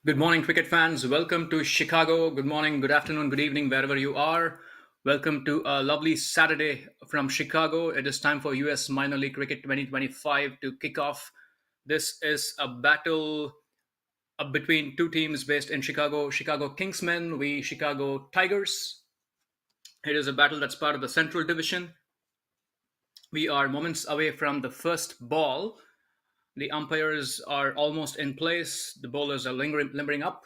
Good morning, cricket fans. Welcome to Chicago. Good morning, good afternoon, good evening, wherever you are. Welcome to a lovely Saturday from Chicago. It is time for US Minor League Cricket 2025 to kick off. This is a battle between two teams based in Chicago, Chicago Kingsmen, we Chicago Tigers. It is a battle that's part of the Central Division. We are moments away from the first ball. The umpires are almost in place. The bowlers are limbering up.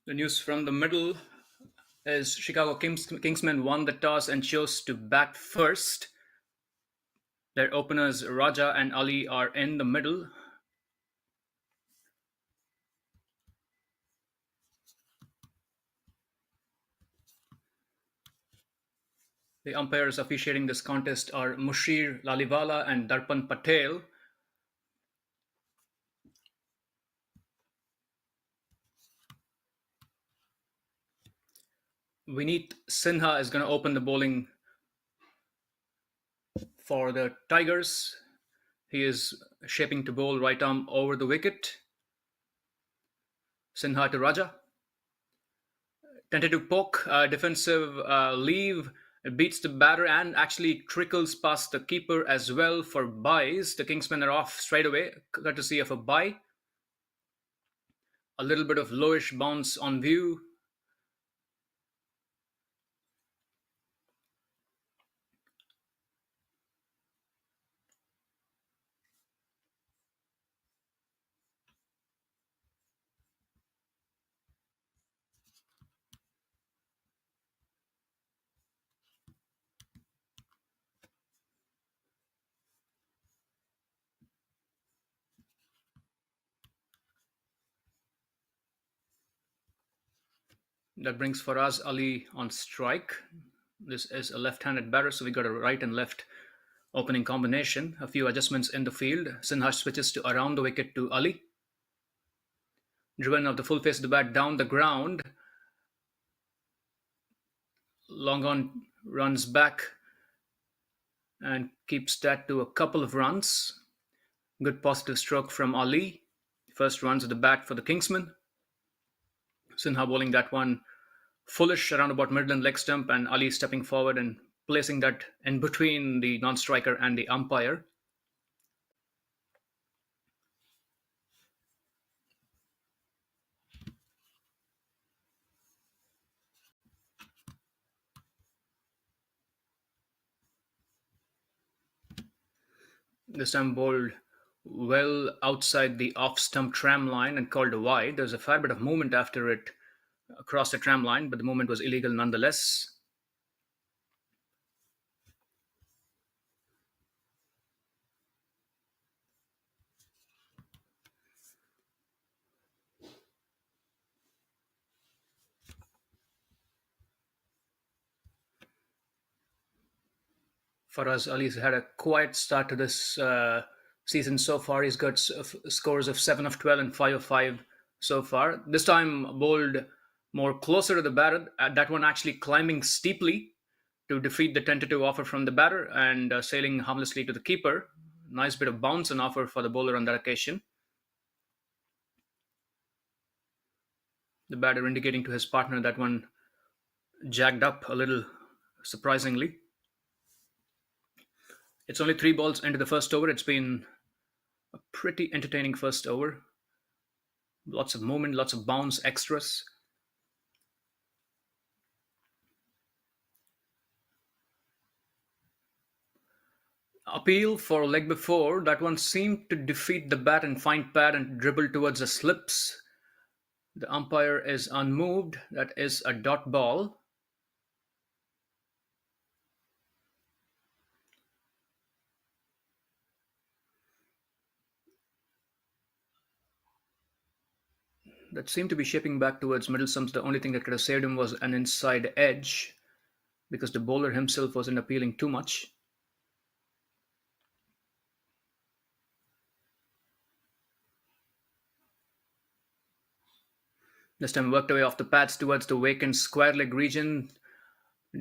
The news from the middle is Kingsmen won the toss and chose to bat first. Their openers Raja and Ali are in the middle. The umpires officiating this contest are Mushir Laliwala and Darpan Patel. Vineet Sinha is going to open the bowling for the Tigers. He is shaping to bowl right arm over the wicket. Sinha to Raja. Tentative poke, defensive leave. It beats the batter and actually trickles past the keeper as well for byes. The Kingsmen are off straight away, courtesy of a bye. A little bit of lowish bounce on view. That brings Faraz Ali on strike. This is a left-handed batter, so we got a right and left opening combination. A few adjustments in the field. Sinha switches to around the wicket to Ali. Driven of the full face of the bat down the ground. Long on runs back and keeps that to a couple of runs. Good positive stroke from Ali. First runs at the bat for the Kingsmen. Sinha bowling that one foolish around about middle and leg stump, and Ali stepping forward and placing that in between the non-striker and the umpire. This time bowled well outside the off-stump tram line and called a wide. There's a fair bit of movement after it crossed the tram line, but the movement was illegal nonetheless. Faraz Ali's had a quiet start to this season so far. He's got scores of 7 of 12 and 5 of 5 so far. This time bowled more closer to the batter. That one actually climbing steeply to defeat the tentative offer from the batter and sailing harmlessly to the keeper. Nice bit of bounce and offer for the bowler on that occasion. The batter indicating to his partner that one jagged up a little surprisingly. It's only 3 balls into the first over. It's been a pretty entertaining first over. Lots of movement, lots of bounce, extras. Appeal for leg before. That one seemed to defeat the bat and find pad and dribble towards the slips. The umpire is unmoved. That is a dot ball. That seemed to be shaping back towards middle stumps. The only thing that could have saved him was an inside edge because the bowler himself wasn't appealing too much. This time worked away off the pads towards the vacant square leg region.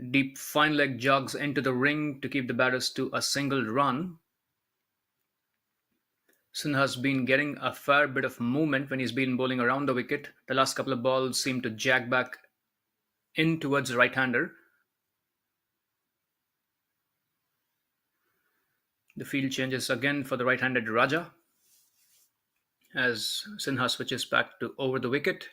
Deep fine leg jogs into the ring to keep the batters to a single run. Sinha's been getting a fair bit of movement when he's been bowling around the wicket. The last couple of balls seem to jag back in towards the right-hander. The field changes again for the right-handed Raja as Sinha switches back to over the wicket.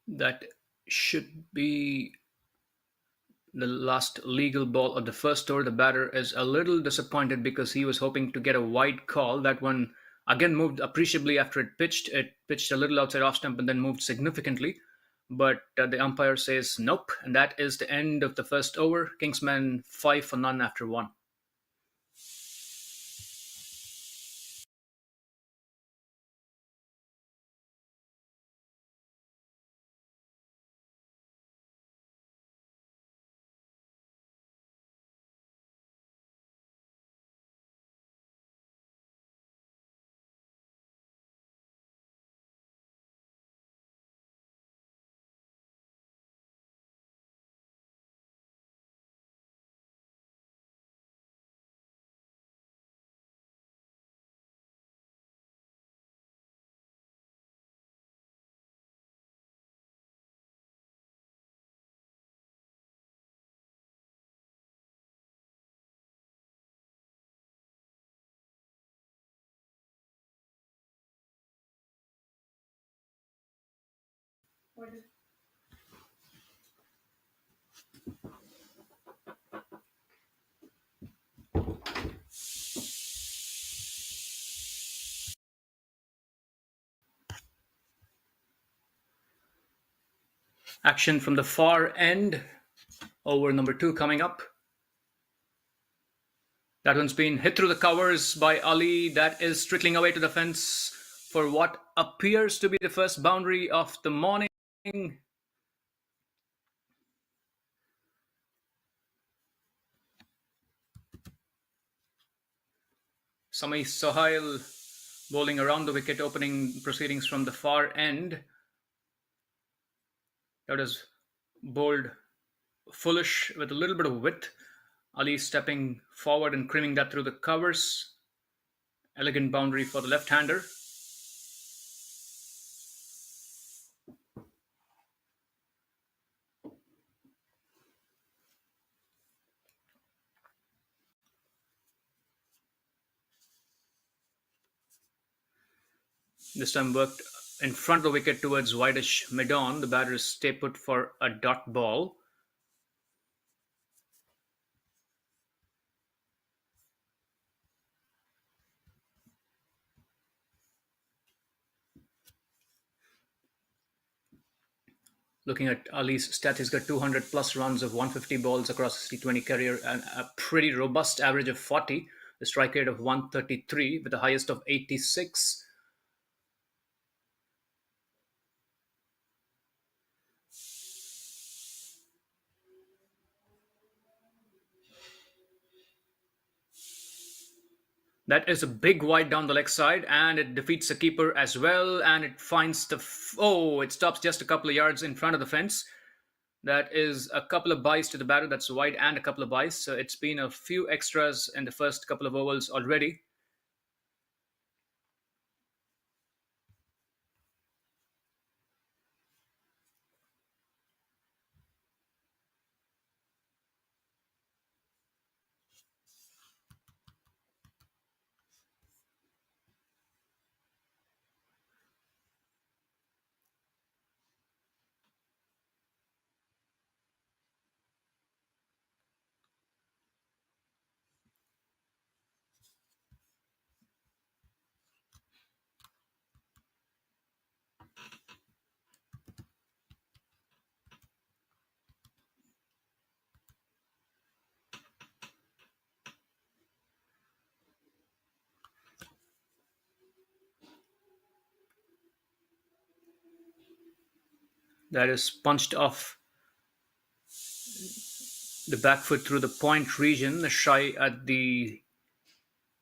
That should be the last legal ball of the first over. The batter is a little disappointed because he was hoping to get a wide call. That one again moved appreciably after it pitched. It pitched a little outside off stump and then moved significantly. But the umpire says nope, and that is the end of the first over. Kingsmen 5 for none after one. Action from the far end. Over number 2 coming up. That one's been hit through the covers by Ali. That is trickling away to the fence for what appears to be the first boundary of the morning. Sami Sohail bowling around the wicket, opening proceedings from the far end. That is bowled foolish with a little bit of width. Ali stepping forward and crimming that through the covers. Elegant boundary for the left-hander. This time worked in front of the wicket towards wideish mid-on. The batters stay put for a dot ball. Looking at Ali's stats, he's got 200 plus runs of 150 balls across his T20 career and a pretty robust average of 40, a strike rate of 133 with the highest of 86. That is a big wide down the leg side, and it defeats the keeper as well. And it finds the it stops just a couple of yards in front of the fence. That is a couple of byes to the batter. That's wide and a couple of byes. So it's been a few extras in the first couple of overs already. That is punched off The back foot through the point region, shy at the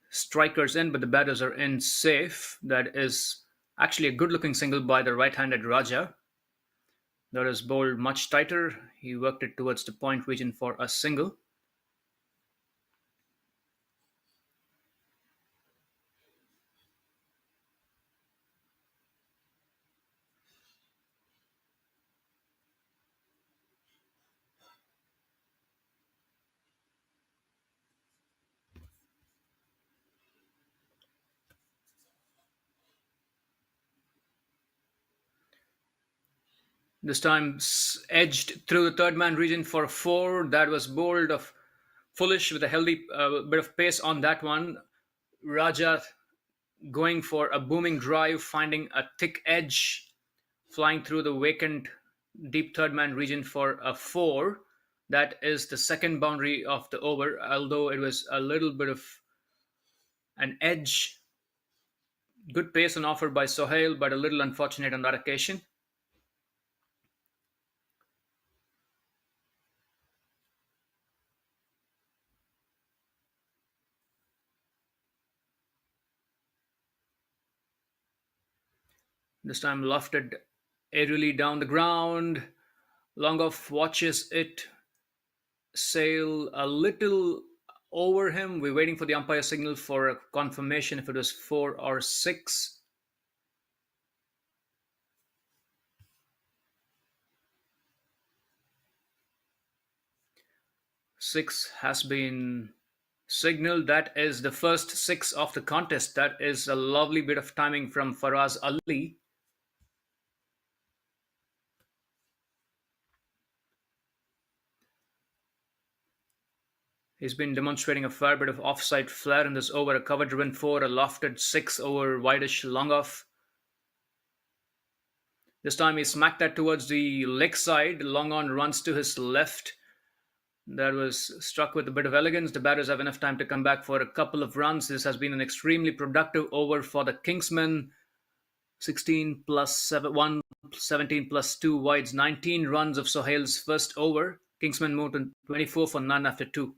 strikers in, but the batters are in safe. That is actually a good looking single by the right handed Raja. That is bowled much tighter. He worked it towards the point region for a single. This time edged through the third man region for four. That was bowled of Foolish with a healthy bit of pace on that one. Raja going for a booming drive, finding a thick edge, flying through the vacant deep third man region for a four. That is the second boundary of the over, although it was a little bit of an edge. Good pace on offer by Sohail, but a little unfortunate on that occasion. This time lofted aerially down the ground. Long off watches it sail a little over him. We're waiting for the umpire signal for a confirmation if it was four or six. Six has been signaled. That is the first six of the contest. That is a lovely bit of timing from Faraz Ali. He's been demonstrating a fair bit of offside flair in this over. A cover driven four, a lofted six over wideish long off. This time he smacked that towards the leg side. Long on runs to his left. That was struck with a bit of elegance. The batters have enough time to come back for a couple of runs. This has been an extremely productive over for the Kingsmen. 16 plus 7, 1, 17 plus 2 wides, 19 runs of Sohail's first over. Kingsmen moved to 24 for none after 2.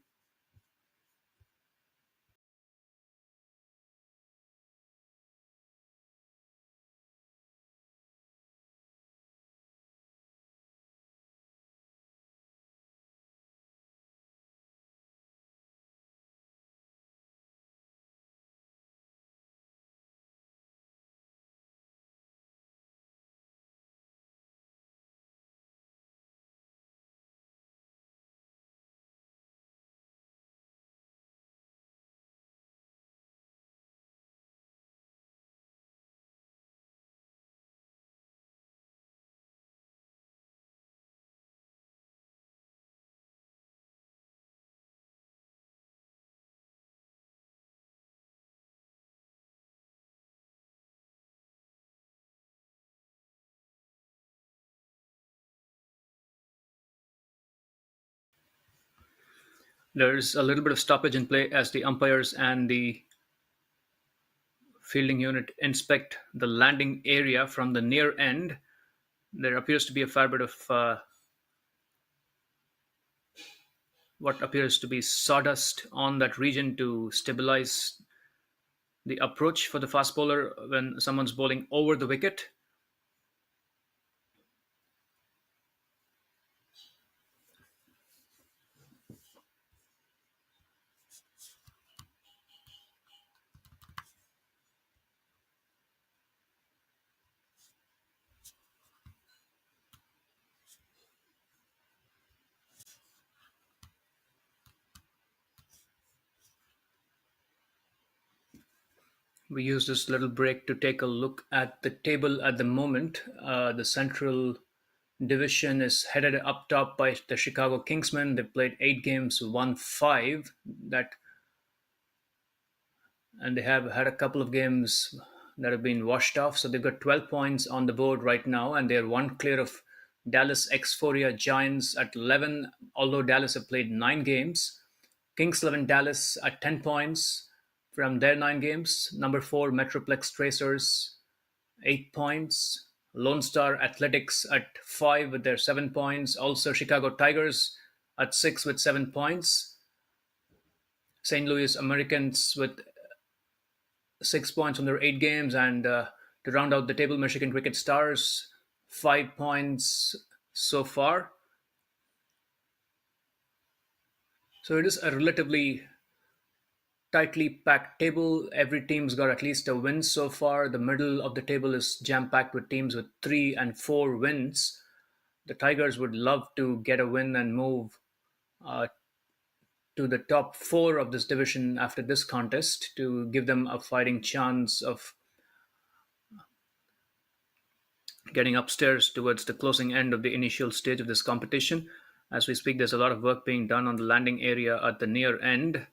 There's a little bit of stoppage in play as the umpires and the fielding unit inspect the landing area from the near end. There appears to be a fair bit of what appears to be sawdust on that region to stabilize the approach for the fast bowler when someone's bowling over the wicket. We use this little break to take a look at the table at the moment. The Central Division is headed up top by the Chicago Kingsmen. They played 8 games, won 5. That and they have had a couple of games that have been washed off. So they've got 12 points on the board right now, and they're one clear of Dallas Exforia Giants at 11. Although Dallas have played 9 games, Kings 11 Dallas at 10 points from their 9 games. Number 4 Metroplex Tracers 8 points. Lone Star Athletics at 5 with their 7 points. Also Chicago Tigers at 6 with 7 points. St. Louis Americans with 6 points on their 8 games, and to round out the table, Michigan Cricket Stars 5 points so far. So it is a relatively tightly packed table. Every team's got at least a win so far. The middle of the table is jam packed with teams with 3 and 4 wins. The Tigers would love to get a win and move uh, to the top four of this division after this contest to give them a fighting chance of getting upstairs towards the closing end of the initial stage of this competition. As we speak, there's a lot of work being done on the landing area at the near end.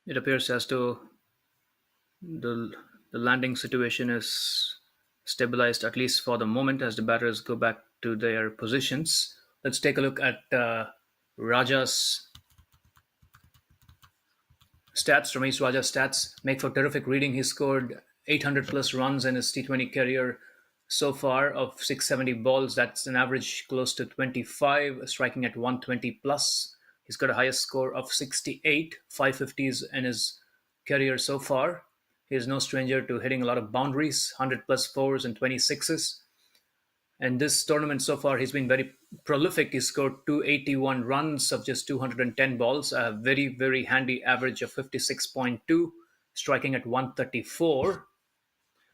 It appears as though the, the landing situation is stabilized, at least for the moment, as the batters go back to their positions. Let's take a look at Raja's stats. Ramesh Raja's stats make for terrific reading. He scored 800 plus runs in his T20 career so far of 670 balls. That's an average close to 25, striking at 120 plus. He's got a highest score of 68, 550s in his career so far. He is no stranger to hitting a lot of boundaries, 100 plus fours and 26s. And this tournament so far, he's been very prolific. He scored 281 runs of just 210 balls, a very, very handy average of 56.2, striking at 134.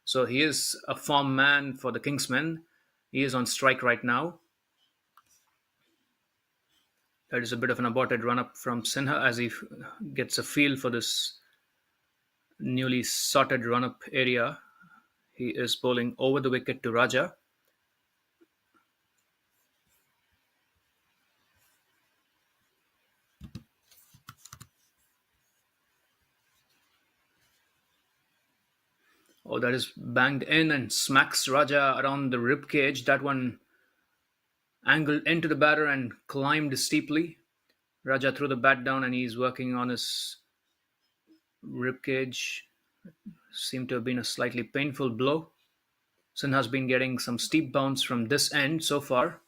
So he is a form man for the Kingsmen. He is on strike right now. That is a bit of an aborted run up from Sinha as he gets a feel for this newly sorted run up area. He is bowling over the wicket to Raja. Oh, that is banged in and smacks Raja around the rib cage. That one angled into the batter and climbed steeply. Raja threw the bat down and he's working on his rib cage. Seemed to have been a slightly painful blow. Sin has been getting some steep bounce from this end so far.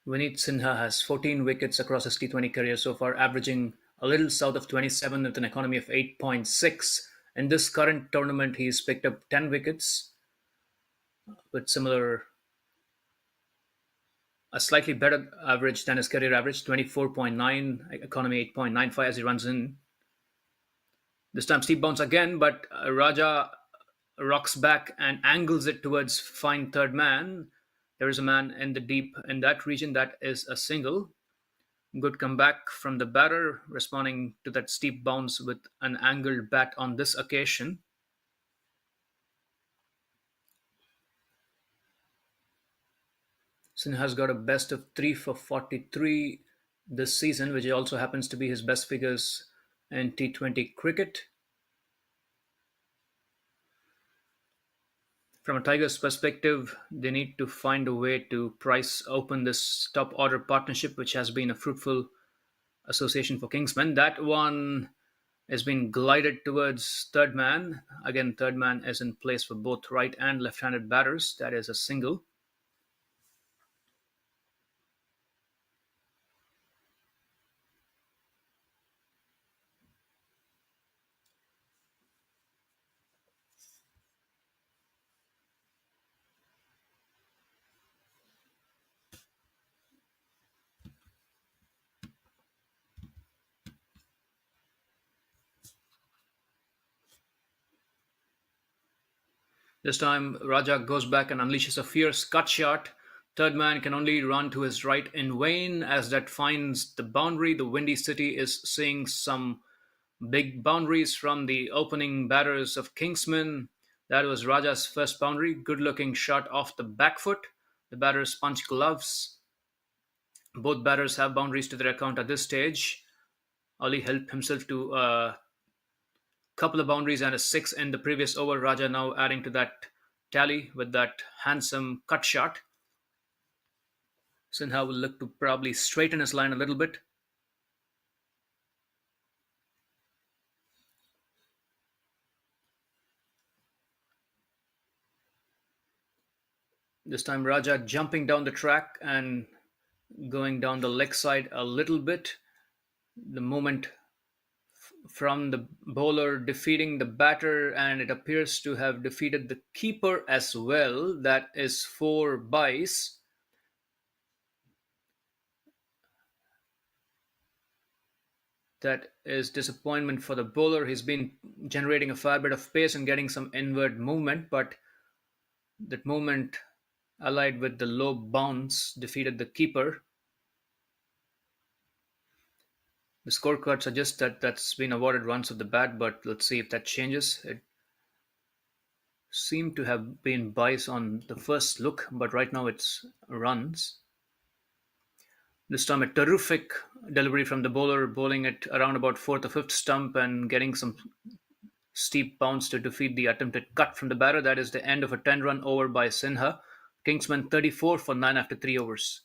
Vineet Sinha has 14 wickets across his T20 career so far, averaging a little south of 27 with an economy of 8.6. In this current tournament, he's picked up 10 wickets with similar, a slightly better average than his career average, 24.9, economy 8.95 as he runs in. This time, steep bounce again, but Raja rocks back and angles it towards fine third man. There is a man in the deep in that region. That is a single. Good comeback from the batter, responding to that steep bounce with an angled bat on this occasion. Sin has got a best of 3 for 43 this season, which also happens to be his best figures in T20 cricket. From a Tigers perspective, they need to find a way to price open this top order partnership, which has been a fruitful association for Kingsmen. That one has been glided towards third man. Again, third man is in place for both right and left handed batters. That is a single. This time, Raja goes back and unleashes a fierce cut shot. Third man can only run to his right in vain as that finds the boundary. The Windy City is seeing some big boundaries from the opening batters of Kingsmen. That was Raja's first boundary. Good looking shot off the back foot. The batters punch gloves. Both batters have boundaries to their account at this stage. Ali helped himself to a couple of boundaries and a six in the previous over. Raja now adding to that tally with that handsome cut shot. Sinha will look to probably straighten his line a little bit. This time Raja jumping down the track and going down the leg side a little bit. The movement from the bowler defeating the batter, and it appears to have defeated the keeper as well. That is four byes. That is disappointment for the bowler. He's been generating a fair bit of pace and getting some inward movement, but that movement allied with the low bounce defeated the keeper. The scorecard suggests that that's been awarded runs of the bat, but let's see if that changes. It seemed to have been bias on the first look, but right now it's runs. This time, a terrific delivery from the bowler, bowling it around about fourth or fifth stump and getting some steep bounce to defeat the attempted cut from the batter. That is the end of a 10-run over by Sinha. Kingsman 34 for 9 after 3 overs.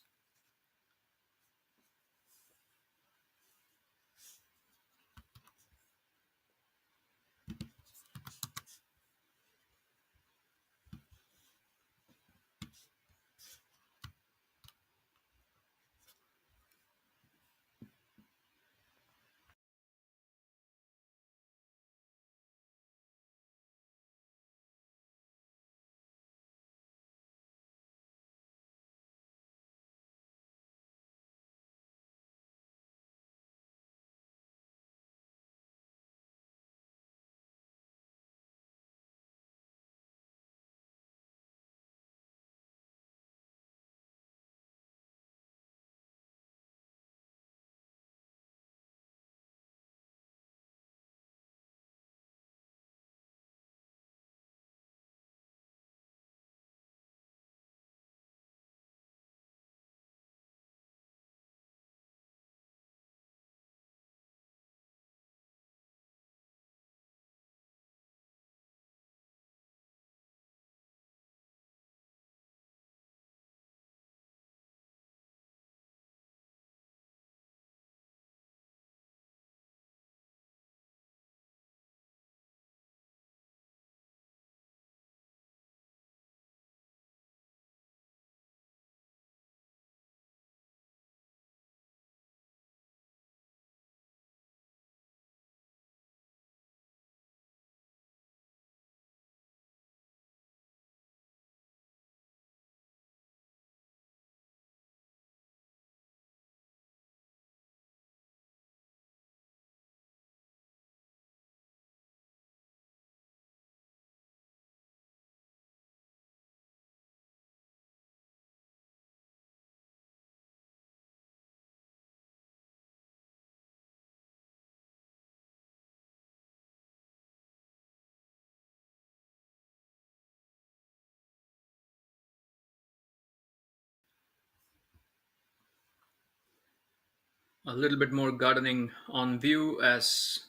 A little bit more gardening on view as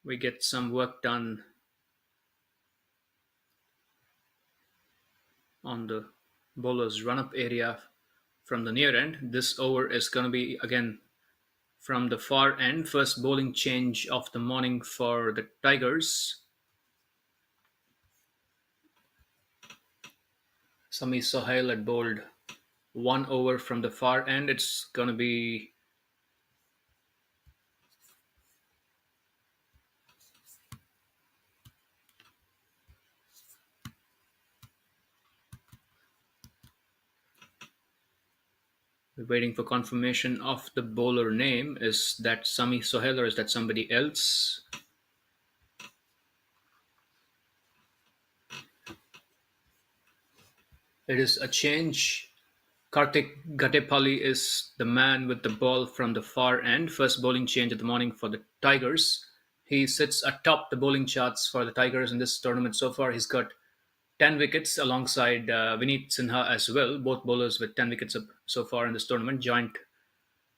we get some work done on the bowler's run up area from the near end. This over is going to be again from the far end. First bowling change of the morning for the Tigers. Sami Sohail had bowled one over from the far end. It's going to be we're waiting for confirmation of the bowler name. Is that Sami Sohail or is that somebody else? It is a change. Karthik Gatepalli is the man with the ball from the far end. First bowling change of the morning for the Tigers. He sits atop the bowling charts for the Tigers in this tournament so far. He's got 10 wickets alongside Vineet Sinha as well. Both bowlers with 10 wickets up so far in this tournament. Joint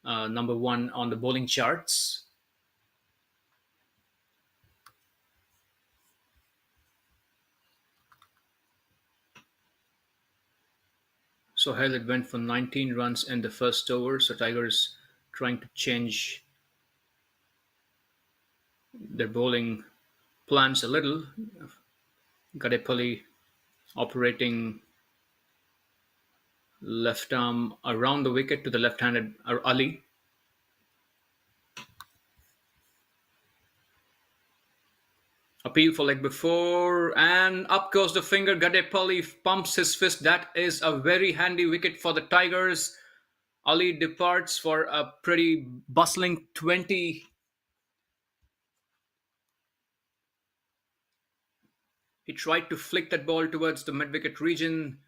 number one on the bowling charts. So Hail went for 19 runs in the first over. So Tigers trying to change their bowling plans a little. Gadepalli operating left arm around the wicket to the left-handed Ali. Appeal for leg before, and up goes the finger. Gadepalli pumps his fist. That is a very handy wicket for the Tigers. Ali departs for a pretty bustling 20. He tried to flick that ball towards the mid-wicket region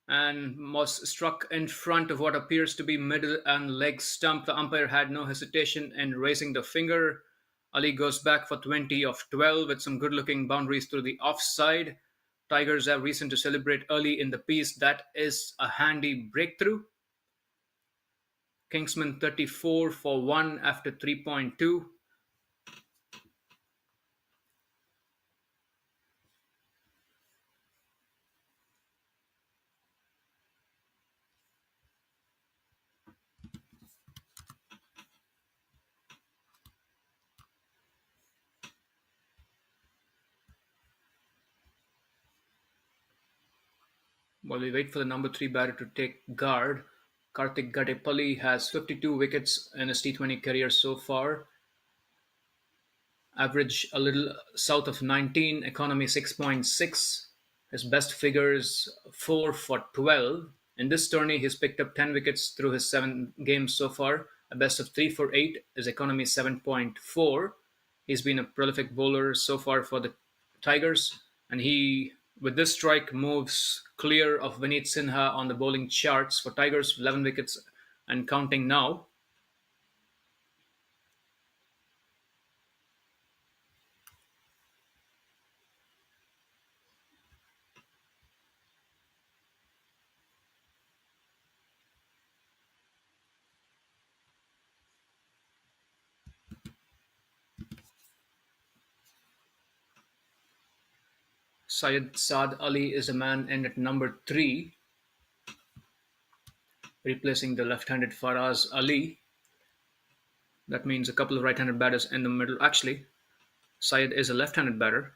and was struck in front of what appears to be middle and leg stump. The umpire had no hesitation in raising the finger. Ali goes back for 20 of 12 with some good looking boundaries through the offside. Tigers have reason to celebrate early in the piece. That is a handy breakthrough. Kingsmen 34 for 1 after 3.2. While we wait for the number 3 batter to take guard, Karthik Gatepalli has 52 wickets in his T20 career so far. Average a little south of 19, economy 6.6. His best figures 4 for 12. In this tourney, he's picked up 10 wickets through his 7 games so far. A best of 3 for 8. His economy 7.4. He's been a prolific bowler so far for the Tigers, and he, with this strike, moves clear of Vineet Sinha on the bowling charts for Tigers, 11 wickets and counting now. Saad Ali is a man in at number 3, replacing the left-handed Faraz Ali. That means a couple of right-handed batters in the middle. Actually, Syed is a left-handed batter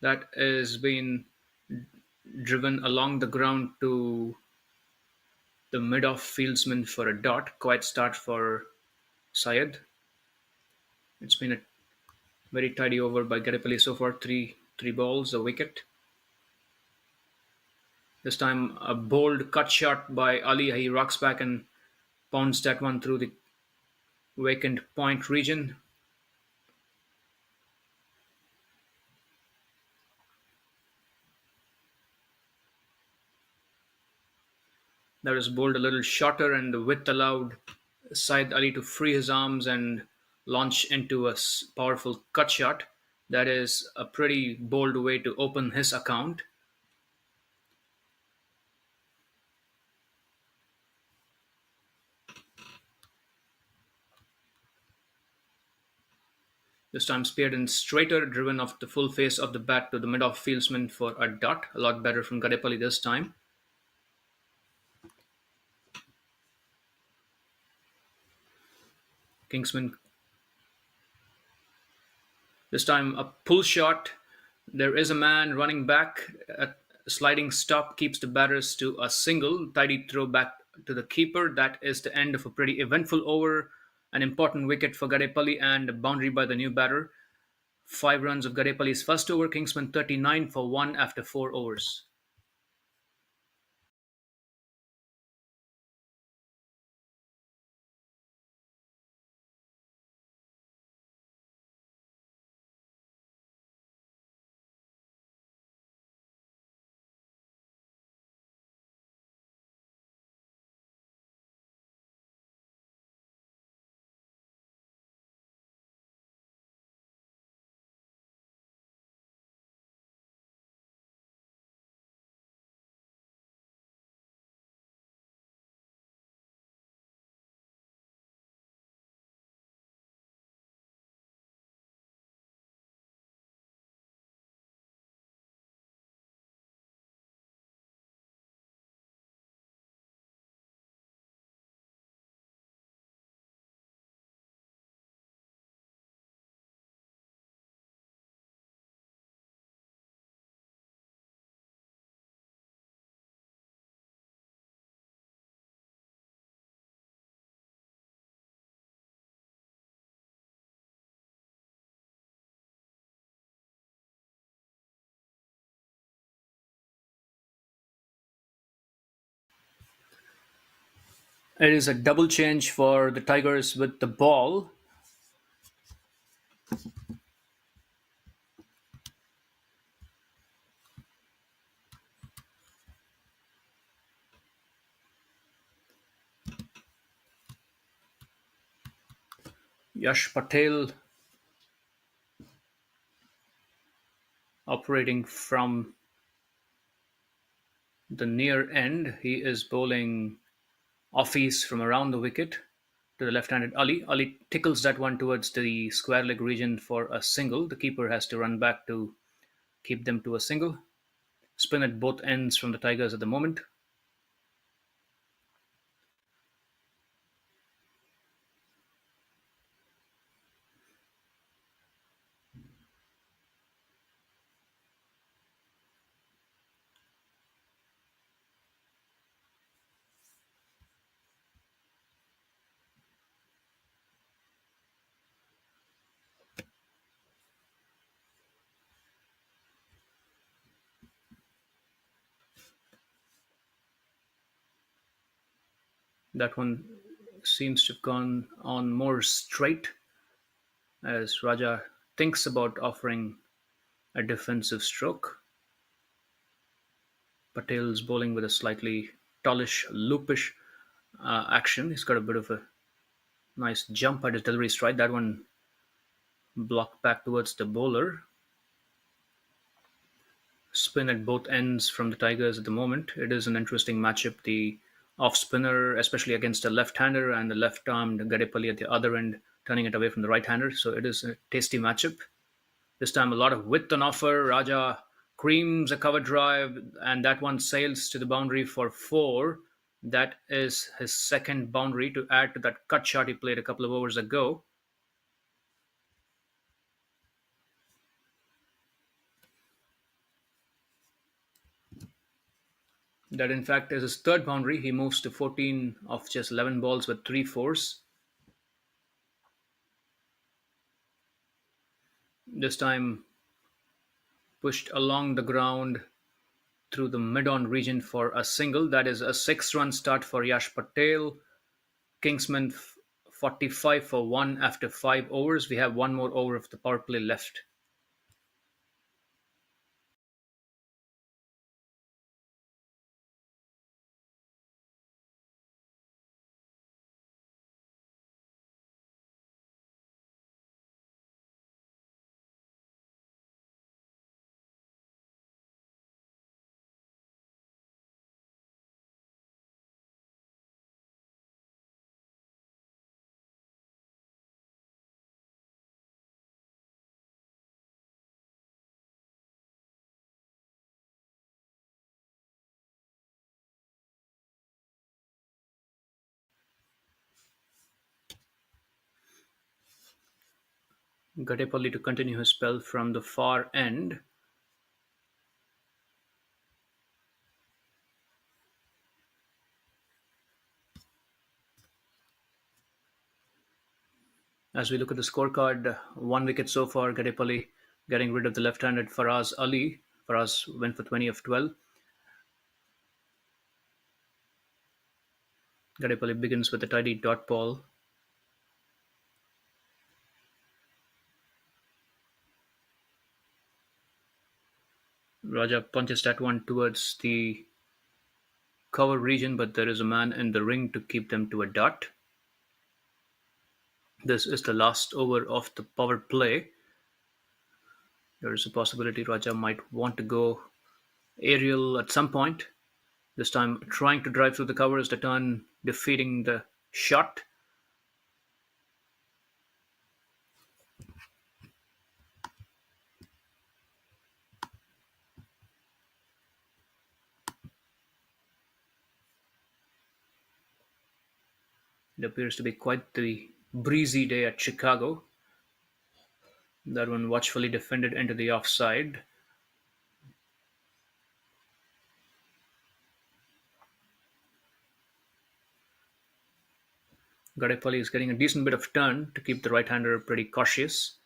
that is being driven along the ground to the mid-off fieldsman for a dot. Quiet start for Syed. It's been a very tidy over by Garipalli so far. Three balls, a wicket. This time a bold cut shot by Ali. He rocks back and pounds that one through the vacant point region. That was bowled a little shorter, and the width allowed Said Ali to free his arms and launch into a powerful cut shot. That is a pretty bold way to open his account. This time speared in straighter, driven off the full face of the bat to the mid-off fieldsman for a dot. A lot better from Gadepalli this time. Kingsman this time a pull shot. There is a man running back. A sliding stop keeps the batters to a single. Tidy throw back to the keeper. That is the end of a pretty eventful over. An important wicket for Gadepalli and a boundary by the new batter. 5 runs of Gadepalli's first over. Kingsman 39 for 1 after 4 overs. It is a double change for the Tigers with the ball. Yash Patel operating from the near end. He is bowling offies from around the wicket to the left-handed Ali. Ali tickles that one towards the square leg region for a single. The keeper has to run back to keep them to a single. Spin at both ends from the Tigers at the moment. That one seems to have gone on more straight as Raja thinks about offering a defensive stroke. Patel's bowling with a slightly tallish, loopish action. He's got a bit of a nice jump at his delivery stride. That one blocked back towards the bowler. Spin at both ends from the Tigers at the moment. It is an interesting matchup. The off spinner, especially against a left hander, and the left armed Gadepalli at the other end, turning it away from the right hander. So it is a tasty matchup. This time, a lot of width on offer. Raja creams a cover drive, and that one sails to the boundary for 4. That is his second boundary to add to that cut shot he played a couple of overs ago. That, in fact, is his third boundary. He moves to 14 of just 11 balls with 3 fours. This time, pushed along the ground through the mid-on region for a single. That is a 6-run start for Yash Patel. Kingsman 45 for 1 after 5 overs. We have one more over of the power play left. Gadepalli to continue his spell from the far end. As we look at the scorecard, one wicket so far. Gadepalli getting rid of the left-handed Faraz Ali. Faraz went for 20 of 12. Gadepalli begins with a tidy dot ball. Raja punches that one towards the cover region, but there is a man in the ring to keep them to a dot. This is the last over of the power play. There is a possibility Raja might want to go aerial at some point. This time, trying to drive through the cover is the turn, defeating the shot. It appears to be quite the breezy day at Chicago. That one watchfully defended into the offside. Gadepalli is getting a decent bit of turn to keep the right-hander pretty cautious.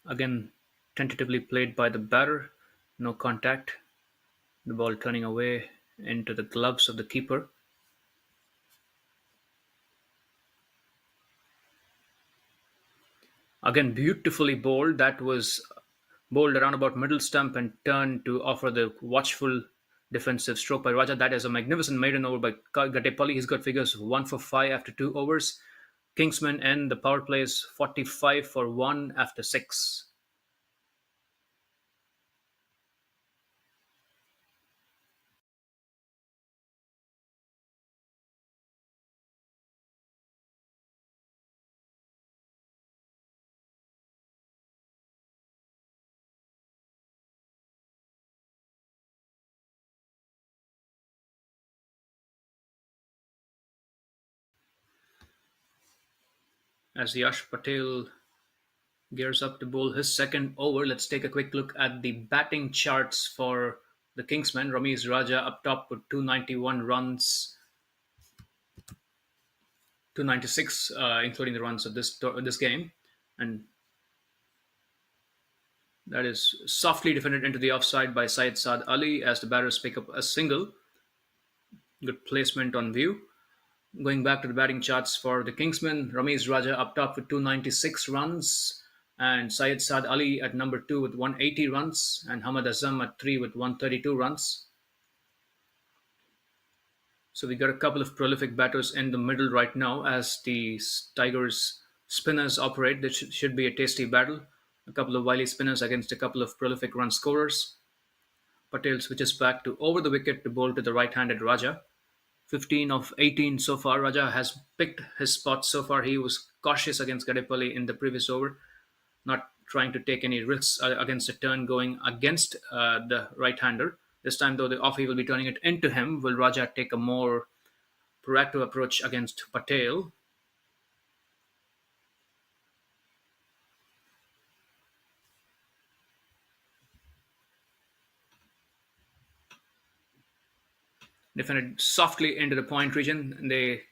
Again, tentatively played by the batter. No contact. The ball turning away into the gloves of the keeper. Again, beautifully bowled. That was bowled around about middle stump and turned to offer the watchful defensive stroke by Raja. That is a magnificent maiden over by Gatepalli. He's got figures 1 for 5 after 2 overs. Kingsmen and the power plays 45 for 1 after 6. As Yash Patel gears up to bowl his second over, let's take a quick look at the batting charts for the Kingsmen. Ramesh Raja up top with 291 runs, 296, including the runs of this game, and that is softly defended into the offside by Saad Ali as the batters pick up a single. Good placement on view. Going back to the batting charts for the Kingsmen, Ramesh Raja up top with 296 runs, and Saad Ali at number 2 with 180 runs, and Hamad Azam at 3 with 132 runs. So we got a couple of prolific batters in the middle right now as the Tigers spinners operate. This should be a tasty battle. A couple of wily spinners against a couple of prolific run scorers. Patel switches back to over the wicket to bowl to the right-handed Raja. 15 of 18 so far. Raja has picked his spots so far. He was cautious against Gadepalli in the previous over, not trying to take any risks against a turn going against the right-hander. This time, though, the offie will be turning it into him. Will Raja take a more proactive approach against Patel? Defended softly into the point region. They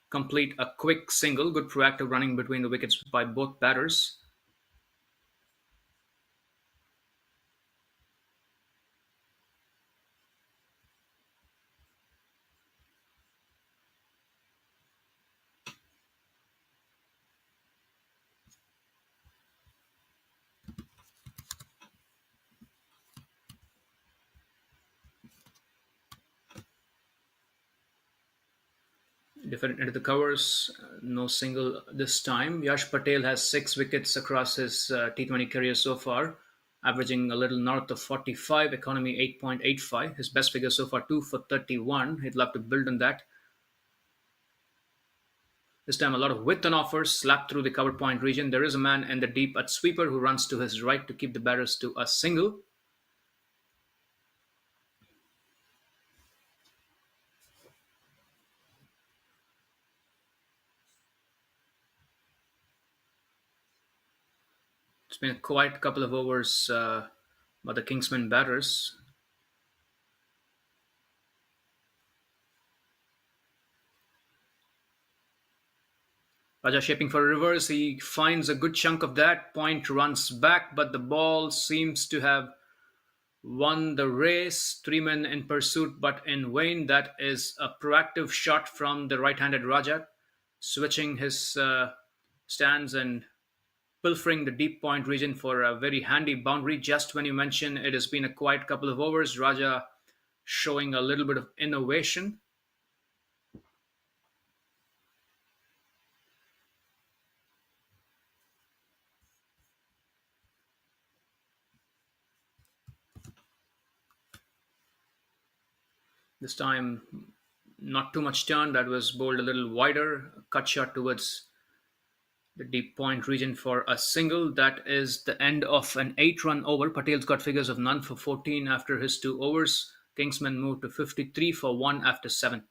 complete a quick single. Good proactive running between the wickets by both batters. Defended into the covers. No single this time. Yash Patel has 6 wickets across his T20 career so far, averaging a little north of 45, economy 8.85. His best figure so far 2 for 31. He'd love to build on that. This time, a lot of width on offer, slapped through the cover point region. There is a man in the deep at sweeper who runs to his right to keep the batters to a single. been quite a couple of overs by the Kingsmen batters. Raja shaping for a reverse. He finds a good chunk of that. Point runs back, but the ball seems to have won the race. Three men in pursuit, but in vain. That is a proactive shot from the right handed Raja, switching his stance and pilfering the deep point region for a very handy boundary. Just when you mention it has been a quiet couple of overs, Raja showing a little bit of innovation. This time, not too much turn. That was bowled a little wider, cut shot towards the deep point region for a single. That is the end of an 8 run over. Patel's got figures of none for 14 after his 2 overs. Kingsman moved to 53 for 1 after 7.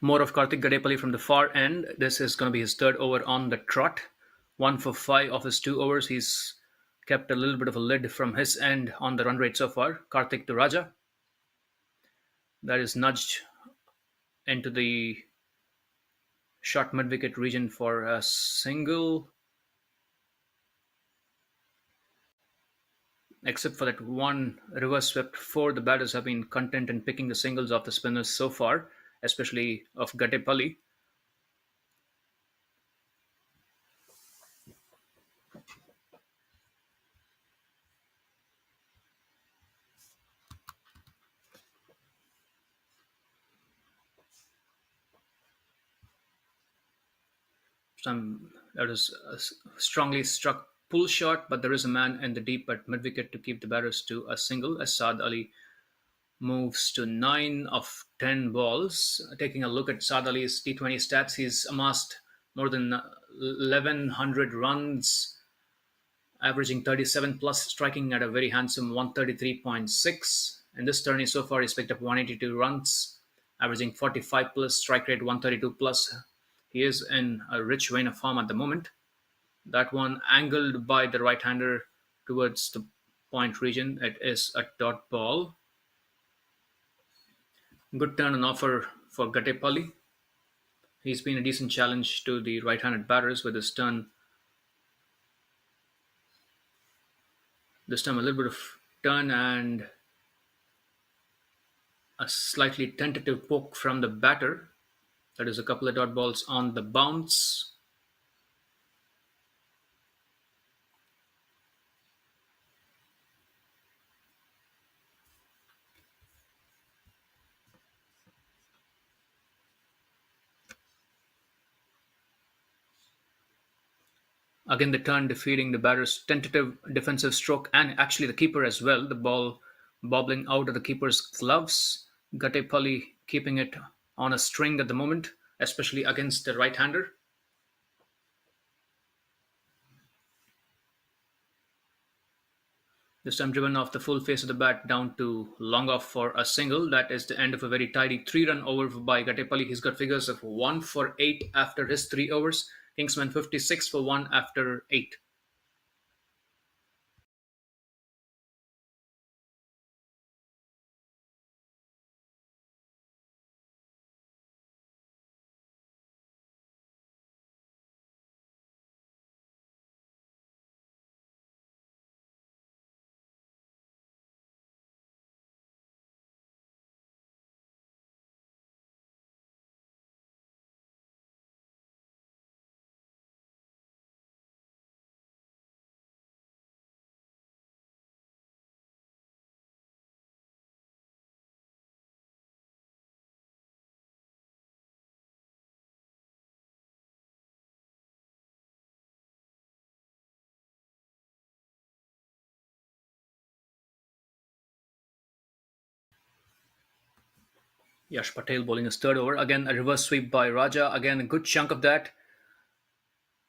More of Karthik Gadepalli from the far end. This is going to be his third over on the trot. 1 for 5 of his 2 overs. He's kept a little bit of a lid from his end on the run rate so far. Karthik to Raja. That is nudged into the short mid wicket region for a single. Except for that one reverse swept, four the batters have been content in picking the singles off the spinners so far, especially of Gadepalli. Some that is a strongly struck pull shot, but there is a man in the deep at mid wicket to keep the batters to a single as Saad Ali moves to 9 of 10 balls. Taking a look at Saad Ali's T20 stats, he's amassed more than 1100 runs, averaging 37 plus, striking at a very handsome 133.6. In this tourney so far, he's picked up 182 runs, averaging 45 plus, strike rate 132 plus. He is in a rich vein of form at the moment. That one angled by the right hander towards the point region. It is a dot ball. Good turn and offer for Gatepalli. He's been a decent challenge to the right handed batters with his turn. This time, a little bit of turn and a slightly tentative poke from the batter. That is a couple of dot balls on the bounce. Again, the turn defeating the batter's tentative defensive stroke and actually the keeper as well. The ball bobbling out of the keeper's gloves. Gatepalli keeping it on a string at the moment, especially against the right hander. This time driven off the full face of the bat down to long off for a single. That is the end of a very tidy 3 run over by Gatepalli. He's got figures of 1 for 8 after his 3 overs. Kingsman 56 for 1 after 8. Yash Patel bowling his third over. Again, a reverse sweep by Raja. Again, a good chunk of that,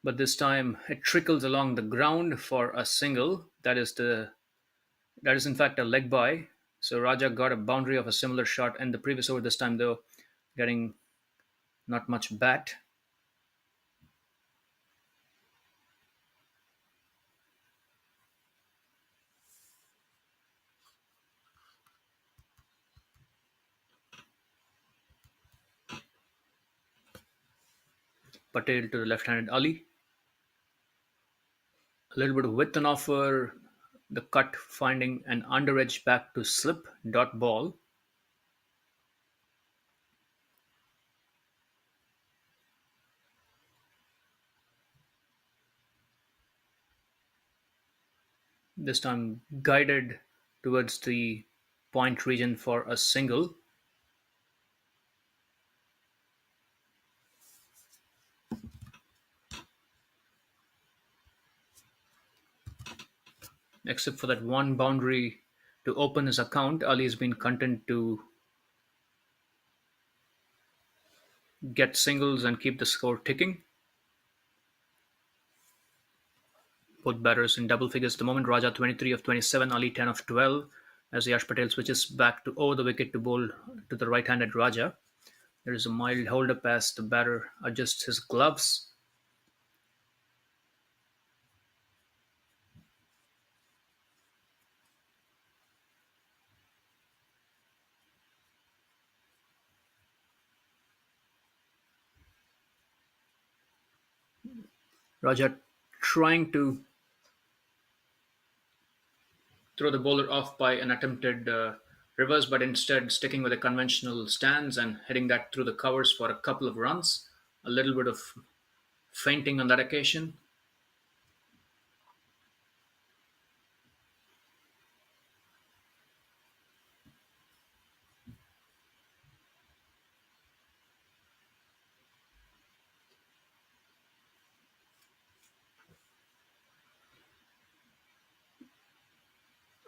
but this time it trickles along the ground for a single. That is in fact a leg by. So Raja got a boundary of a similar shot in the previous over. This time though, getting not much bat. Patel to the left-handed Ali. A little bit of width on offer. The cut finding an under edge back to slip dot ball. This time guided towards the point region for a single. Except for that one boundary to open his account, Ali has been content to get singles and keep the score ticking. Both batters in double figures at the moment. Raja 23 of 27, Ali 10 of 12. As Yash Patel switches back to over the wicket to bowl to the right-handed Raja. There is a mild hold-up as the batter adjusts his gloves. Raja trying to throw the bowler off by an attempted reverse, but instead sticking with a conventional stance and hitting that through the covers for a couple of runs. A little bit of feinting on that occasion.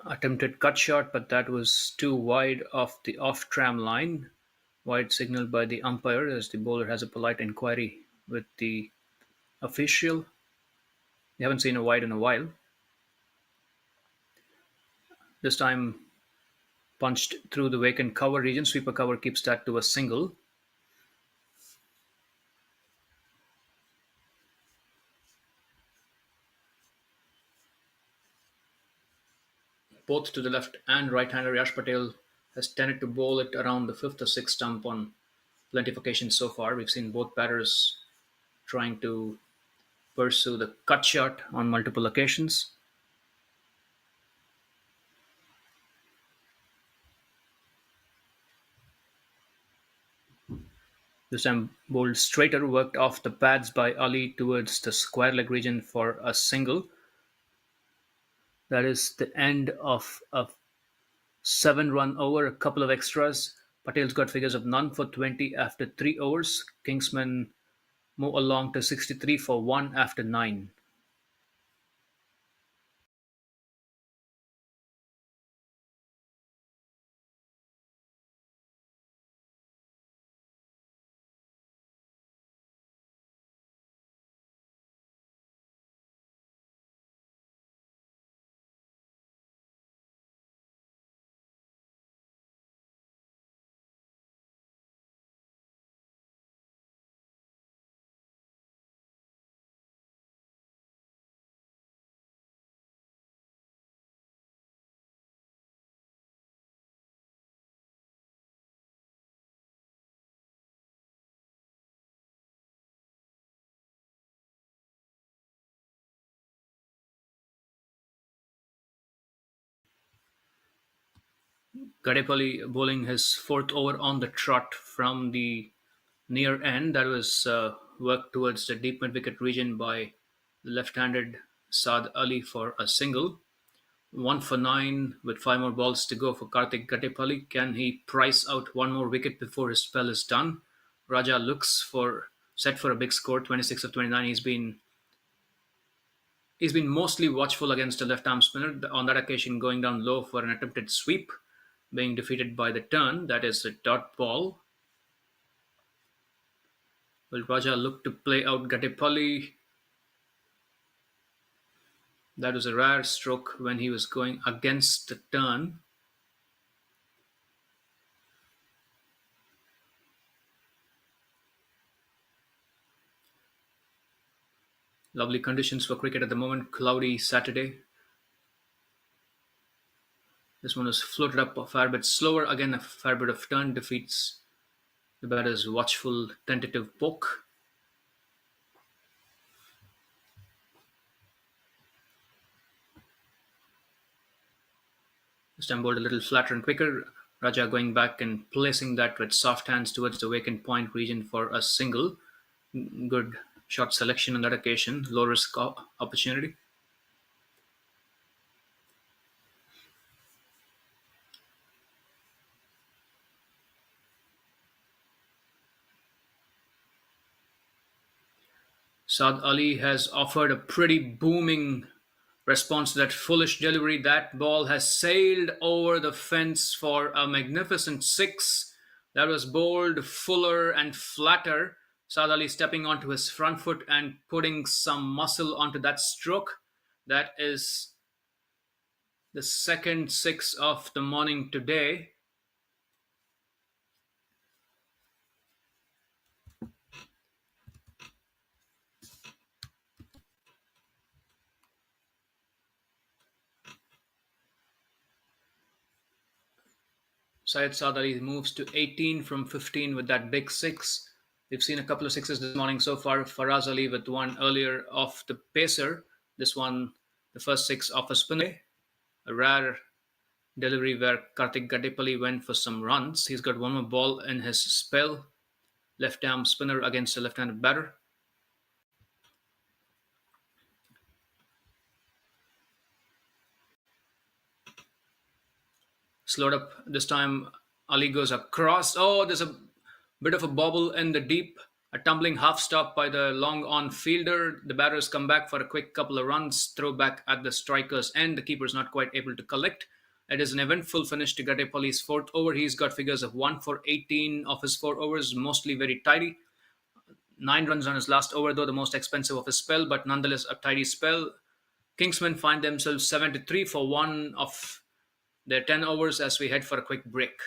Attempted cut shot, but that was too wide of the off tram line. Wide signaled by the umpire as the bowler has a polite inquiry with the official. We haven't seen a wide in a while. This time punched through the vacant cover region. Sweeper cover keeps that to a single. Both to the left and right-hander, Yash Patel has tended to bowl it around the fifth or sixth stump on plenty of occasions so far. We've seen both batters trying to pursue the cut shot on multiple occasions. This time bowled straighter, worked off the pads by Ali towards the square leg region for a single. That is the end of a 7 run over, a couple of extras. Patel's got figures of none for 20 after 3 overs. Kingsmen move along to 63 for 1 after 9. Gadepalli bowling his fourth over on the trot from the near end. That was worked towards the deep mid wicket region by the left handed Saad Ali for a single. 1 for 9 with 5 more balls to go for Karthik Gadepalli. Can he price out one more wicket before his spell is done? Raja looks for set for a big score, 26 of 29. He's been mostly watchful against a left arm spinner. On that occasion, going down low for an attempted sweep, being defeated by the turn. That is a dot ball. Will Raja look to play out Gattepalli? That was a rare stroke when he was going against the turn. Lovely conditions for cricket at the moment. Cloudy Saturday. This one was floated up a fair bit slower. Again, a fair bit of turn defeats the batter's watchful, tentative poke. This time bowled a little flatter and quicker. Raja going back and placing that with soft hands towards the vacant point region for a single. Good shot selection on that occasion. Low risk opportunity. Saad Ali has offered a pretty booming response to that foolish delivery. That ball has sailed over the fence for a magnificent six. That was bowled fuller and flatter. Saad Ali stepping onto his front foot and putting some muscle onto that stroke. That is the second six of the morning today. Syed Saad Ali moves to 18 from 15 with that big six. We've seen a couple of sixes this morning so far. Faraz Ali with one earlier off the pacer. This one, the first six off a spinner. A rare delivery where Karthik Gattepalli went for some runs. He's got one more ball in his spell. Left arm spinner against a left-handed batter. Slowed up this time. Ali goes across. Oh, there's a bit of a bobble in the deep. A tumbling half stop by the long on fielder. The batters come back for a quick couple of runs. Throw back at the striker's end. The keeper's not quite able to collect. It is an eventful finish to Gattepalli's fourth over. He's got figures of 1 for 18 of his 4 overs, mostly very tidy. 9 runs on his last over, though the most expensive of his spell, but nonetheless a tidy spell. Kingsmen find themselves 73 for 1 of their 10 overs as we head for a quick break.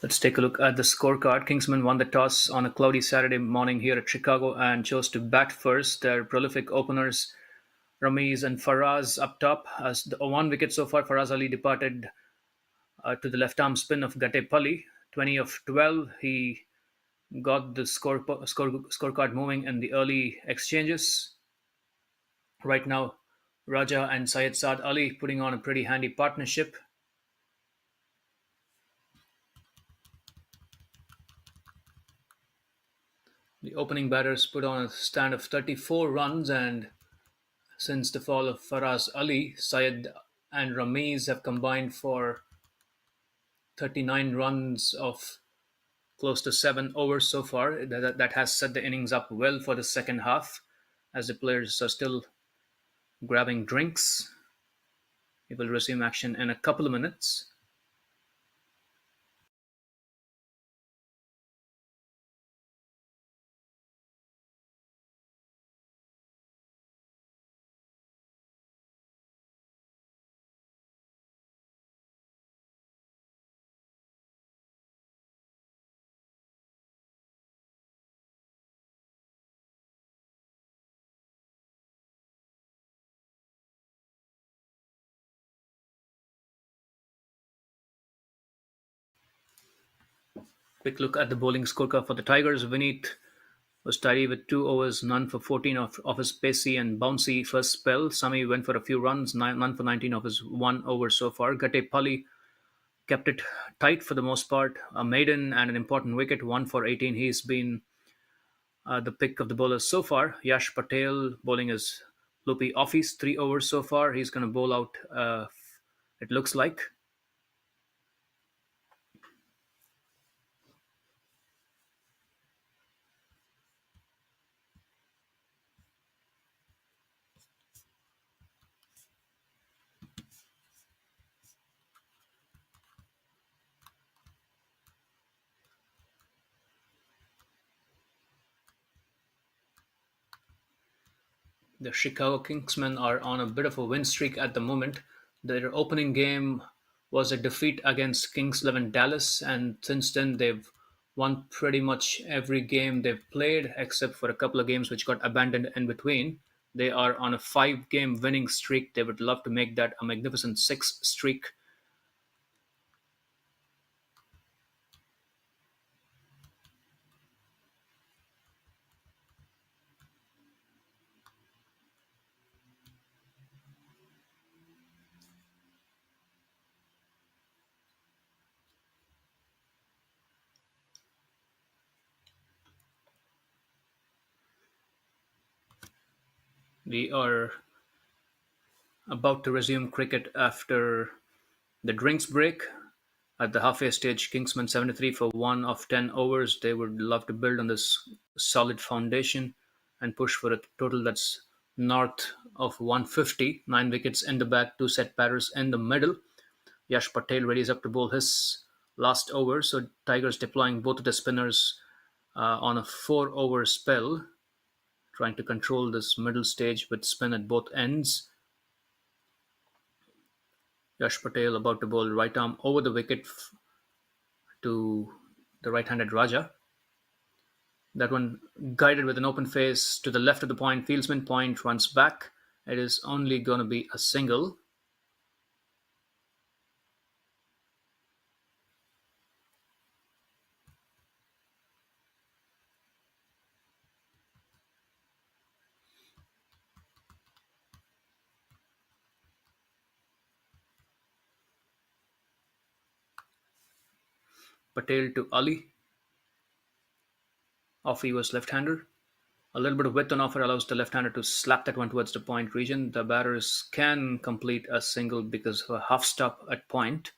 Let's take a look at the scorecard. Kingsmen won the toss on a cloudy Saturday morning here at Chicago and chose to bat first. Their prolific openers, Ramiz and Faraz, up top. As the 1 wicket so far, Faraz Ali departed to the left arm spin of Gattepalli. 20 of 12. He got the scorecard moving in the early exchanges. Right now, Raja and Syed Saad Ali putting on a pretty handy partnership. The opening batters put on a stand of 34 runs, and since the fall of Faraz Ali, Syed and Ramiz have combined for 39 runs of close to 7 overs so far. That has set the innings up well for the second half as the players are still grabbing drinks. He will resume action in a couple of minutes. Quick look at the bowling scorecard for the Tigers. Vineet was tidy with 2 overs, none for 14 of his pacey and bouncy first spell. Sami went for a few runs, none for 19 of his 1 over so far. Gate Pali kept it tight for the most part. A maiden and an important wicket, 1 for 18. He's been the pick of the bowlers so far. Yash Patel bowling his loopy office, 3 overs so far. He's going to bowl out, it looks like. The Chicago Kingsmen are on a bit of a win streak at the moment. Their opening game was a defeat against Kings 11 Dallas, and since then they've won pretty much every game they've played, except for a couple of games which got abandoned in between. They are on a 5 game winning streak. They would love to make that a magnificent six streak. We are about to resume cricket after the drinks break. At the halfway stage, Kingsman 73 for 1 of 10 overs. They would love to build on this solid foundation and push for a total that's north of 150. 9 wickets in the back, two set batters in the middle. Yash Patel readies up to bowl his last over. So Tigers deploying both of the spinners on a 4 over spell, trying to control this middle stage with spin at both ends. Yash Patel about to bowl right arm over the wicket to the right-handed Raja. That one guided with an open face to the left of the point. Fieldsman point runs back. It is only going to be a single. Patel to Ali. Off he was left-hander. A little bit of width on offer allows the left-hander to slap that one towards the point region. The batters can complete a single because of a half stop at point.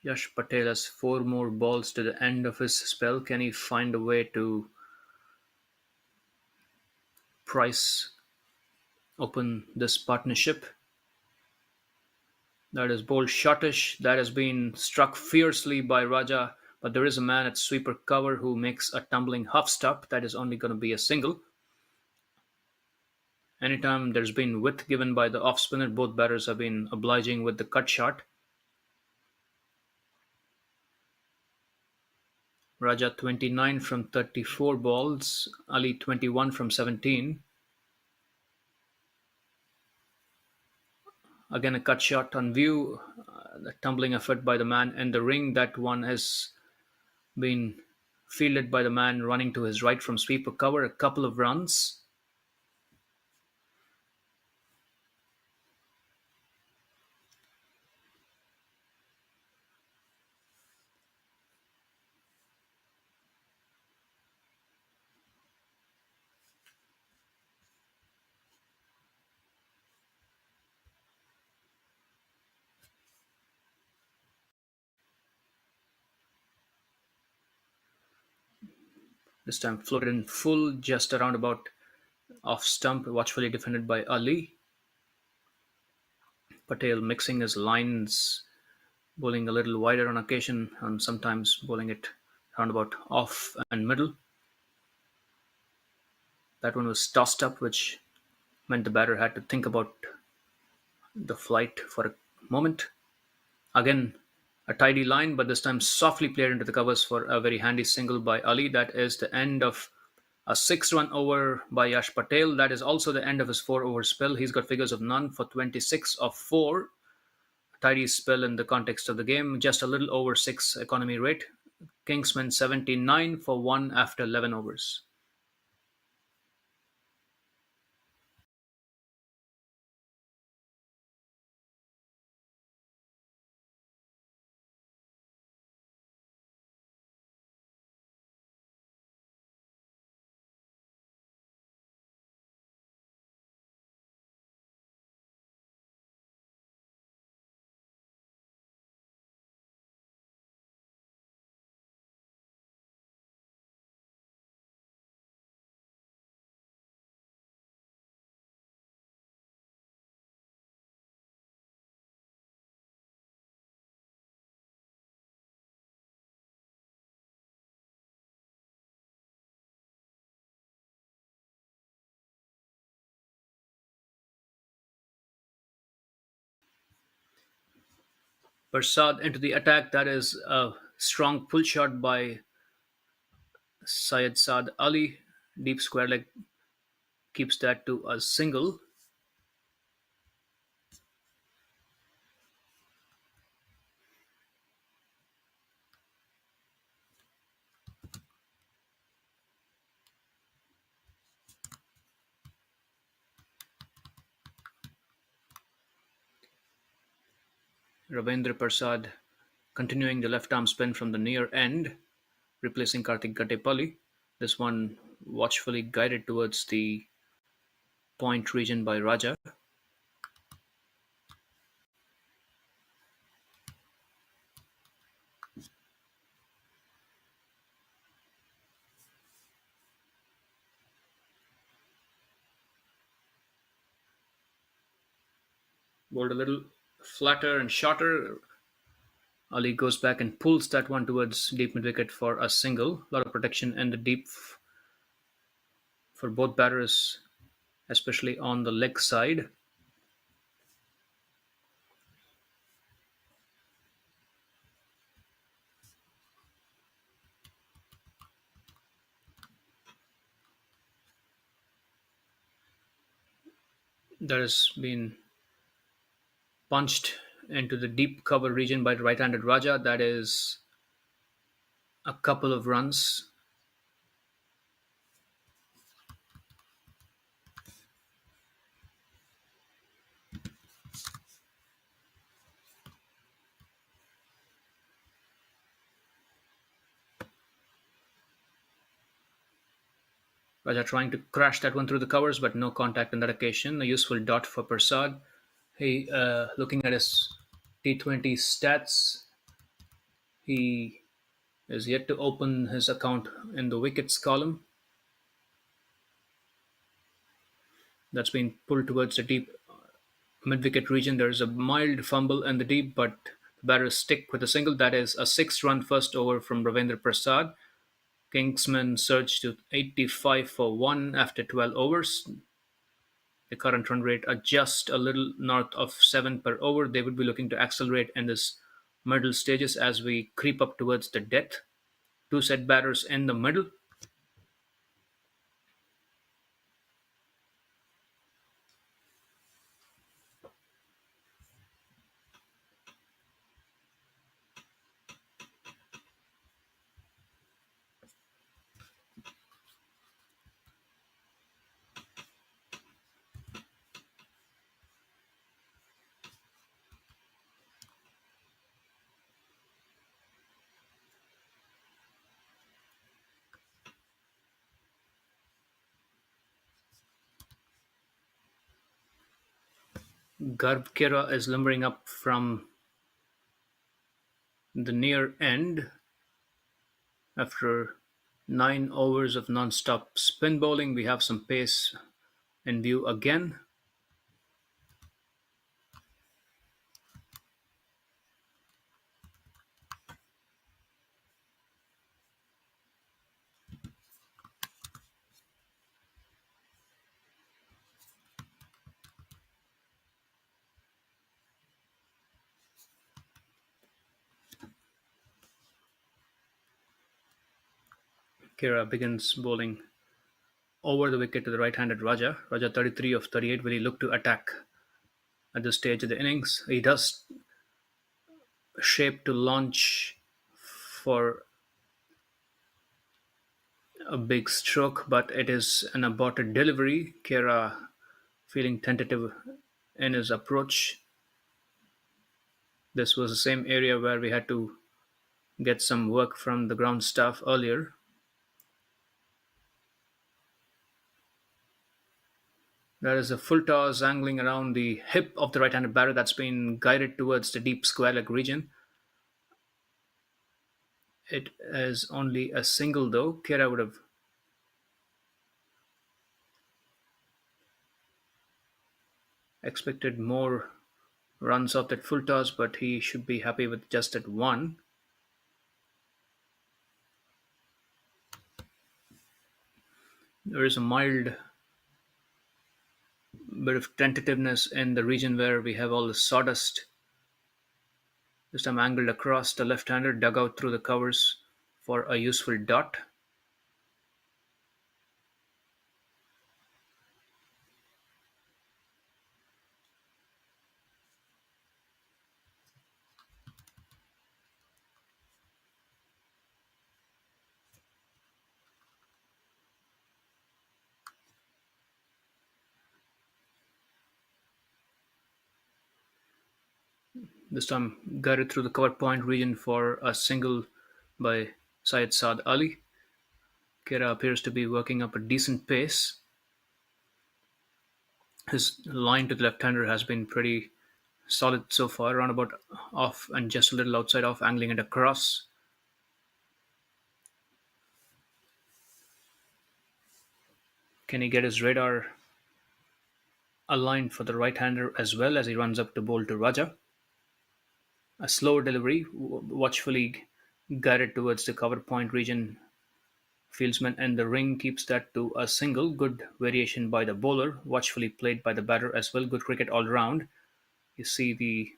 Yash Patel has 4 more balls to the end of his spell. Can he find a way to price open this partnership? That is bowled shortish. That has been struck fiercely by Raja, but there is a man at sweeper cover who makes a tumbling half stop. That is only going to be a single. Anytime there's been width given by the off spinner, both batters have been obliging with the cut shot. Raja 29 from 34 balls, Ali 21 from 17. Again, a cut shot on view, the tumbling effort by the man in the ring. That one has been fielded by the man running to his right from sweeper cover. A couple of runs. This time floated in full, just around about off stump, watchfully defended by Ali. Patel mixing his lines, bowling a little wider on occasion, and sometimes bowling it roundabout off and middle. That one was tossed up, which meant the batter had to think about the flight for a moment. Again, a tidy line, but this time softly played into the covers for a very handy single by Ali. That is the end of A 6 run over by Yash Patel. That is also the end of his 4 over spell. He's got figures of none for 26 of 4. Tidy spell in the context of the game. Just a little over 6 economy rate. Kingsmen 79 for 1 after 11 overs. Persad into the attack. That is a strong pull shot by Saad Ali. Deep square leg keeps that to a single. Ravindra Persad continuing the left arm spin from the near end, replacing Karthik Gattepalli. This one watchfully guided towards the point region by Raja. Bowled a little flatter and shorter. Ali goes back and pulls that one towards deep mid wicket for a single. A lot of protection in the deep for both batters, especially on the leg side. That has been punched into the deep cover region by the right-handed Raja. That is a couple of runs. Raja trying to crash that one through the covers, but no contact on that occasion. A useful dot for Persad. He, looking at his T20 stats, he is yet to open his account in the wickets column. That's been pulled towards the deep mid-wicket region. There is a mild fumble in the deep, but the batters stick with a single. That is a 6 run first over from Ravindra Prasad. Kingsmen surged to 85 for 1 after 12 overs. The current run rate are just a little north of 7 per over. They would be looking to accelerate in this middle stages as we creep up towards the death. Two set batters in the middle. Garb Kera is limbering up from the near end after 9 overs of non-stop spin bowling. We have some pace in view again. Kera begins bowling over the wicket to the right-handed Raja. Raja 33 of 38. Will he look to attack at this stage of the innings? He does shape to launch for a big stroke, but it is an aborted delivery. Kera feeling tentative in his approach. This was the same area where we had to get some work from the ground staff earlier. There is a full toss angling around the hip of the right-handed batter that's been guided towards the deep square leg region. It is only a single though. Kera would have expected more runs off that full toss, but he should be happy with just at one. There is a mild bit of tentativeness in the region where we have all the sawdust. This time angled across the left-hander, dug out through the covers for a useful dot. This time guided through the cover point region for a single by Saad Ali. Kera appears to be working up a decent pace. His line to the left-hander has been pretty solid so far, around about off and just a little outside off, angling it across. Can he get his radar aligned for the right-hander as well as he runs up to bowl to Raja? A slower delivery, watchfully guided towards the cover point region. Fieldsman and the ring keeps that to a single. Good variation by the bowler, watchfully played by the batter as well. Good cricket all round. You see the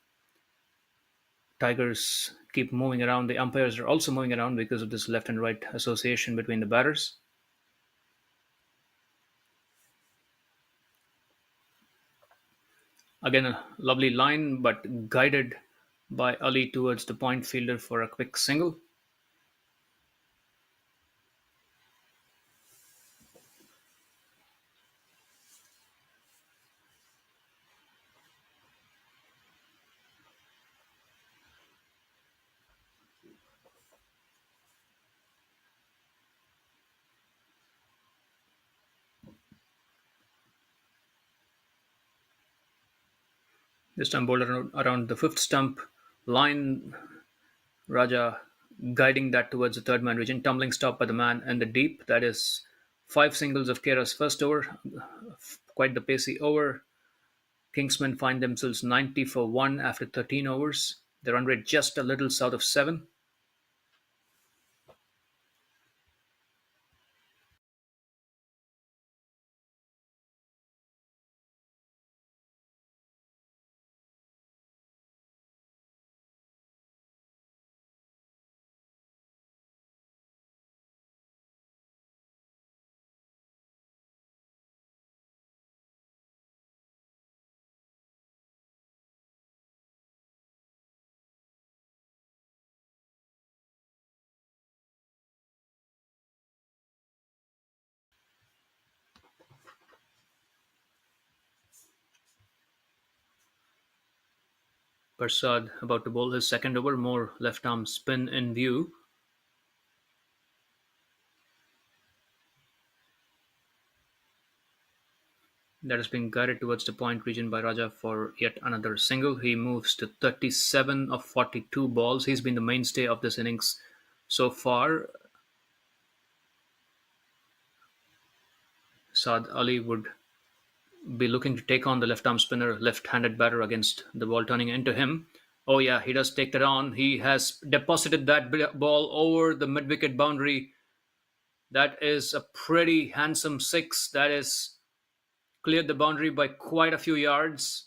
Tigers keep moving around. The umpires are also moving around because of this left and right association between the batters. Again, a lovely line, but guided by Ali towards the point fielder for a quick single. This time bowled around the fifth stump line. Raja guiding that towards the third man region, tumbling stop by the man in the deep. That is five singles of Kera's first over. Quite the pacey over. Kingsmen find themselves 90 for 1 after 13 overs. The run rate just a little south of 7. Persad about to bowl his second over, more left arm spin in view. That is being guided towards the point region by Raja for yet another single. He moves to 37 of 42 balls. He's been the mainstay of this innings so far. Saad Ali would be looking to take on the left arm spinner, left handed batter against the ball turning into him. Oh, yeah, he does take that on. He has deposited that ball over the mid wicket boundary. That is a pretty handsome six. That is cleared the boundary by quite a few yards.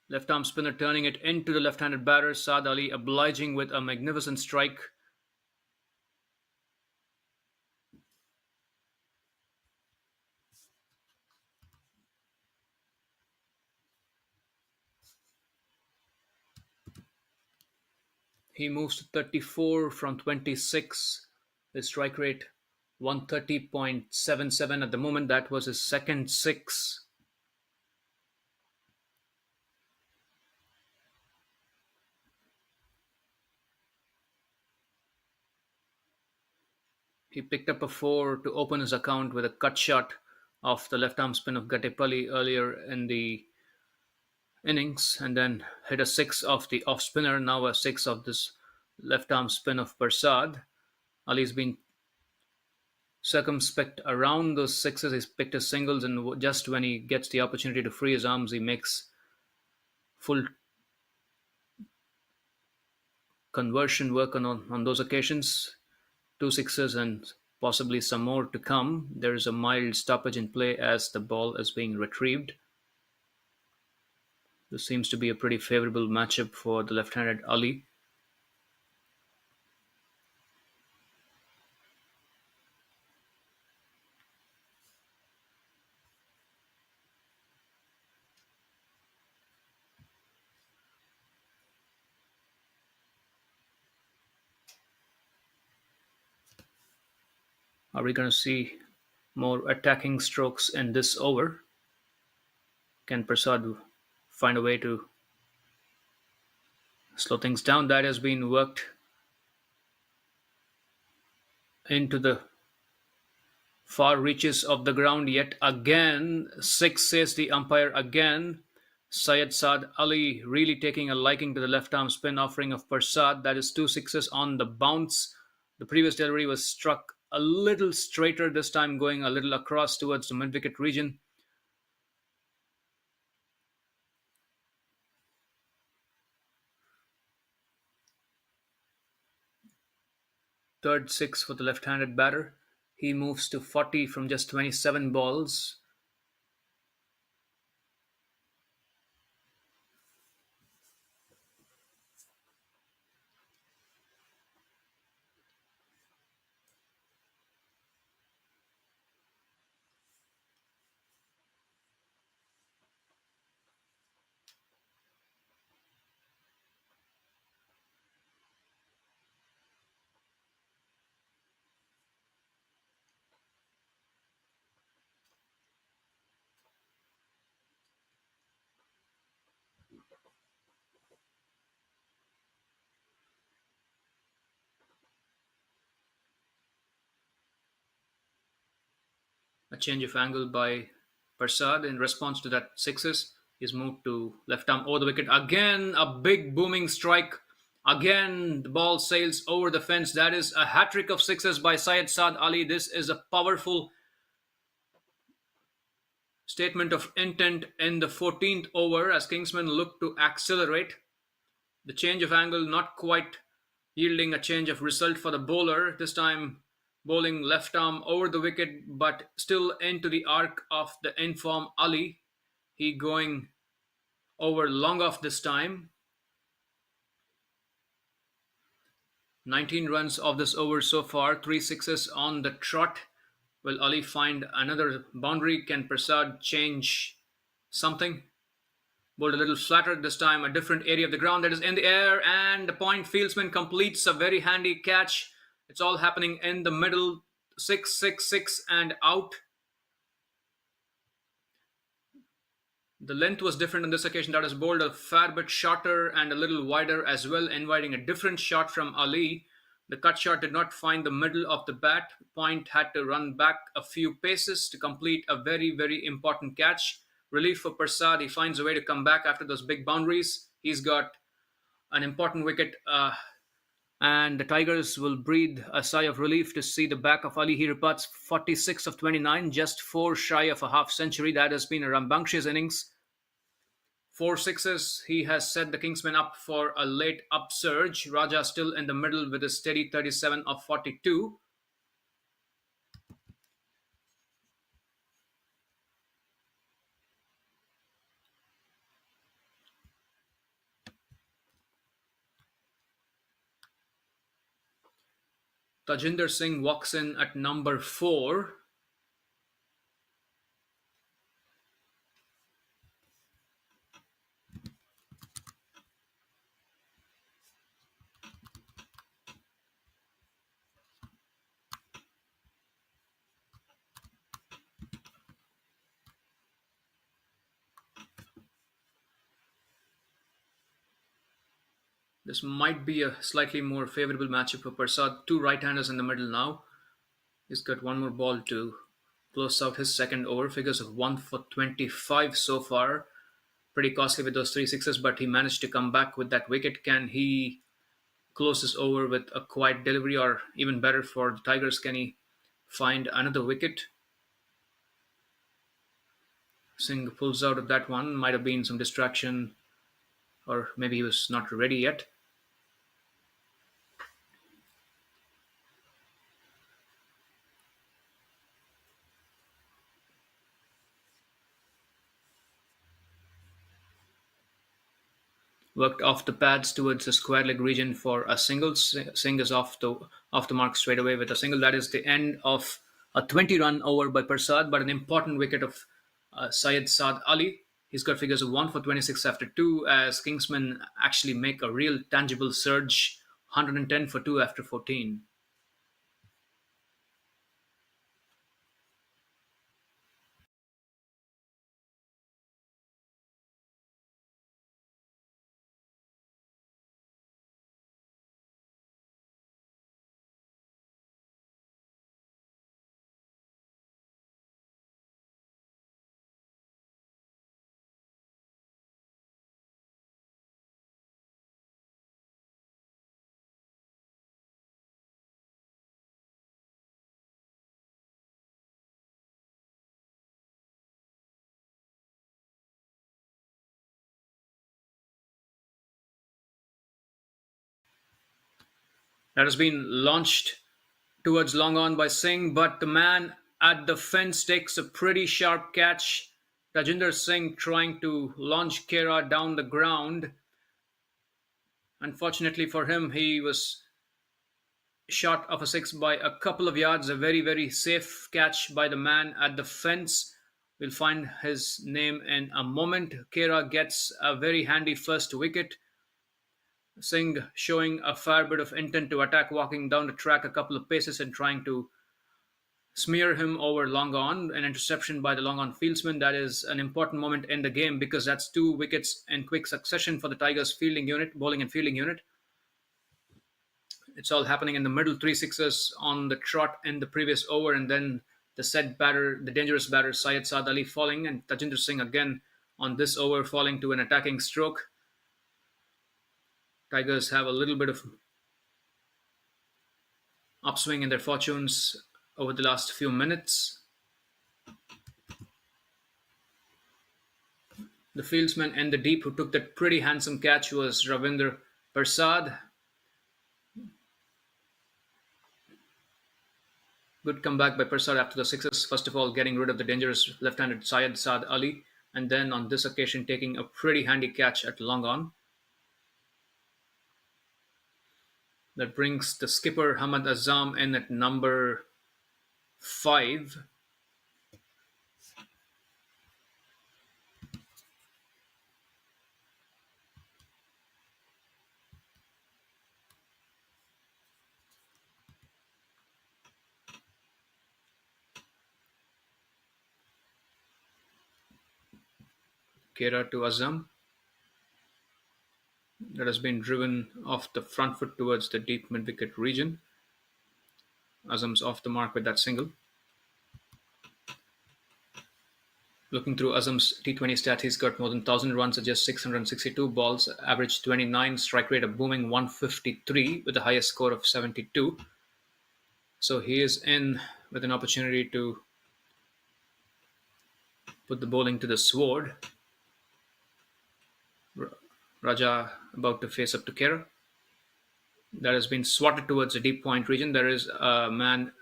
Left arm spinner turning it into the left handed batter. Saad Ali obliging with a magnificent strike. He moves to 34 from 26. His strike rate 130.77 at the moment. That was his second six. He picked up a four to open his account with a cut shot off the left arm spin of Gattepalli earlier in the innings, and then hit a six off the off spinner. Now a six of this left arm spin of Persad. Ali's been circumspect around those sixes. He's picked his singles, and just when he gets the opportunity to free his arms, he makes full conversion work on those occasions. Two sixes and possibly some more to come. There is a mild stoppage in play as the ball is being retrieved. This seems to be a pretty favorable matchup for the left-handed Ali. Are we going to see more attacking strokes in this over? Can Prasad find a way to slow things down? That has been worked into the far reaches of the ground yet again. Six, says the umpire again. Saad Ali really taking a liking to the left arm spin offering of Persad. That is two sixes on the bounce. The previous delivery was struck a little straighter, this time going a little across towards the mid wicket region. Third six for the left handed batter. He moves to 40 from just 27 balls. A change of angle by Persad in response to that sixes. He's moved to left arm over the wicket. Again, a big booming strike. Again, the ball sails over the fence. That is a hat trick of sixes by Saad Ali. This is a powerful statement of intent in the 14th over as Kingsmen look to accelerate. The change of angle not quite yielding a change of result for the bowler. This time bowling left arm over the wicket but still into the arc of the inform Ali. He going over long off this time. 19 runs of this over so far, three sixes on the trot. Will Ali find another boundary? Can Prasad change something? Bowled a little flatter this time, a different area of the ground that is in the air, and the point fieldsman completes a very handy catch. It's all happening in the middle. 6 6 6 and out. The length was different on this occasion. That is bowled a fair bit shorter and a little wider as well, inviting a different shot from Ali. The cut shot did not find the middle of the bat. Point had to run back a few paces to complete a very, very important catch. Relief for Persad. He finds a way to come back after those big boundaries. He's got an important wicket, and the Tigers will breathe a sigh of relief to see the back of Ali. He reports 46 of 29, just four shy of a half century. That has been a rambunctious innings. Four sixes. He has set the Kingsmen up for a late upsurge. Raja still in the middle with a steady 37 of 42. Tajinder Singh walks in at number 4. This might be a slightly more favorable matchup for Prasad. Two right-handers in the middle now. He's got one more ball to close out his second over. Figures of 1 for 25 so far. Pretty costly with those three sixes, but he managed to come back with that wicket. Can he close this over with a quiet delivery, or even better for the Tigers, can he find another wicket? Singh pulls out of that one. Might have been some distraction, or maybe he was not ready yet. Worked off the pads towards the square leg region for a single. Singh is off the mark straight away with a single. That is the end of a 20-run over by Prasad, but an important wicket of Saad Ali. He's got figures of 1 for 26 after 2 as Kingsmen actually make a real tangible surge. 110 for 2 after 14. That has been launched towards long on by Singh, but the man at the fence takes a pretty sharp catch. Rajinder Singh trying to launch Kera down the ground. Unfortunately for him, he was short of a six by a couple of yards. A very, very safe catch by the man at the fence. We'll find his name in a moment. Kera gets a very handy first wicket. Singh showing a fair bit of intent to attack, walking down the track a couple of paces and trying to smear him over long on. An interception by the long on fieldsman. That is an important moment in the game because that's two wickets in quick succession for the Tigers fielding unit, bowling and fielding unit. It's all happening in the middle. Three sixes on the trot in the previous over, and then the said batter, the dangerous batter Saad Ali falling, and Tajinder Singh again on this over falling to an attacking stroke. Tigers have a little bit of upswing in their fortunes over the last few minutes. The fieldsman in the deep who took that pretty handsome catch was Ravinder Prasad. Good comeback by Prasad after the sixes. First of all, getting rid of the dangerous left-handed Saad Ali, and then on this occasion taking a pretty handy catch at long on. That brings the skipper Hamad Azam in at number 5. Kera to Azam. That has been driven off the front foot towards the deep mid-wicket region. Azam's off the mark with that single. Looking through Azam's T20 stat, he's got more than 1,000 runs at just 662 balls, average 29, strike rate a booming 153 with the highest score of 72. So he is in with an opportunity to put the bowling to the sword. Raja about to face up to Kera. That has been swatted towards the deep point region. There is a man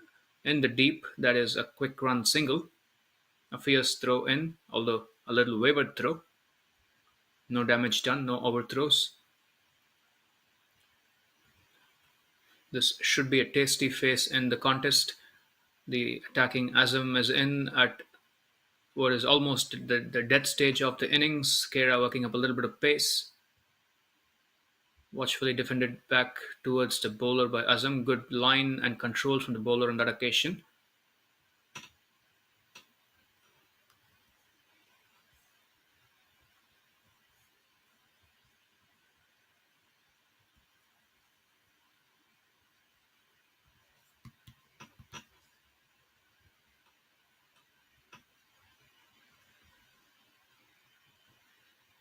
in the deep. That is a quick run single. A fierce throw in, although a little wavered throw. No damage done, no overthrows. This should be a tasty face in the contest. The attacking Azam is in at what is almost the death stage of the innings. Kera working up a little bit of pace. Watchfully defended back towards the bowler by Azam. Good line and control from the bowler on that occasion.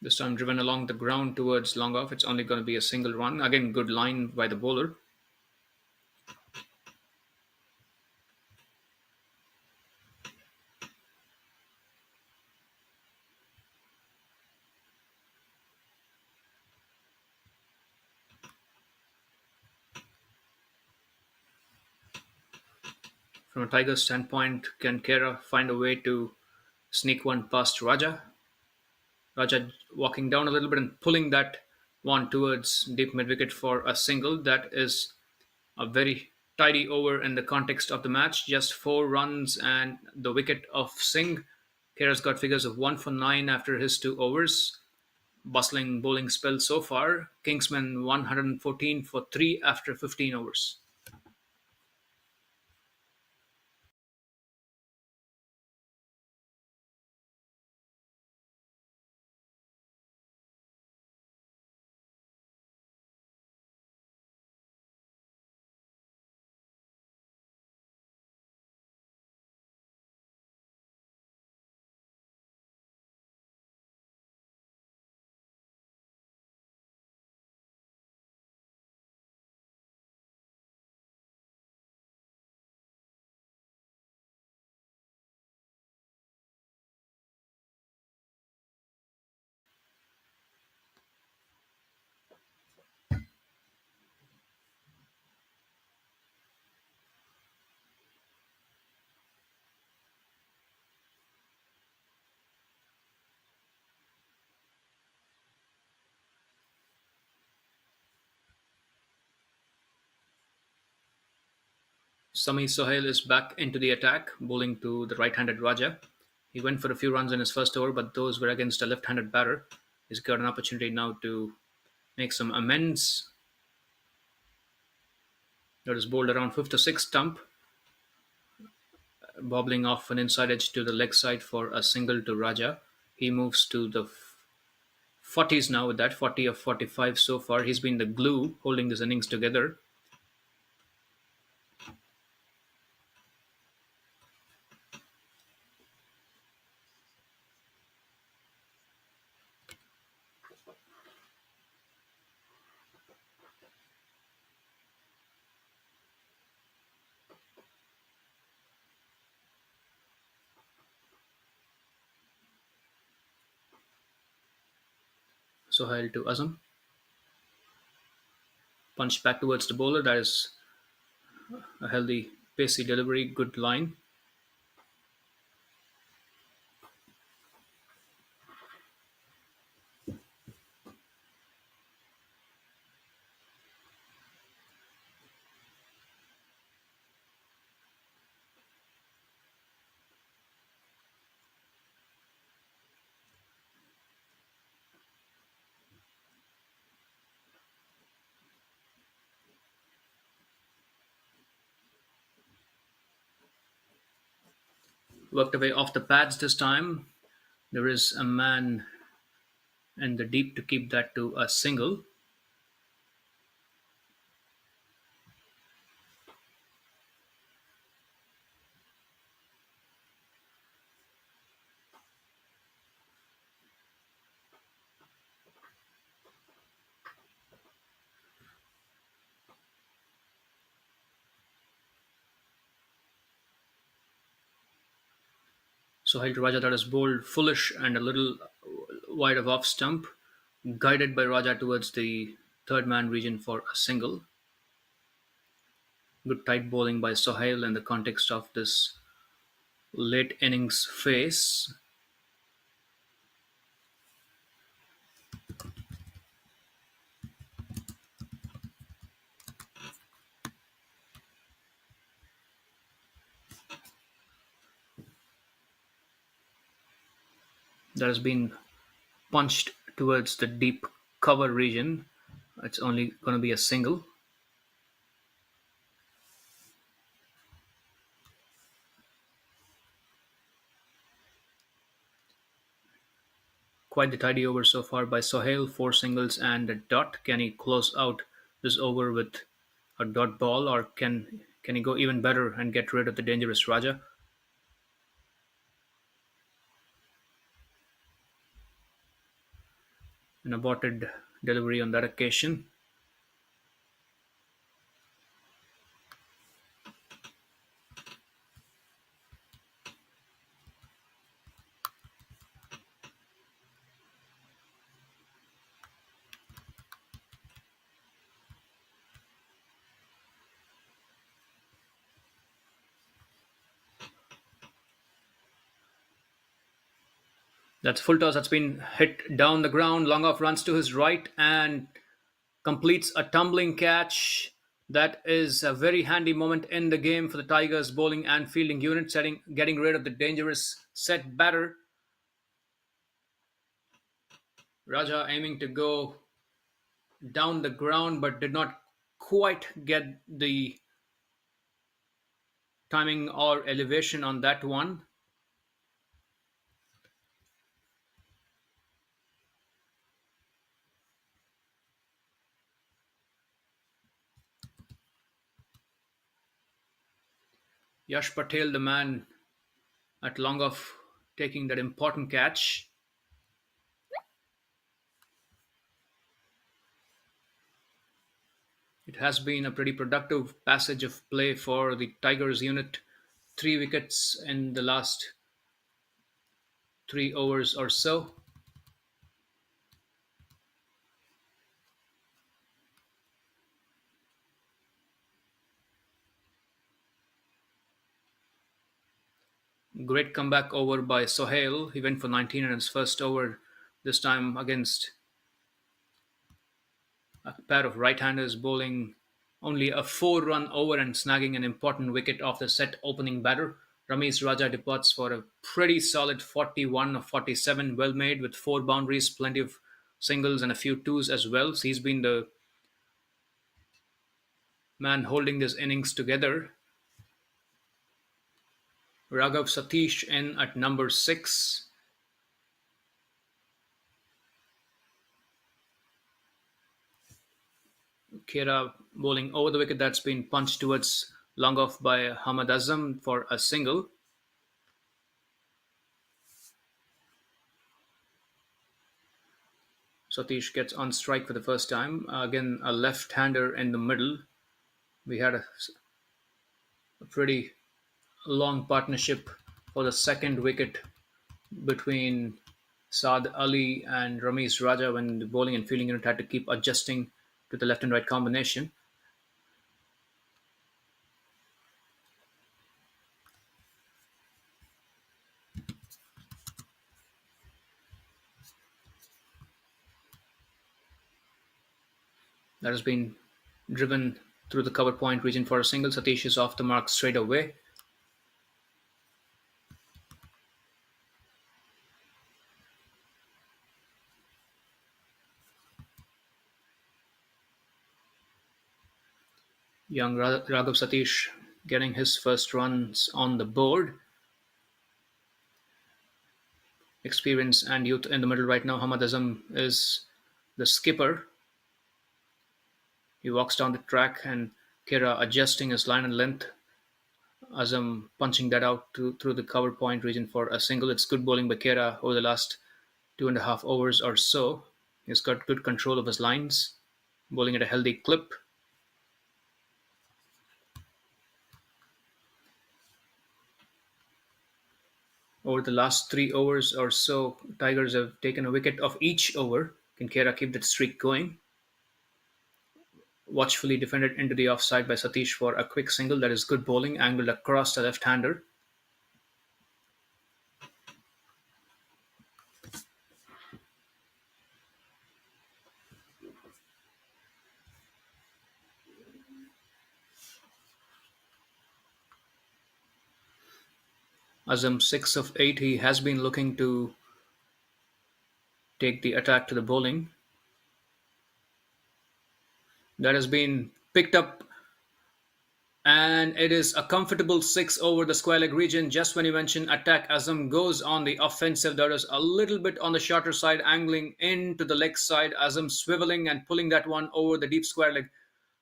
This time driven along the ground towards long off. It's only going to be a single run. Again, good line by the bowler. From a Tiger's standpoint, can Kera find a way to sneak one past Raja? Raja walking down a little bit and pulling that one towards deep mid wicket for a single. That is a very tidy over in the context of the match. Just 4 runs and the wicket of Singh. Kera's got figures of 1 for 9 after his 2 overs. Bustling bowling spell so far. Kingsmen 114 for 3 after 15 overs. Sami Sohail is back into the attack, bowling to the right-handed Raja. He went for a few runs in his first over, but those were against a left-handed batter. He's got an opportunity now to make some amends. That is bowled around fifth or sixth stump, bobbling off an inside edge to the leg side for a single to Raja. He moves to the 40s now with that 40 of 45 so far. He's been the glue holding this innings together. Sohail to Azam. Punch back towards the bowler. That is a healthy, pacey delivery. Good line. Worked away off the pads this time. There is a man in the deep to keep that to a single. Sohail to Raja, that is bowled foolish and a little wide of off stump, guided by Raja towards the third man region for a single. Good tight bowling by Sohail in the context of this late innings phase. That has been punched towards the deep cover region. It's only going to be a single. Quite the tidy over so far by Sohail. 4 singles and a dot. Can he close out this over with a dot ball, or can he go even better and get rid of the dangerous Raja? An aborted delivery on that occasion. That's full toss that's been hit down the ground. Long off runs to his right and completes a tumbling catch. That is a very handy moment in the game for the Tigers bowling and fielding unit, getting rid of the dangerous set batter. Raja aiming to go down the ground but did not quite get the timing or elevation on that one. Yash Patel, the man at long off, taking that important catch. It has been a pretty productive passage of play for the Tigers unit. 3 wickets in the last 3 overs or so. Great comeback over by Sohail. He went for 19 in his first over, this time against a pair of right-handers bowling only a 4-run over and snagging an important wicket off the set opening batter. Ramesh Raja departs for a pretty solid 41 of 47, well made with 4 boundaries, plenty of singles and a few twos as well. So he's been the man holding this innings together. Raghav Satish in at number 6. Kera bowling over the wicket that's been punched towards long off by Hamad Azam for a single. Satish gets on strike for the first time. Again, a left-hander in the middle. We had a pretty long partnership for the second wicket between Saad Ali and Ramesh Raja when the bowling and fielding unit had to keep adjusting to the left and right combination. That has been driven through the cover point region for a single. Satish is off the mark straight away. Young Raghav Satish getting his first runs on the board. Experience and youth in the middle right now. Hamad Azam is the skipper. He walks down the track and Kera adjusting his line and length. Azam punching that out through the cover point region for a single. It's good bowling by Kera over the last 2.5 overs or so. He's got good control of his lines, bowling at a healthy clip. Over the last 3 overs or so, Tigers have taken a wicket of each over. Can Kera keep that streak going? Watchfully defended into the offside by Satish for a quick single. That is good bowling, angled across the left-hander. Azam 6 of 8. He has been looking to take the attack to the bowling. That has been picked up, and it is a comfortable 6 over the square leg region. Just when you mention attack, Azam goes on the offensive. That is a little bit on the shorter side, angling into the leg side. Azam swiveling and pulling that one over the deep square leg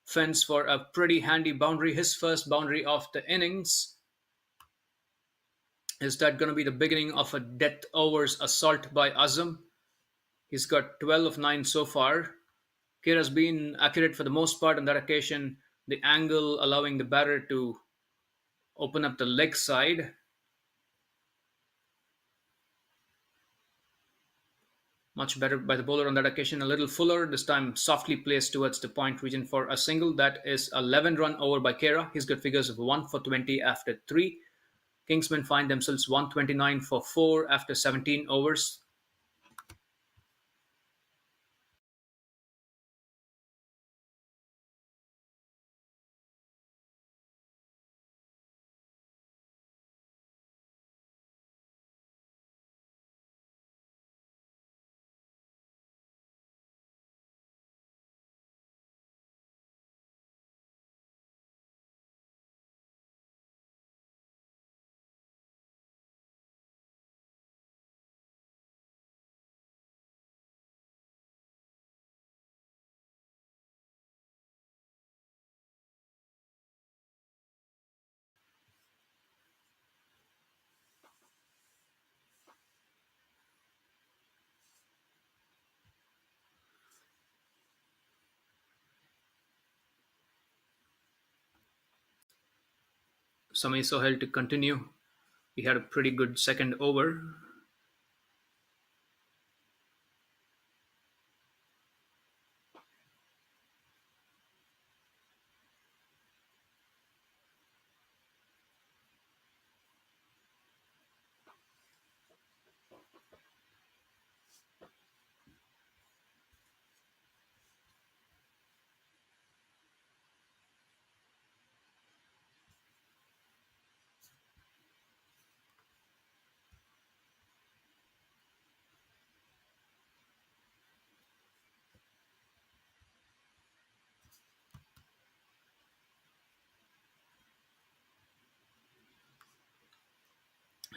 fence for a pretty handy boundary. His first boundary of the innings. Is that going to be the beginning of a death overs assault by Azam? He's got 12 of 9 so far. Kerr has been accurate for the most part on that occasion. The angle allowing the batter to open up the leg side. Much better by the bowler on that occasion. A little fuller, this time softly placed towards the point region for a single. That is 11 run over by Kera. He's got figures of 1 for 20 after 3. Kingsmen find themselves 129 for 4 after 17 overs. Samay Sohail to continue. He had a pretty good second over.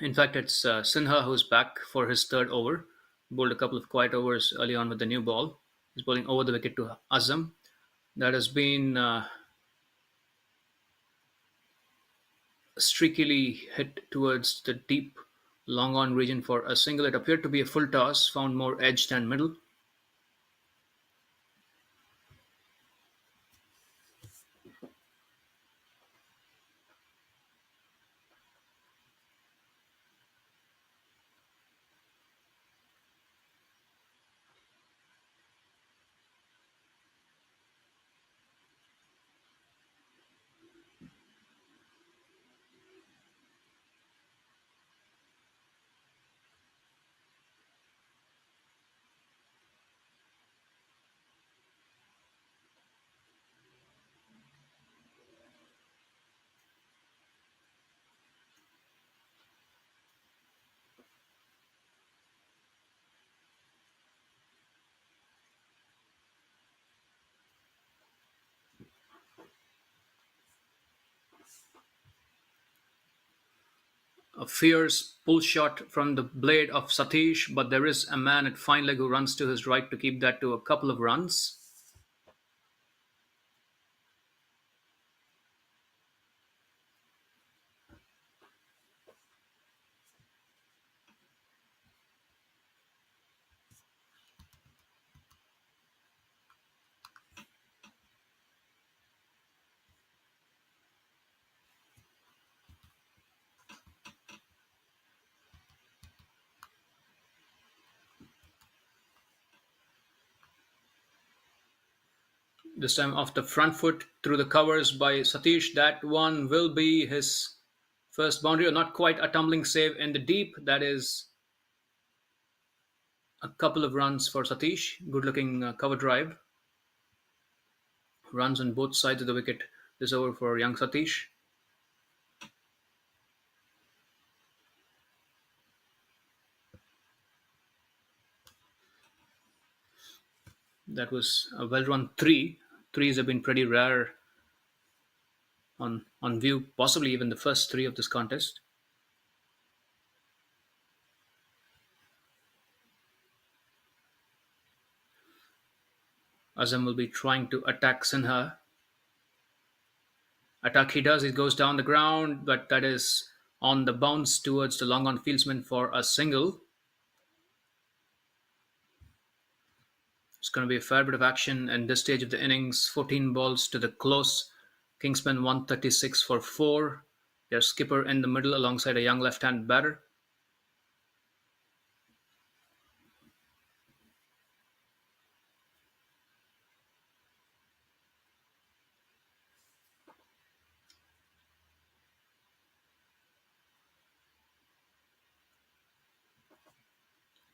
In fact, it's Sinha who's back for his third over. Bowled a couple of quiet overs early on with the new ball. He's bowling over the wicket to Azam. That has been streakily hit towards the deep long on region for a single. It appeared to be a full toss, found more edge than middle. A fierce pull shot from the blade of Satish, but there is a man at fine leg who runs to his right to keep that to a couple of runs. This time off the front foot through the covers by Satish. That one will be his first boundary, or not quite a tumbling save in the deep. That is a couple of runs for Satish. Good looking cover drive. Runs on both sides of the wicket this over for young Satish. That was a well run three. Threes have been pretty rare on view, possibly even the first three of this contest. Azam will be trying to attack Sinha. Attack he does, he goes down the ground, but that is on the bounce towards the long on fieldsman for a single. It's going to be a fair bit of action in this stage of the innings. 14 balls to the close. Kingsmen 136 for 4. Their skipper in the middle alongside a young left-hand batter.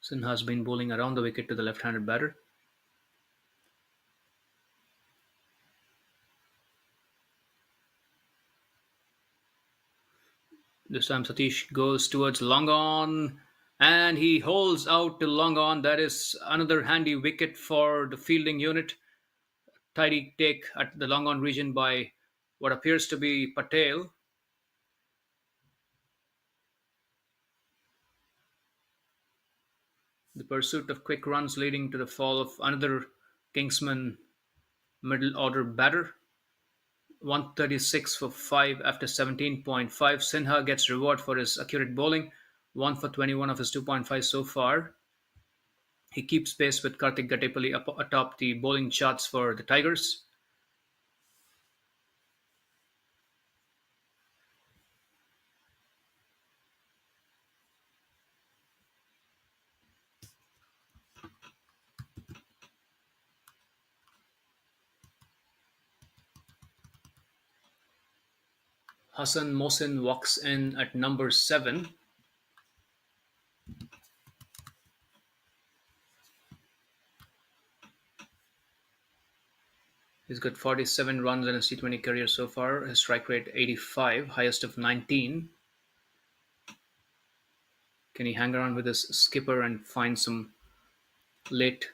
Sinha's been bowling around the wicket to the left-handed batter. This time Satish goes towards long on and he holds out to long on. That is another handy wicket for the fielding unit. Tidy take at the long on region by what appears to be Patel. The pursuit of quick runs leading to the fall of another Kingsman middle order batter. 136 for 5 after 17.5. Sinha gets reward for his accurate bowling. 1 for 21 of his 2.5 so far. He keeps pace with Karthik Gatepalli up atop the bowling charts for the Tigers. Hassan Mohsin walks in at number 7. He's got 47 runs in his T20 career so far. His strike rate 85, highest of 19. Can he hang around with his skipper and find some late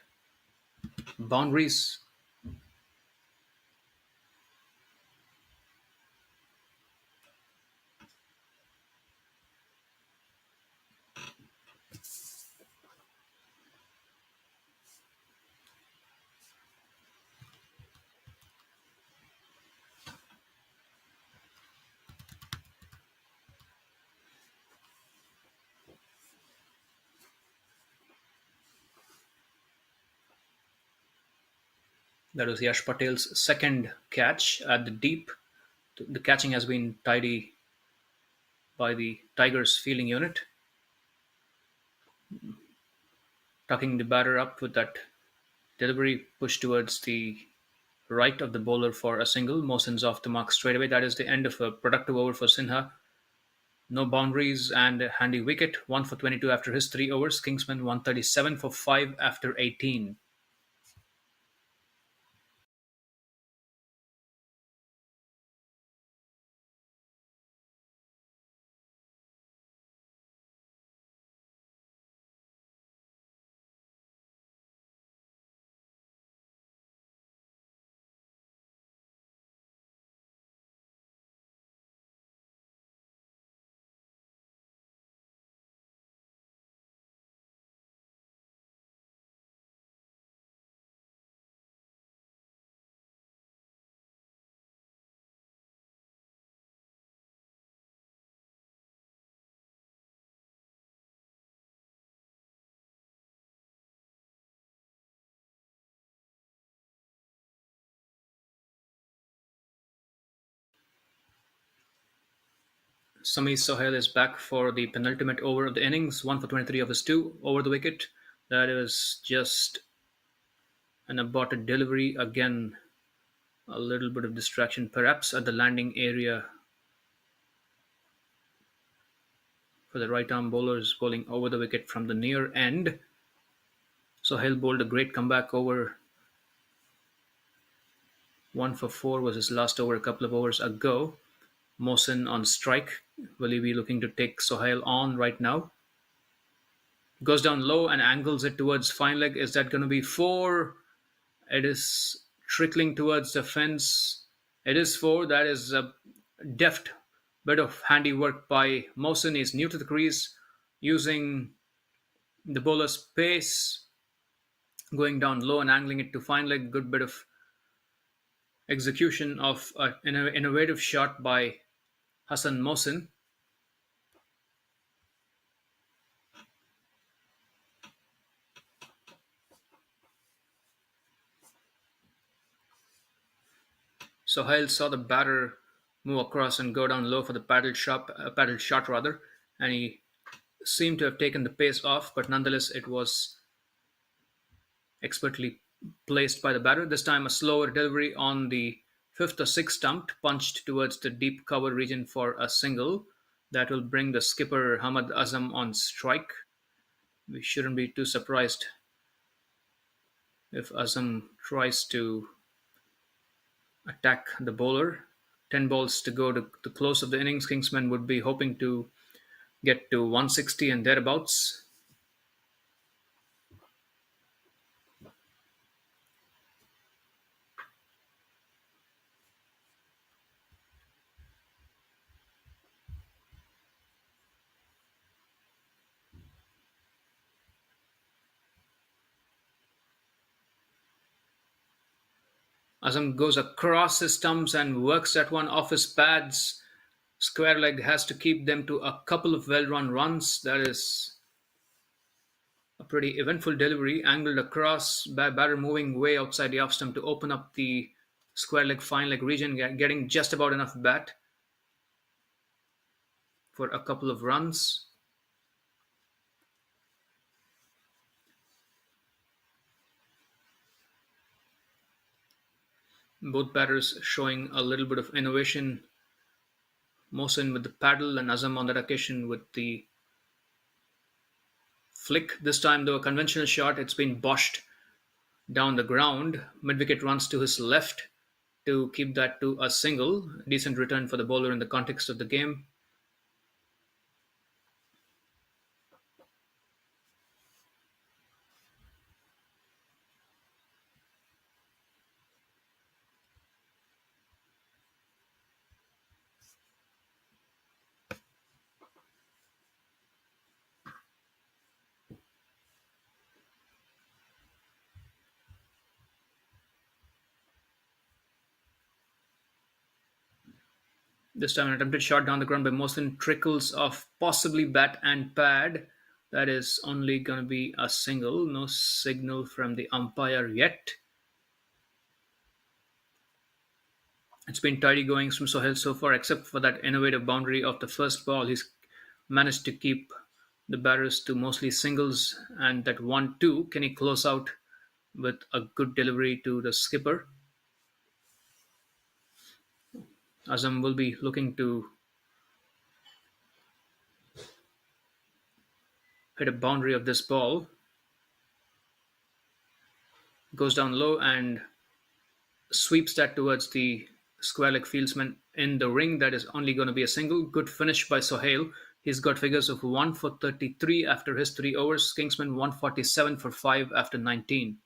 boundaries? That was Yash Patel's second catch at the deep. The catching has been tidy by the Tigers fielding unit, tucking the batter up with that delivery push towards the right of the bowler for a single. Mohsin's off the mark straight away. That is the end of a productive over for Sinha. No boundaries and a handy wicket. 1 for 22 after his 3 overs. Kingsman 137 for 5 after 18. Sami Sohail is back for the penultimate over of the innings. 1 for 23 of his 2 over the wicket. That is just an aborted delivery. Again, a little bit of distraction perhaps at the landing area for the right arm bowlers bowling over the wicket from the near end. Sohail bowled a great comeback over. 1 for 4 was his last over a couple of overs ago. Mohsin on strike. Will he be looking to take Sohail on right now? Goes down low and angles it towards fine leg. Is that going to be 4? It is trickling towards the fence. It is 4. That is a deft bit of handiwork by Mohsin. He's new to the crease, using the bowler's pace, going down low and angling it to fine leg. Good bit of execution of an innovative shot by Hassan Mohsin. Sohail saw the batter move across and go down low for the paddle shot rather, and he seemed to have taken the pace off, but nonetheless it was expertly placed by the batter. This time, a slower delivery on the fifth or sixth stump, punched towards the deep cover region for a single. That will bring the skipper Hamad Azam on strike. We shouldn't be too surprised if Azam tries to attack the bowler. 10 balls to go to the close of the innings. Kingsmen would be hoping to get to 160 and thereabouts. Azam goes across his stumps and works that one off his pads. Square leg has to keep them to a couple of well run runs. That is a pretty eventful delivery, angled across, batter moving way outside the off stump to open up the square leg, fine leg region, getting just about enough bat for a couple of runs. Both batters showing a little bit of innovation. Mohsin with the paddle and Azam on that occasion with the flick. This time, though, a conventional shot. It's been boshed down the ground. Mid wicket runs to his left to keep that to a single. Decent return for the bowler in the context of the game. This time, an attempted shot down the ground by Mohsin trickles off possibly bat and pad. That is only going to be a single. No signal from the umpire yet. It's been tidy goings from Sohail so far, except for that innovative boundary of the first ball. He's managed to keep the batters to mostly singles, and that 1-2. Can he close out with a good delivery to the skipper? Azam will be looking to hit a boundary of this ball. Goes down low and sweeps that towards the square leg fieldsman in the ring. That is only going to be a single. Good finish by Sohail. He's got figures of 1 for 33 after his 3 overs. Kingsman 147 for 5 after 19.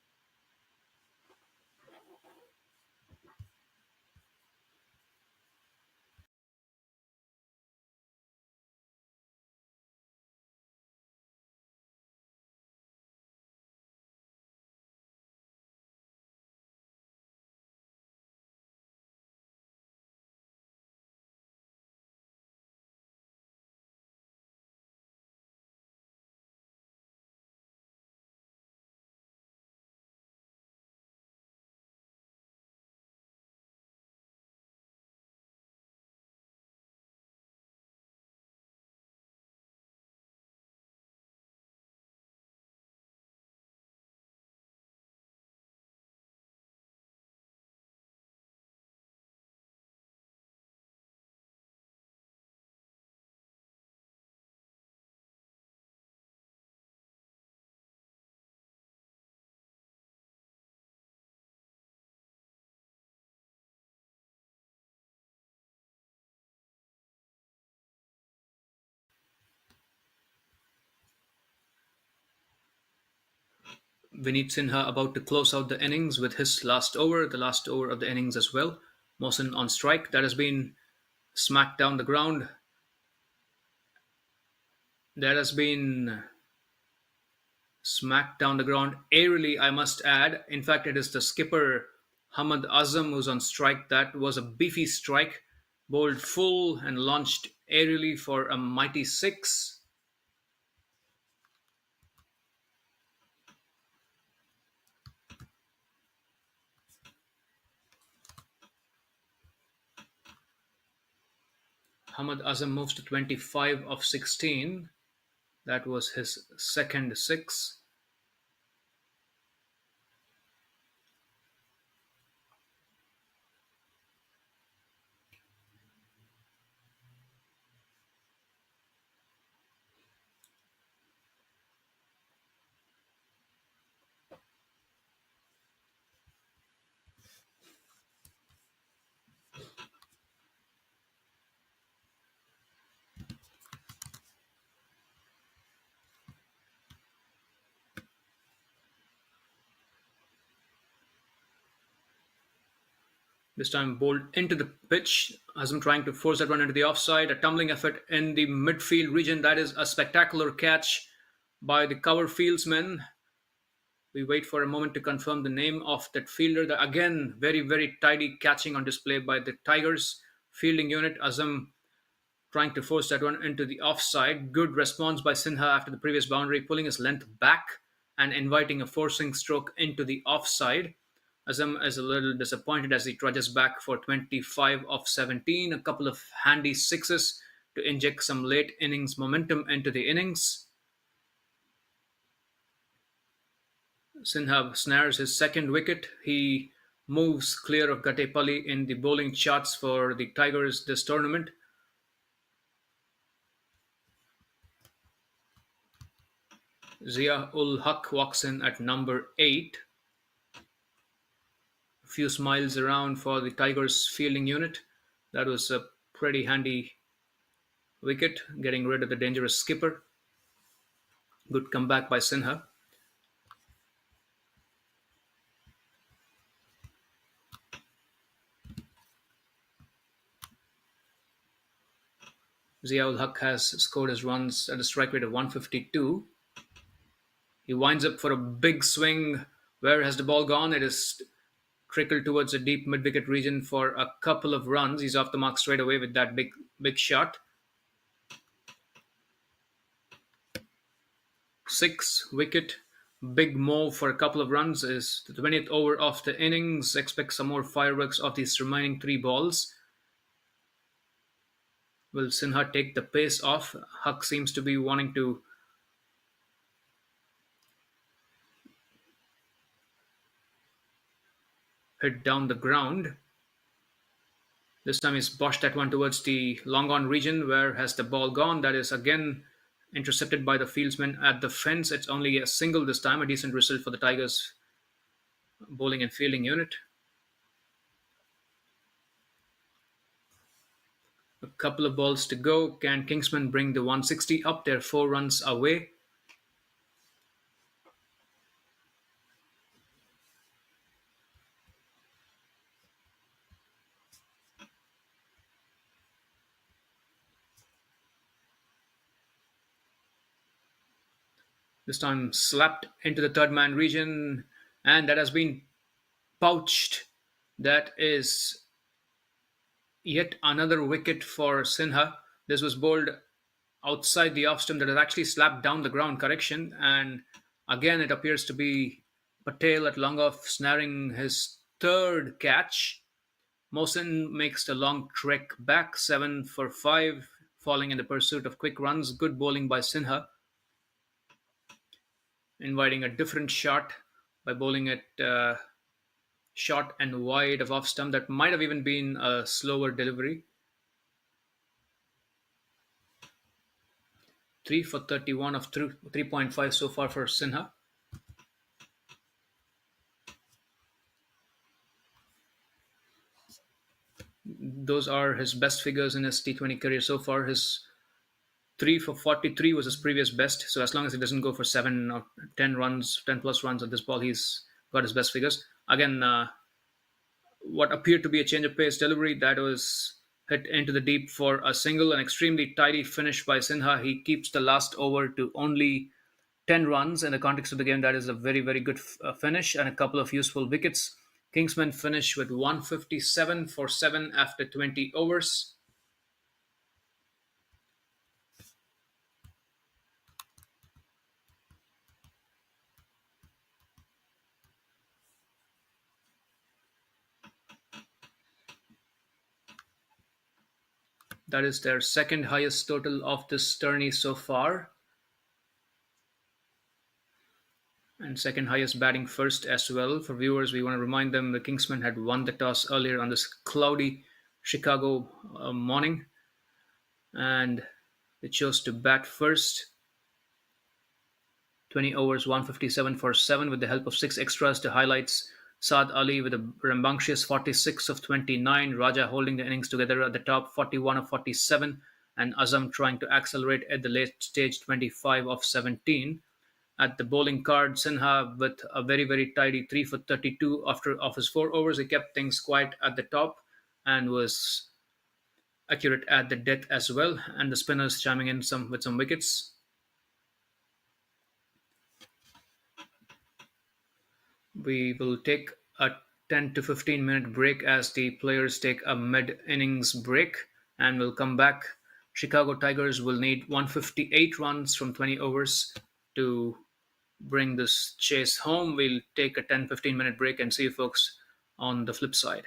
Vineet Sinha about to close out the innings with his last over, the last over of the innings as well. Mohsin on strike. That has been smacked down the ground. That has been smacked down the ground aerially, I must add. In fact, it is the skipper Hamad Azam who's on strike. That was a beefy strike, bowled full and launched aerially for a mighty six. Hamad Azam moves to 25 of 16. That was his second six. This time bowled into the pitch. Azam trying to force that one into the offside. A tumbling effort in the midfield region. That is a spectacular catch by the cover fieldsman. We wait for a moment to confirm the name of that fielder. Again, very, very tidy catching on display by the Tigers fielding unit. Azam trying to force that one into the offside. Good response by Sinha after the previous boundary, pulling his length back and inviting a forcing stroke into the offside. Azam is a little disappointed as he trudges back for 25 of 17. A couple of handy sixes to inject some late innings momentum into the innings. Sinha snares his second wicket. He moves clear of Gatepalli in the bowling charts for the Tigers this tournament. Zia ul Haq walks in at number 8. A few smiles around for the Tigers fielding unit. That was a pretty handy wicket, getting rid of the dangerous skipper. Good comeback by Sinha. Ziaul Haq has scored his runs at a strike rate of 152. He winds up for a big swing. Where has the ball gone? It is trickled towards the deep mid-wicket region for a couple of runs. He's off the mark straight away with that big shot. 6 wicket. Big move for a couple of runs is the 20th over of the innings. Expect some more fireworks of these remaining 3 balls. Will Sinha take the pace off? Huck seems to be wanting to hit down the ground. This time he's boshed that one towards the long on region. Where has the ball gone? That is again intercepted by the fieldsman at the fence. It's only a single this time. A decent result for the Tigers bowling and fielding unit. A couple of balls to go. Can Kingsmen bring the 160 up? They're 4 runs away. This time slapped into the third man region, and that has been pouched. That is yet another wicket for Sinha. This was bowled outside the off stump that has actually slapped down the ground. Correction. And again, it appears to be Patel at long off snaring his third catch. Mohsin makes the long trek back, 7 for 5, falling in the pursuit of quick runs. Good bowling by Sinha, inviting a different shot by bowling it short and wide of off stump. That might have even been a slower delivery. 3 for 31 of 3.5 so far for Sinha. Those are his best figures in his T20 career so far. His 3 for 43 was his previous best. So as long as he doesn't go for 7 or 10 runs, 10 plus runs at this ball, he's got his best figures. Again, what appeared to be a change of pace delivery, that was hit into the deep for a single. An extremely tidy finish by Sinha. He keeps the last over to only 10 runs. In the context of the game, that is a very, very good finish and a couple of useful wickets. Kingsmen finish with 157 for 7 after 20 overs. That is their second highest total of this tourney so far, and second highest batting first as well. For viewers, we want to remind them the Kingsmen had won the toss earlier on this cloudy Chicago morning, and they chose to bat first. 20 overs, 157 for 7 with the help of 6 extras to highlights. Saad Ali with a rambunctious 46 of 29, Raja holding the innings together at the top 41 of 47, and Azam trying to accelerate at the late stage 25 of 17. At the bowling card, Sinha with a very tidy 3 for 32 after of his 4 overs. He kept things quiet at the top and was accurate at the death as well. And the spinners chiming in some with some wickets. We will take a 10 to 15-minute break as the players take a mid-innings break, and we'll come back. Chicago Tigers will need 158 runs from 20 overs to bring this chase home. We'll take a 10-15 minute break and see you folks on the flip side.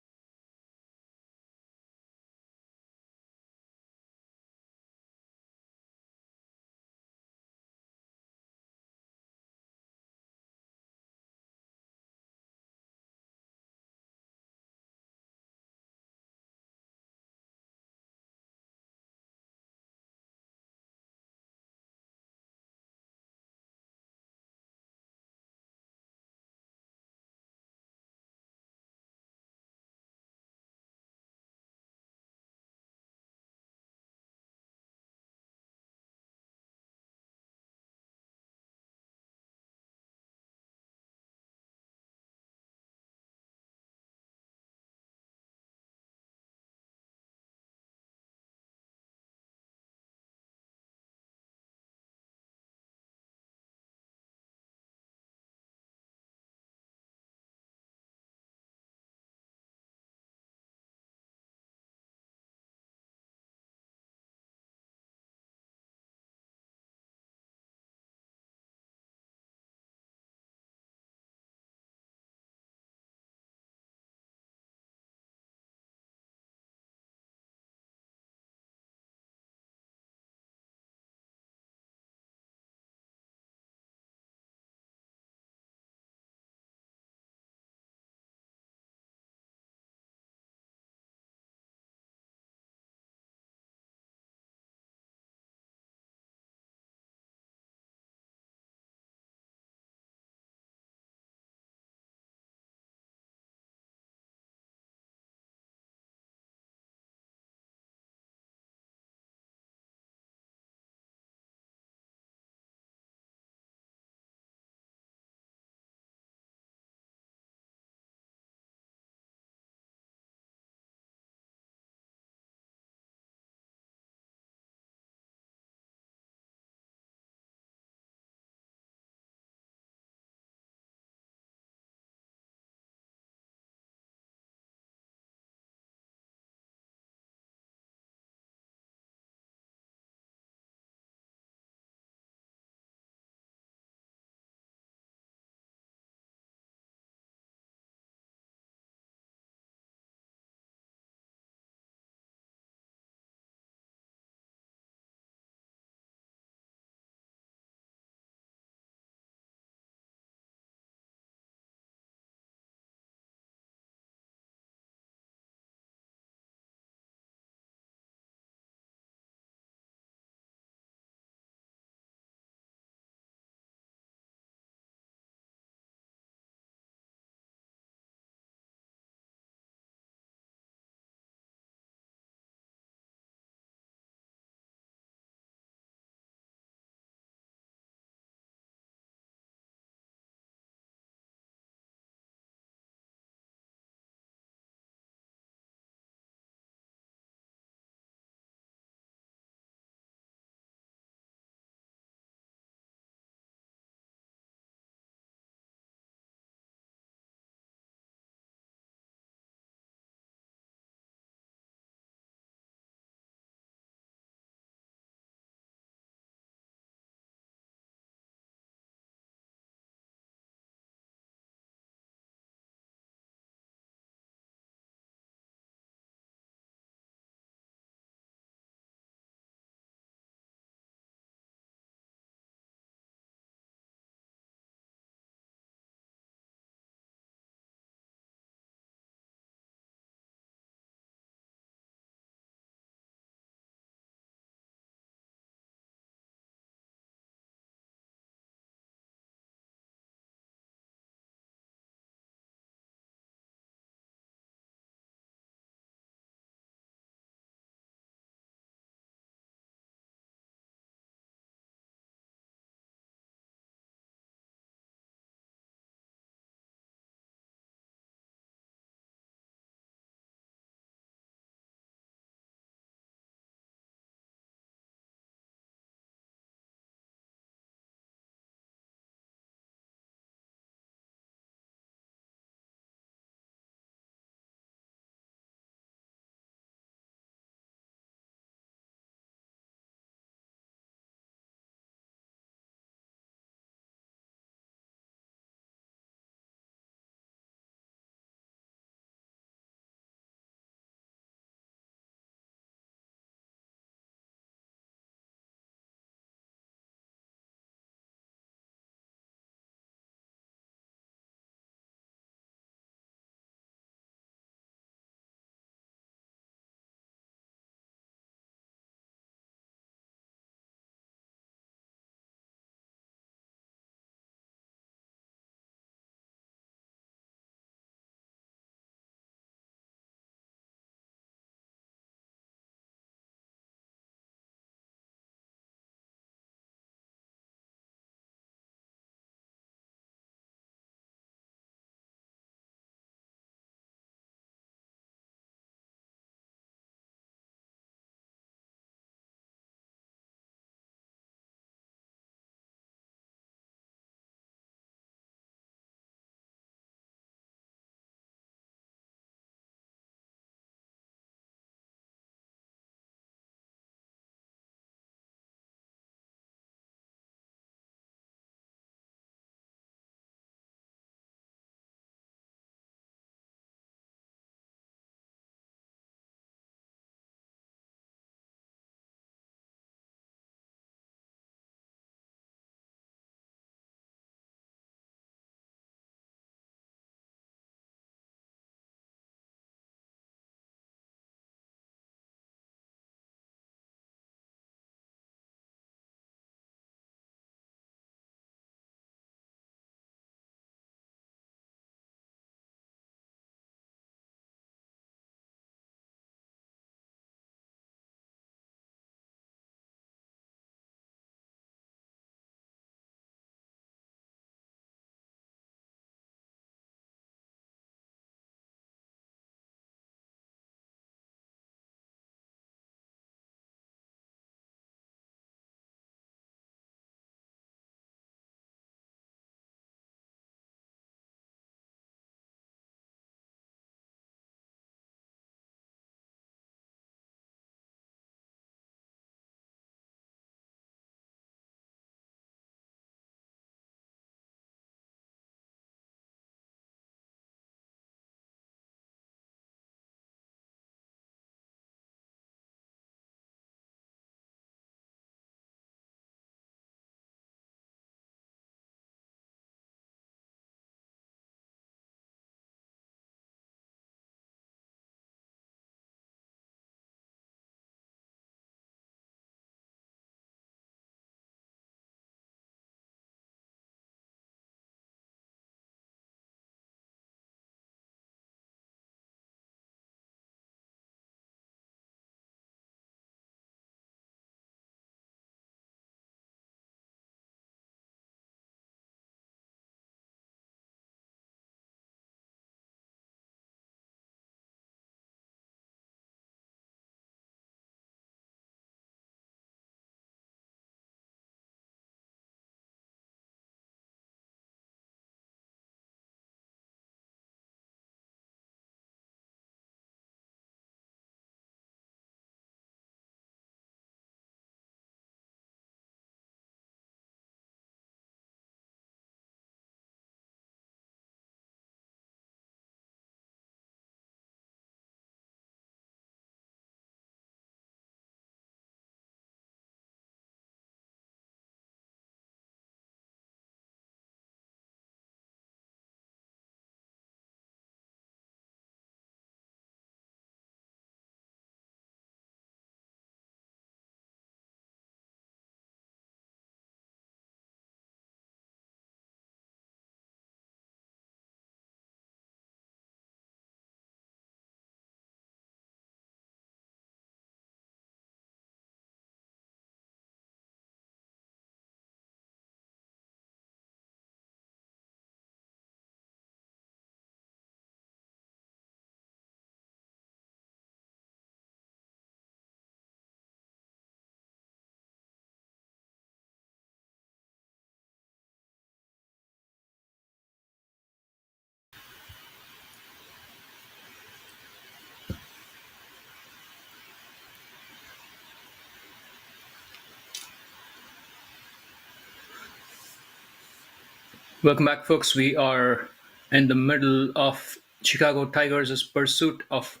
Welcome back, folks. We are in the middle of Chicago Tigers' pursuit of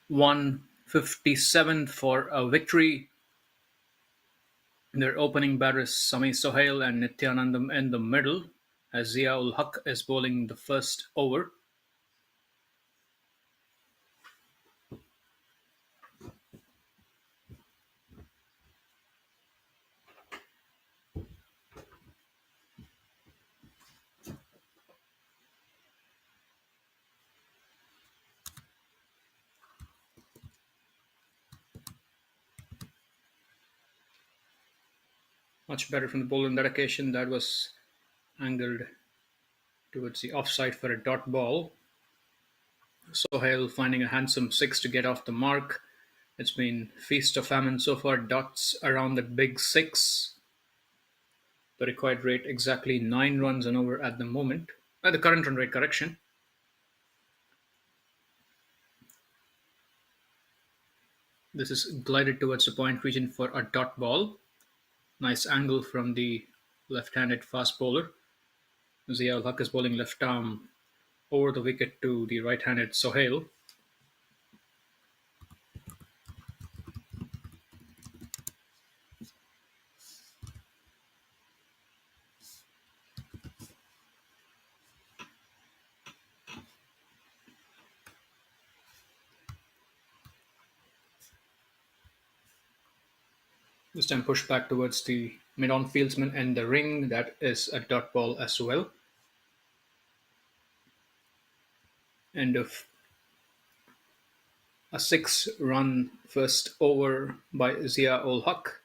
157 for a victory. Their opening batters Sami Sohail and Nityanandam in the middle, as Zia ul Haq is bowling the first over. Much better from the bowler on that occasion. That was angled towards the offside for a dot ball. Sohail finding a handsome six to get off the mark. It's been feast or famine so far. Dots around the big six. The required rate exactly 9 runs and over at the moment. The current run rate correction. This is glided towards the point region for a dot ball. Nice angle from the left-handed fast bowler. Zia ul Haq is bowling left arm over the wicket to the right-handed Sohail. This time pushed back towards the mid-on fieldsman and the ring. That is a dot ball as well. End of a 6-run first over by Zia ul Haq.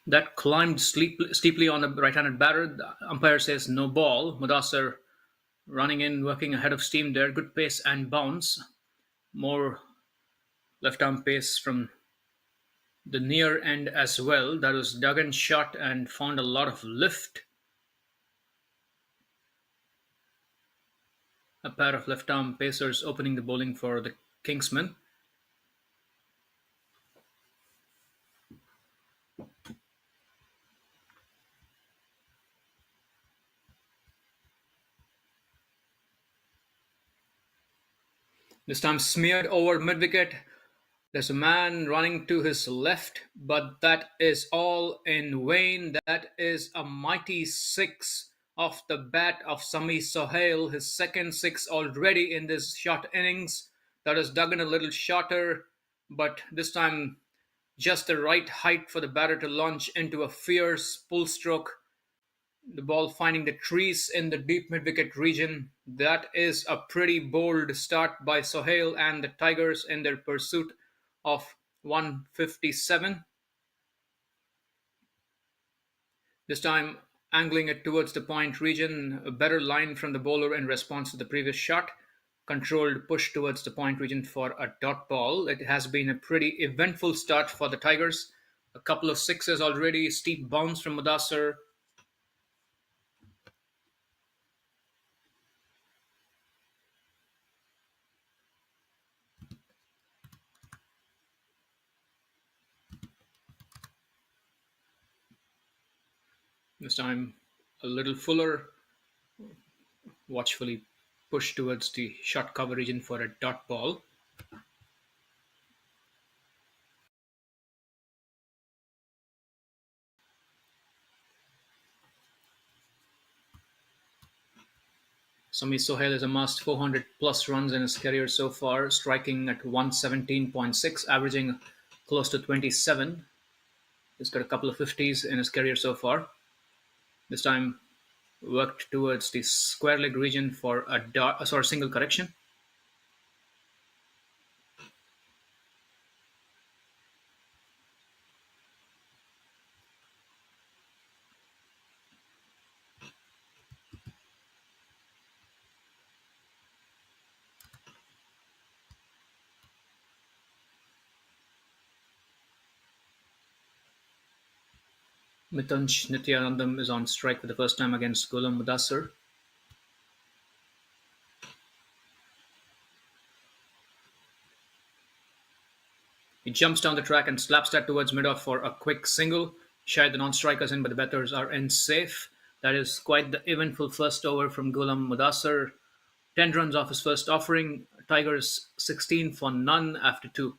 That climbed steeply on the right-handed batter. The umpire says no ball. Mudassar running in, working ahead of steam there. Good pace and bounce. More left-arm pace from the near end as well. That was Duggan shot and found a lot of lift. A pair of left-arm pacers opening the bowling for the Kingsmen. This time smeared over mid-wicket. There's a man running to his left, but that is all in vain. That is a mighty six off the bat of Sami Sohail, his second six already in this short innings. That is dug in a little shorter, but this time just the right height for the batter to launch into a fierce pull stroke. The ball finding the trees in the deep mid-wicket region. That is a pretty bold start by Sohail and the Tigers in their pursuit of 157. This time angling it towards the point region. A better line from the bowler in response to the previous shot. controlled push towards the point region for a dot ball. It has been a pretty eventful start for the Tigers. A couple of sixes already, steep bounce from Mudassar. This time a little fuller, watchfully pushed towards the short cover region for a dot ball. Sami Sohail has amassed 400 plus runs in his career so far, striking at 117.6, averaging close to 27. He's got a couple of 50s in his career so far. This time worked towards the square leg region for a single correction. Mitansh Nityanandam is on strike for the first time against Ghulam Mudassar. He jumps down the track and slaps that towards mid-off for a quick single. Shayad the non-strikers in, but the batters are in safe. That is quite the eventful first over from Ghulam Mudassar. 10 runs off his first offering. Tigers 16 for none after 2.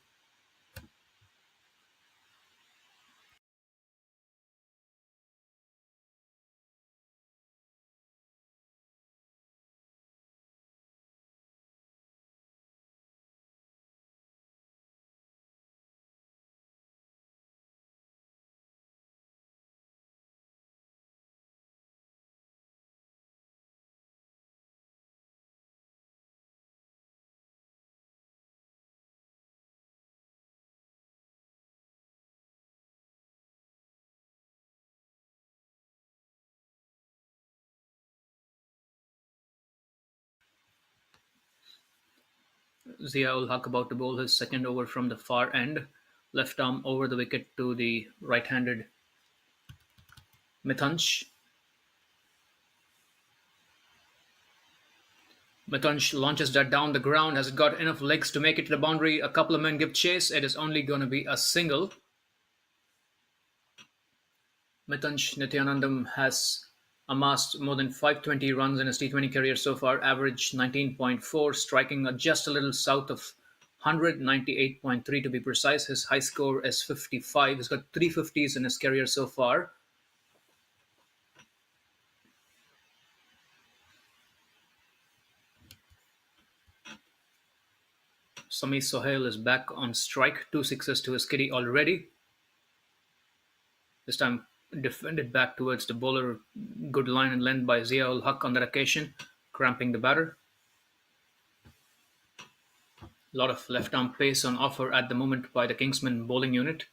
Zia ul Haq about to bowl his second over from the far end. Left arm over the wicket to the right-handed Mithansh. Mithansh launches that down the ground. Has it got enough legs to make it to the boundary? A couple of men give chase. It is only going to be a single. Mithansh Nityanandam has amassed more than 520 runs in his T20 career so far, average 19.4, striking just a little south of 100, 98.3 to be precise. His high score is 55. He's got 350s in his career so far. Sami Sohail is back on strike, two sixes to his kitty already. This time defended back towards the bowler. Good line and length by Zia ul Haq on that occasion, cramping the batter. A lot of left arm pace on offer at the moment by the Kingsmen bowling unit.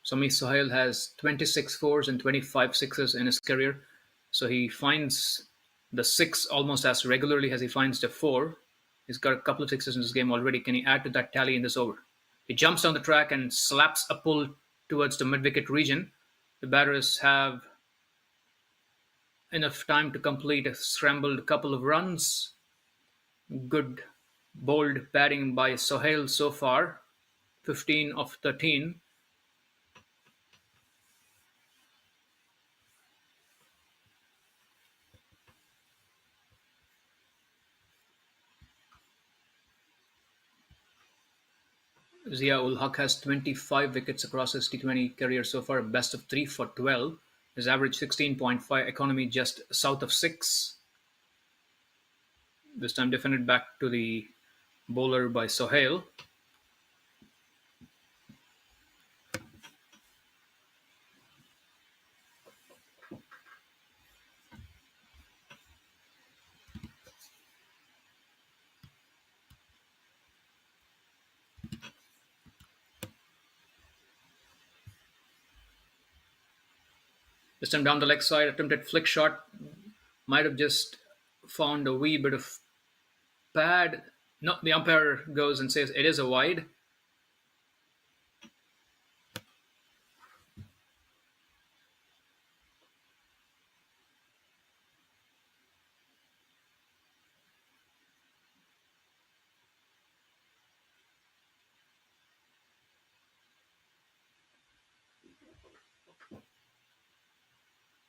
Sami Sohail has 26 fours and 25 sixes in his career, so he finds the six almost as regularly as he finds the four. He's got a couple of sixes in this game already. Can he add to that tally in this over? He jumps down the track and slaps a pull towards the mid-wicket region. The batters have enough time to complete a scrambled couple of runs. Good bold batting by Sohail so far, 15 of 13. Zia ul Haq has 25 wickets across his T20 career so far, best of 3 for 12. His average 16.5, economy just south of 6. This time defended back to the bowler by Sohail. This time down the leg side, attempted flick shot. Might have just found a wee bit of pad. No, the umpire goes and says it is a wide.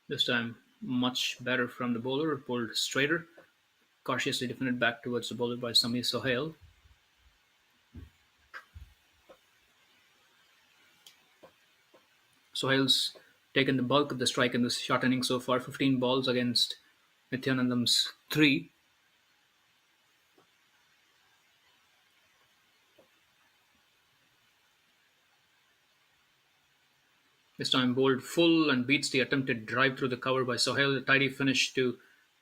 This time, much better from the bowler, pulled straighter, cautiously defended back towards the bowler by Sami Sohail. Sohail's taken the bulk of the strike in this short inning so far, 15 balls against Nityanandam's 3. This time bowled full and beats the attempted drive through the cover by Sohail. A tidy finish to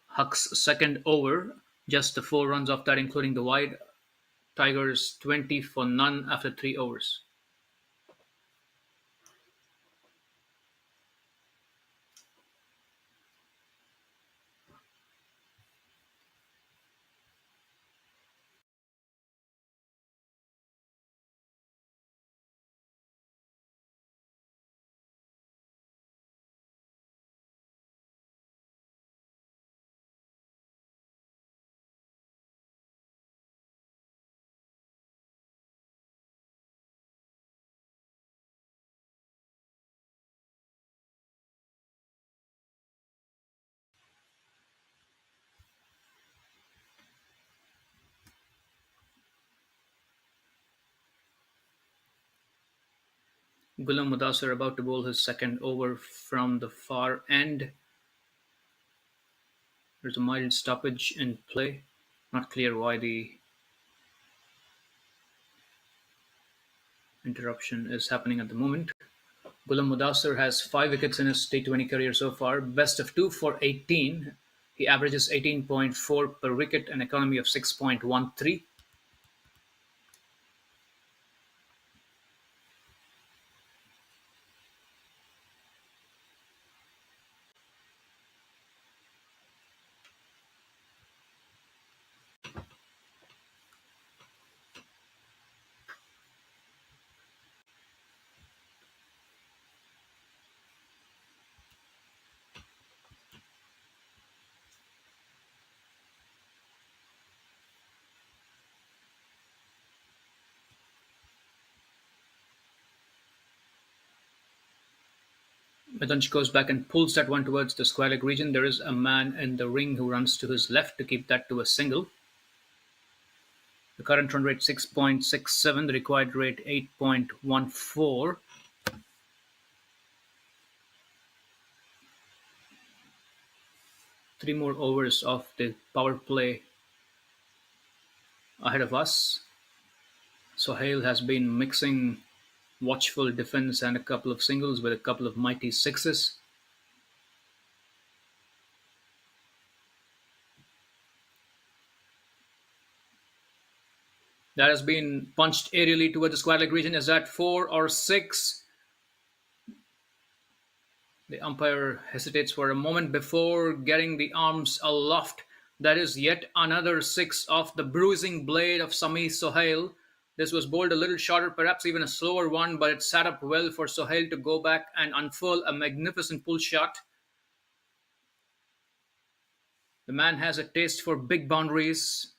Huck's second over. Just the 4 runs off that, including the wide. Tigers 20 for none after 3 overs. Ghulam Mudassar about to bowl his second over from the far end. There's a mild stoppage in play. Not clear why the interruption is happening at the moment. Ghulam Mudassar has 5 wickets in his T20 career so far, best of 2 for 18. He averages 18.4 per wicket, an economy of 6.13. Midanch goes back and pulls that one towards the square leg region. There is a man in the ring who runs to his left to keep that to a single. The current run rate 6.67, the required rate 8.14. Three more overs of the power play ahead of us. Sohail has been mixing watchful defense and a couple of singles with a couple of mighty sixes. That has been punched aerially toward the square leg region. Is that 4 or 6? The umpire hesitates for a moment before getting the arms aloft. That is yet another 6 off the bruising blade of Sami Sohail. This was bowled a little shorter, perhaps even a slower one, but it sat up well for Sohail to go back and unfurl a magnificent pull shot. The man has a taste for big boundaries.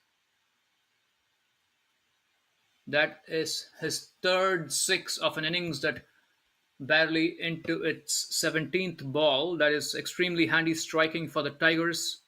That is his third 6 of an innings that barely into its 17th ball. That is extremely handy striking for the Tigers.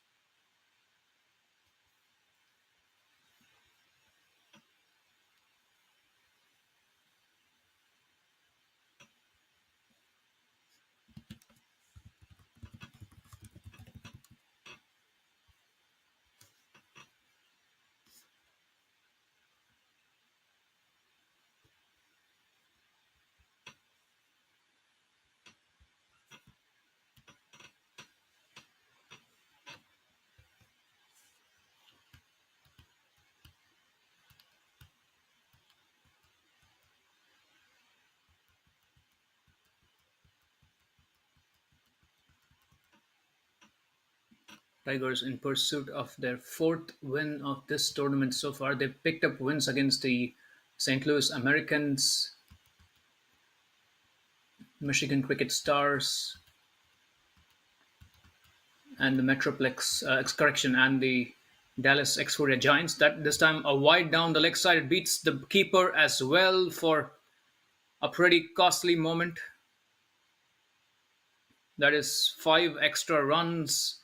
Tigers in pursuit of their fourth win of this tournament so far. They've picked up wins against the St. Louis Americans, Michigan Cricket Stars, and the Metroplex correction and the Dallas Exforia Giants. That this time a wide down the leg side, it beats the keeper as well for a pretty costly moment. That is five extra runs,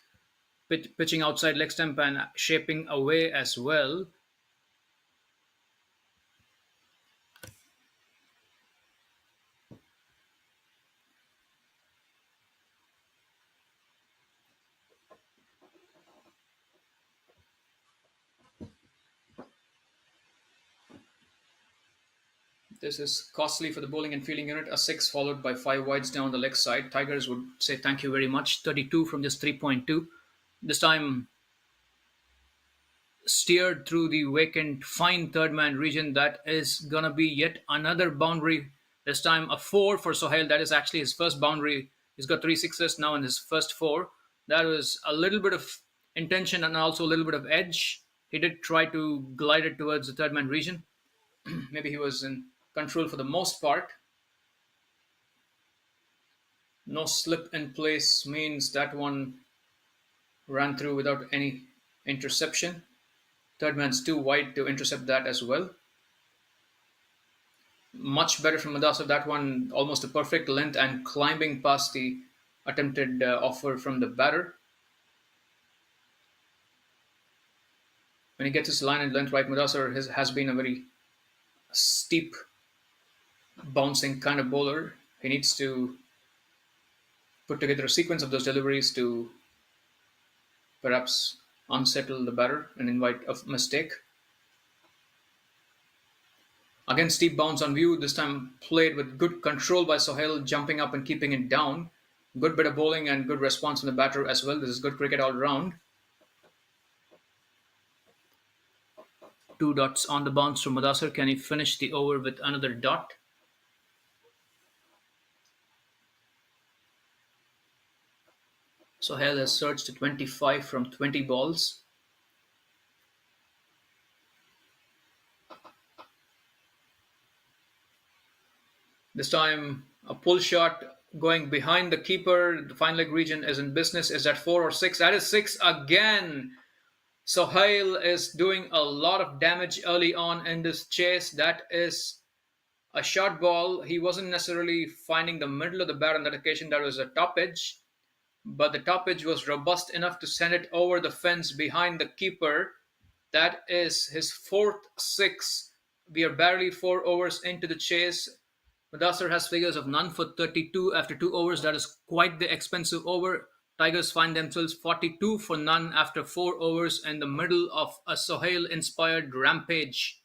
pitching outside leg stump and shaping away as well. This is costly for the bowling and fielding unit. A six followed by five wides down the leg side. Tigers would say thank you very much. 32 from just 3.2. This time steered through the vacant fine third man region. That is gonna be yet another boundary. This time a four for Sohail. That is actually his first boundary. He's got three sixes now in his first four. That was a little bit of intention and also a little bit of edge. He did try to glide it towards the third man region. Maybe he was in control for the most part. No slip in place means that one ran through without any interception. Third man's too wide to intercept that as well. Much better from Madasa. That one almost a perfect length and climbing past the attempted offer from the batter. When he gets his line and length right, Madasa has been a very steep bouncing kind of bowler. He needs to put together a sequence of those deliveries to perhaps unsettle the batter and invite a mistake. Again, steep bounce on view, this time played with good control by Sohail, jumping up and keeping it down. Good bit of bowling and good response from the batter as well. This is good cricket all round. Two dots on the bounce from Mudasar. Can he finish the over with another dot? Sohail has surged to 25 from 20 balls. This time, a pull shot going behind the keeper. The fine leg region is in business. Is that four or six? That is six again. Sohail is doing a lot of damage early on in this chase. That is a short ball. He wasn't necessarily finding the middle of the bat on that occasion. That was a top edge. But the top edge was robust enough to send it over the fence behind the keeper. That is his fourth six. We are barely 4 overs into the chase. Mudasar has figures of none for 32 after 2 overs. That is quite the expensive over. Tigers find themselves 42 for none after 4 overs in the middle of a Sohail inspired rampage.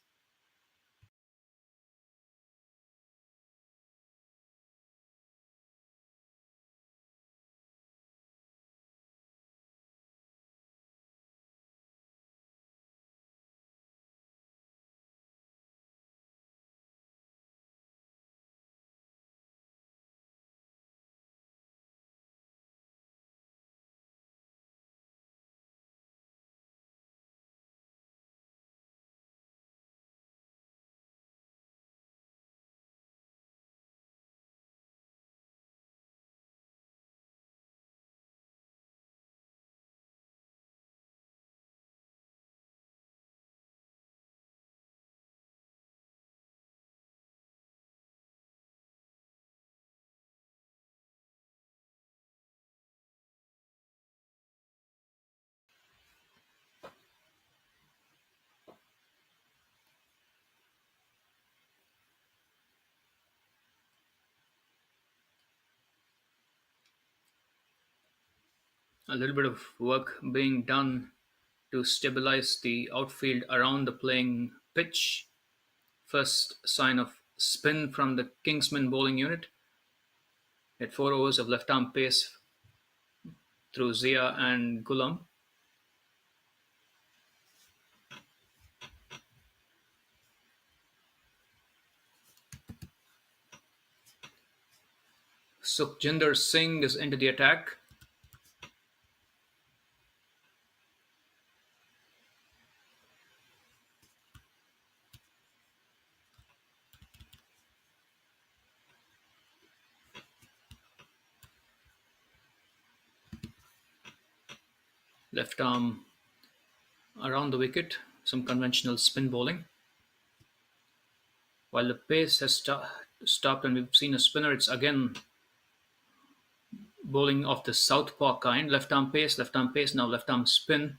A little bit of work being done to stabilize the outfield around the playing pitch. First sign of spin from the Kingsmen bowling unit. At 4 overs of left arm pace through Zia and Gulam. Sukhjinder Singh is into the attack. Left arm around the wicket, some conventional spin bowling. While the pace has stopped and we've seen a spinner, it's again bowling of the southpaw kind. Left arm pace, now left arm spin.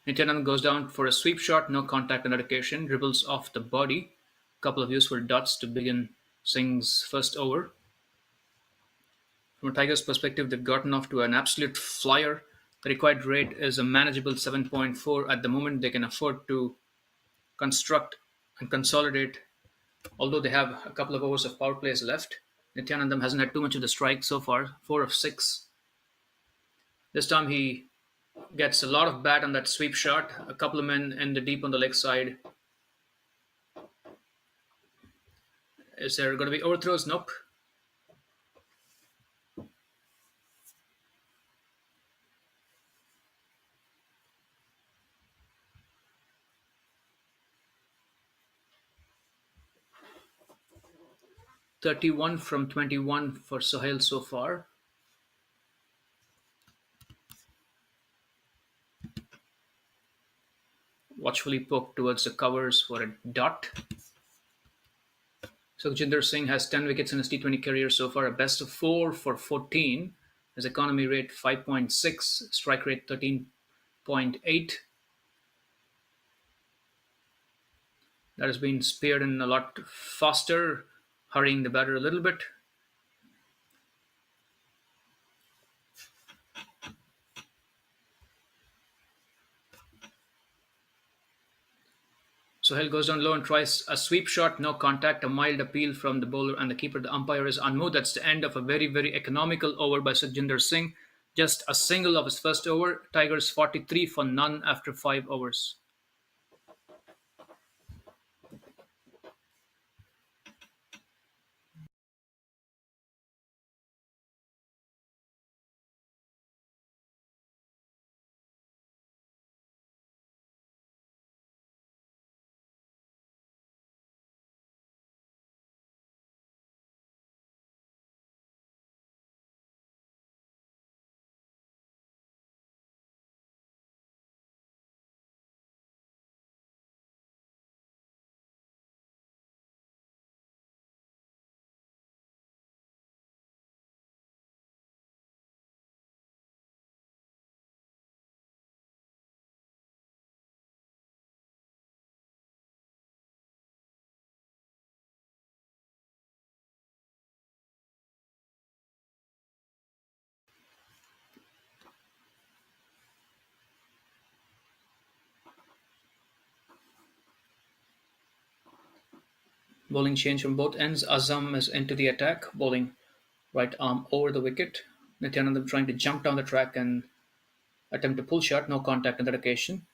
Nityanand goes down for a sweep shot, no contact on that occasion, dribbles off the body. Couple of useful dots to begin Singh's first over. From a Tigers perspective, they've gotten off to an absolute flyer. The required rate is a manageable 7.4 at the moment. They can afford to construct and consolidate, although they have a couple of overs of power plays left. Nityanandam hasn't had too much of the strike so far, 4 of 6. This time he gets a lot of bat on that sweep shot. A couple of men in the deep on the leg side. Is there going to be overthrows? Nope. 31 from 21 for Sohail so far. Watchfully poked towards the covers for a dot. Sukhjinder Singh has 10 wickets in his T20 career so far, a best of 4 for 14. His economy rate 5.6, strike rate 13.8. That has been speared in a lot faster, hurrying the batter a little bit. Sohail goes down low and tries a sweep shot, no contact, a mild appeal from the bowler and the keeper. The umpire is unmoved. That's the end of a very, very economical over by Sukhjinder Singh. Just a single of his first over. Tigers 43 for none after 5 overs. Bowling change from both ends. Azam is into the attack, bowling right arm over the wicket. Nityanandam trying to jump down the track and attempt a pull shot, no contact on that occasion.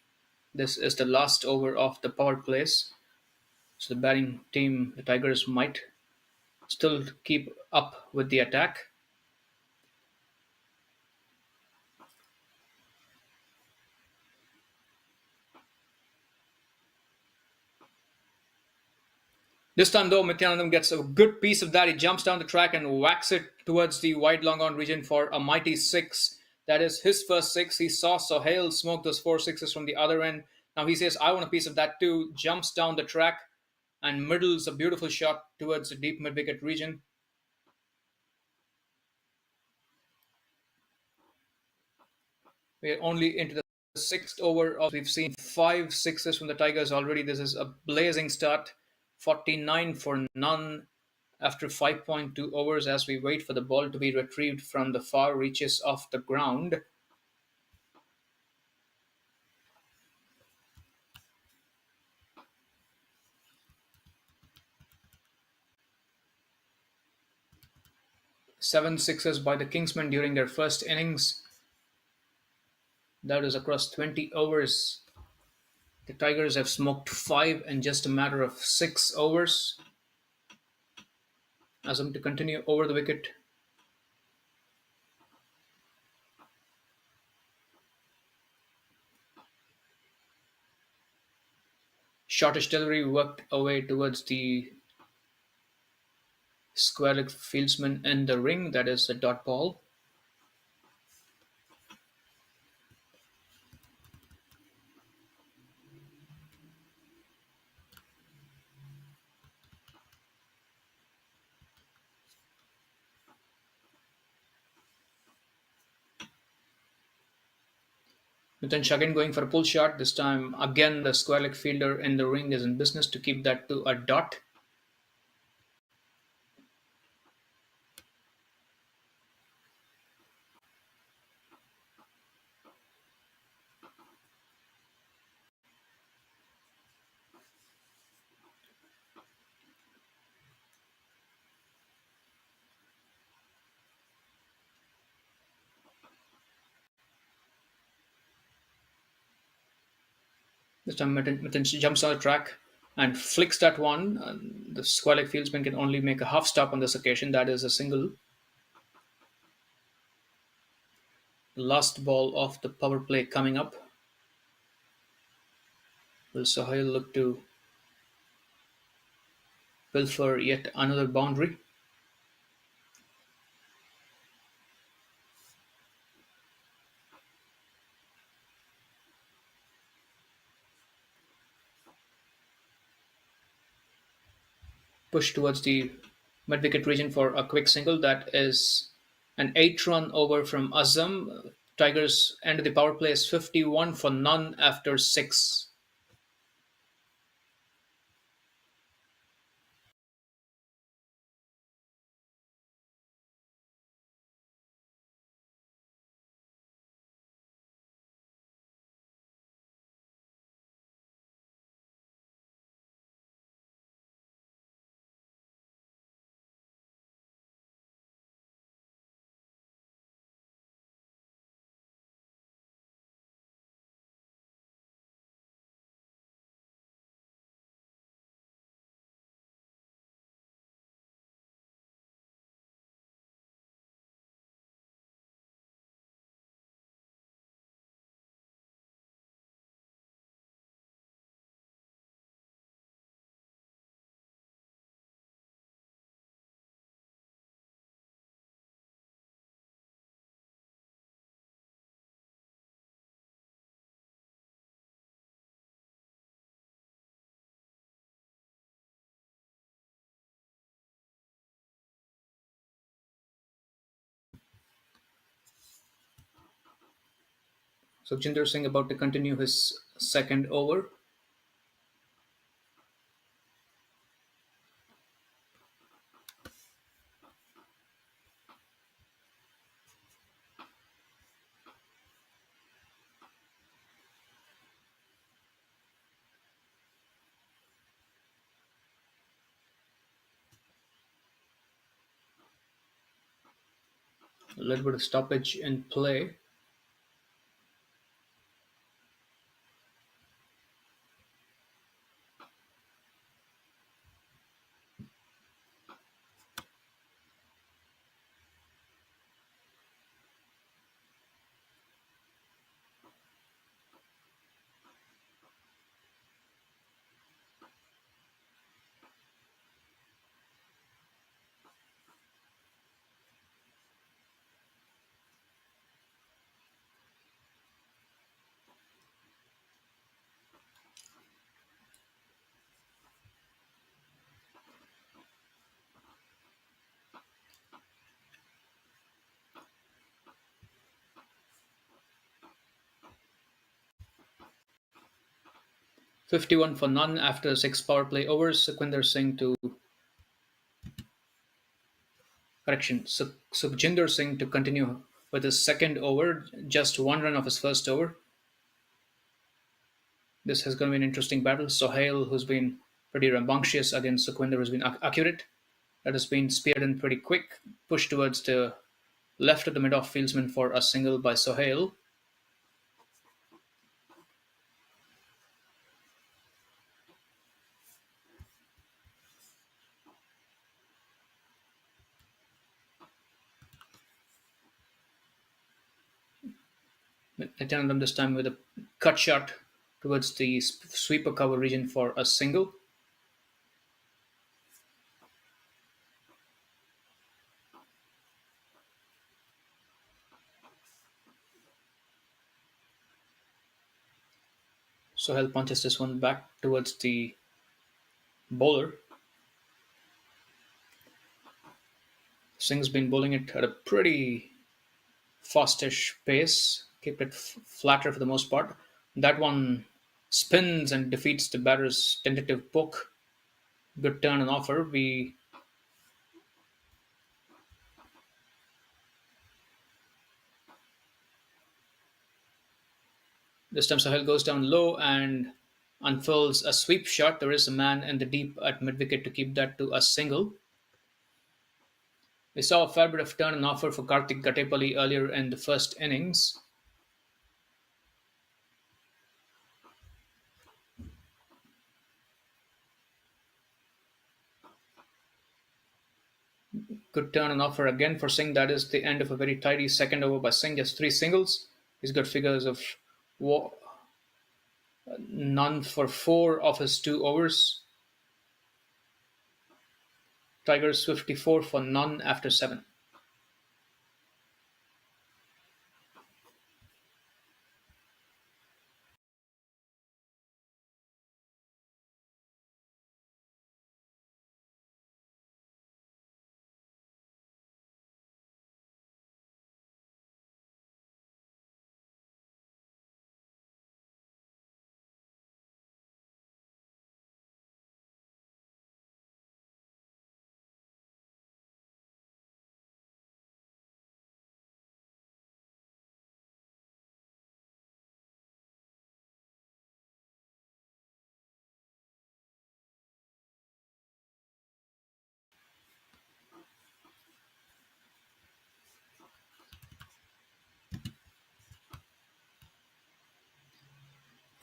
This is the last over of the power plays. So the batting team, the Tigers, might still keep up with the attack. This time, though, Nityanandam gets a good piece of that. He jumps down the track and whacks it towards the wide long on region for a mighty 6. That is his first 6. He saw Sohail smoke those 4 sixes from the other end. Now he says, I want a piece of that too. Jumps down the track and middles a beautiful shot towards the deep mid wicket region. We're only into the 6th over. We've seen 5 sixes from the Tigers already. This is a blazing start. 49 for none after 5.2 overs as we wait for the ball to be retrieved from the far reaches of the ground. Seven sixes by the Kingsmen during their first innings. That is across 20 overs. The Tigers have smoked 5 in just a matter of 6 overs. Azam to continue over the wicket. Shortish delivery worked away towards the square leg fieldsman in the ring. That is a dot ball. Then again going for a pull shot. This time again the square leg fielder in the ring is in business to keep that to a dot. This time Mitten jumps on the track and flicks that one. And the square leg fieldsman can only make a half stop on this occasion. That is a single. The last ball of the power play coming up. Will Sohail look to pilfer yet another boundary? Push towards the mid wicket region for a quick single. That is an 8 run over from Azam. Tigers end the power play is 51 for none after 6. So Jinder Singh about to continue his second over. A little bit of stoppage in play. $51 for none after 6 power play overs. Sukhwinder Singh to correction. Sukhjinder Singh to continue with his second over. Just 1 run of his first over. This has going to be an interesting battle. Sohail, who's been pretty rambunctious against Sukhwinder, has been accurate. That has been speared in pretty quick. Pushed towards the left of the mid-off fieldsman for a single by Sohail. Nityanandam this time with a cut shot towards the sweeper cover region for a single. Sohail punches this one back towards the bowler. Singh's been bowling it at a pretty fastish pace, kept it flatter for the most part. That one spins and defeats the batter's tentative poke. Good turn and offer. We This time Sahil goes down low and unfurls a sweep shot. There is a man in the deep at mid wicket to keep that to a single. We saw a fair bit of turn and offer for Karthik Gatepalli earlier in the first innings. Good turn and offer again for Singh. That is the end of a very tidy second over by Singh. Just three singles. He's got figures of none for four of his 2 overs. Tigers 54 for none after seven.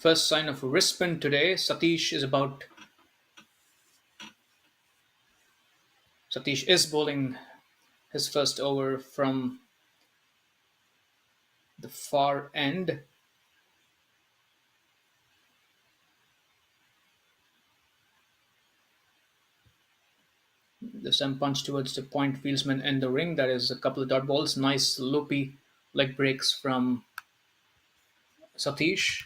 First sign of wrist spin today. Satish is bowling his first over from the far end. The stem punch towards the point fieldsman in the ring. That is a couple of dot balls. Nice loopy leg breaks from Satish.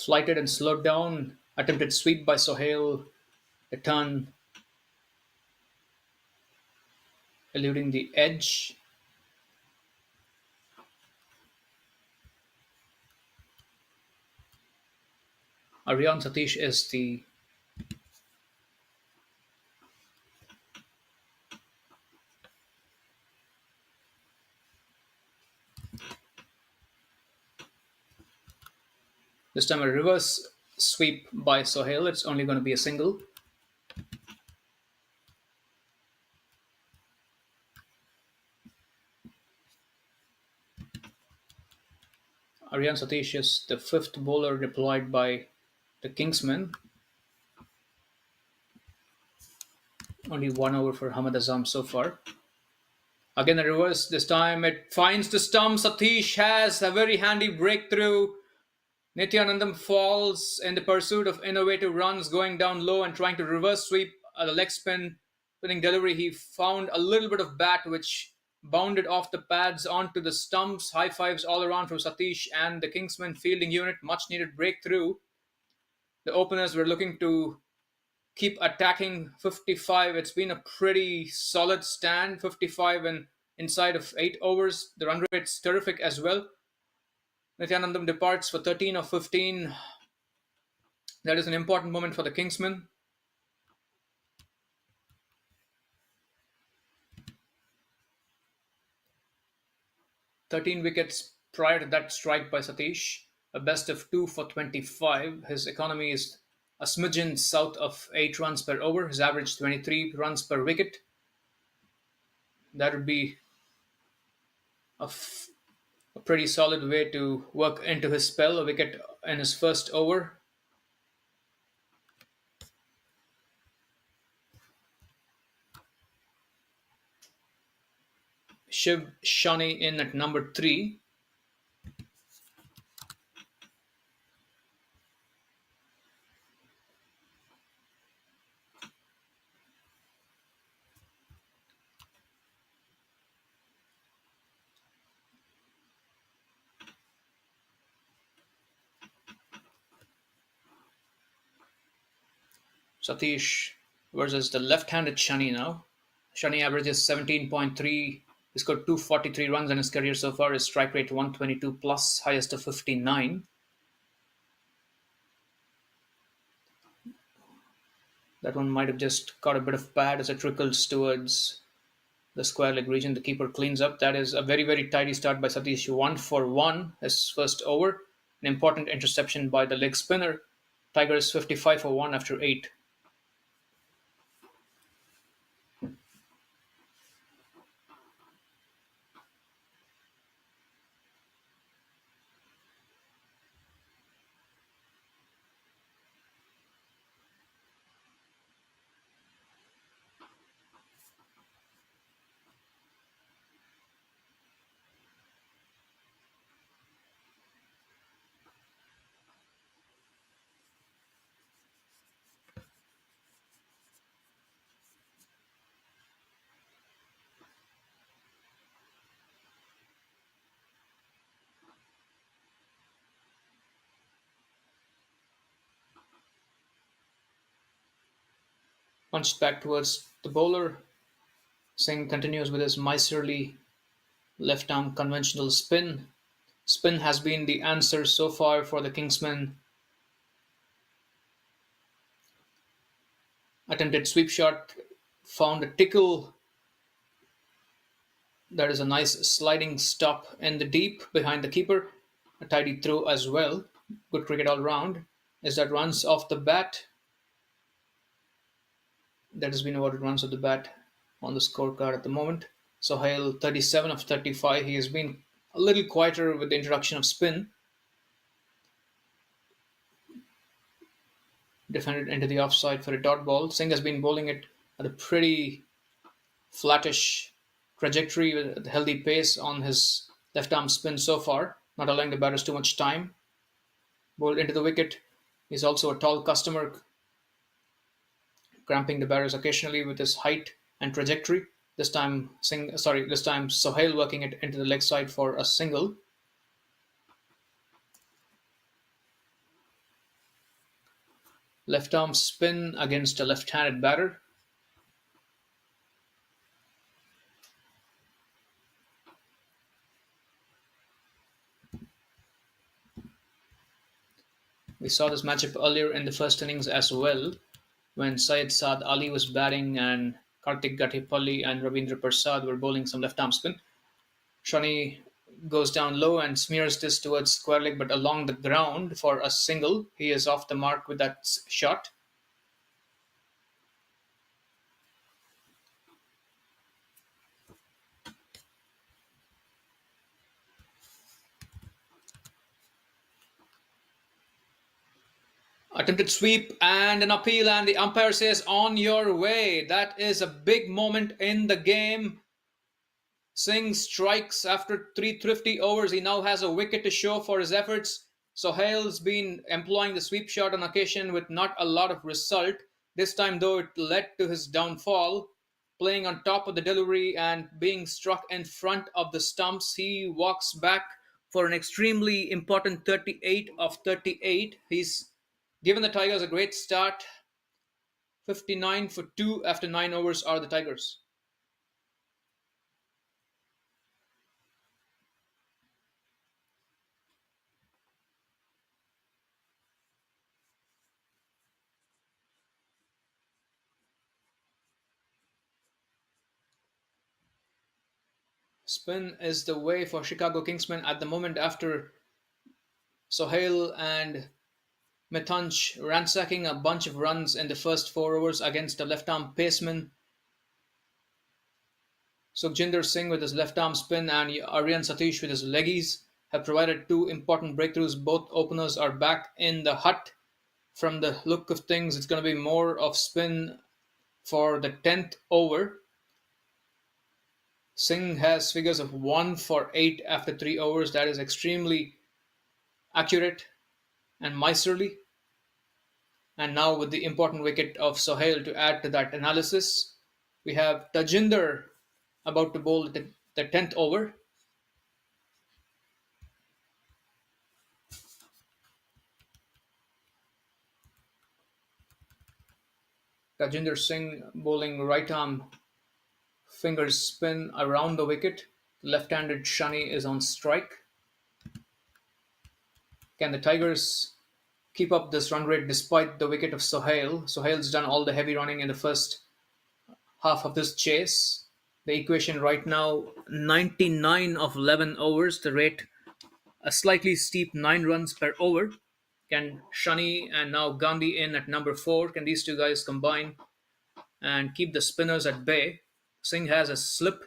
Flighted and slowed down. Attempted sweep by Sohail. The turn eluding the edge. Aryan Satish is the this time a reverse sweep by Sohail. It's only going to be a single. Aryan Satish is the fifth bowler deployed by the Kingsmen. Only 1 over for Hamad Azam so far. Again, a reverse. This time it finds the stump. Satish has a very handy breakthrough. Nityanandam falls in the pursuit of innovative runs, going down low and trying to reverse sweep the leg spinning delivery. He found a little bit of bat which bounded off the pads onto the stumps. High fives all around from Satish and the Kingsman fielding unit. Much needed breakthrough. The openers were looking to keep attacking 55. It's been a pretty solid stand. 55 and inside of 8 overs. The run rate's terrific as well. Nityanandam departs for 13 of 15. That is an important moment for the Kingsmen. 13 wickets prior to that strike by Satish. A best of 2 for 25. His economy is a smidgen south of 8 runs per over. His average 23 runs per wicket. That would be a pretty solid way to work into his spell. A wicket in his first over. Shiv Shani in at number 3. Satish versus the left-handed Shani now. Shani averages 17.3. He scored 243 runs in his career so far. His strike rate 122 plus, highest of 59. That one might have just caught a bit of pad as it trickles towards the square leg region. The keeper cleans up. That is a very, very tidy start by Satish. 1 for 1, his first over. An important interception by the leg spinner. Tigers 55 for 1 after 8. Punched back towards the bowler. Singh continues with his miserly left arm conventional spin. Spin has been the answer so far for the Kingsmen. Attempted sweep shot, found a tickle. That is a nice sliding stop in the deep behind the keeper. A tidy throw as well. Good cricket all round. Is that runs off the bat? That has been awarded runs off the bat on the scorecard at the moment. Sohail 37 of 35. He has been a little quieter with the introduction of spin. Defended into the offside for a dot ball. Singh has been bowling it at a pretty flattish trajectory with a healthy pace on his left arm spin so far, not allowing the batters too much time. Bowled into the wicket. He's also a tall customer, cramping the batters occasionally with his height and trajectory. This time Sohail working it into the leg side for a single. Left arm spin against a left-handed batter. We saw this matchup earlier in the first innings as well, when Saad Ali was batting and Kartik Gatipalli and Ravindra Prasad were bowling some left arm spin. Shani goes down low and smears this towards square leg, but along the ground for a single. He is off the mark with that shot. Attempted sweep and an appeal, and the umpire says, "On your way." That is a big moment in the game. Singh strikes after three thrifty overs. He now has a wicket to show for his efforts. Sohail's been employing the sweep shot on occasion with not a lot of result. This time, though, it led to his downfall. Playing on top of the delivery and being struck in front of the stumps, he walks back for an extremely important 38 of 38. He's given the Tigers a great start. 59 for 2 after 9 overs are the Tigers. Spin is the way for Chicago Kingsmen at the moment after Sohail and Metanch ransacking a bunch of runs in the first 4 overs against a left arm paceman. Sukhjinder Singh with his left arm spin and Aryan Satish with his leggies have provided two important breakthroughs. Both openers are back in the hut. From the look of things, it's going to be more of spin for the 10th over. Singh has figures of 1 for 8 after 3 overs. That is extremely accurate and miserly. And now, with the important wicket of Sohail to add to that analysis, we have Tajinder about to bowl the 10th over. Tajinder Singh bowling right arm fingers spin around the wicket. Left-handed Shani is on strike. Can the Tigers keep up this run rate despite the wicket of Sohail? Sohail's done all the heavy running in the first half of this chase. The equation right now 99 of 11 overs, the rate a slightly steep 9 runs per over. Can Shani and now Gandhi in at number 4? Can these two guys combine and keep the spinners at bay? Singh has a slip.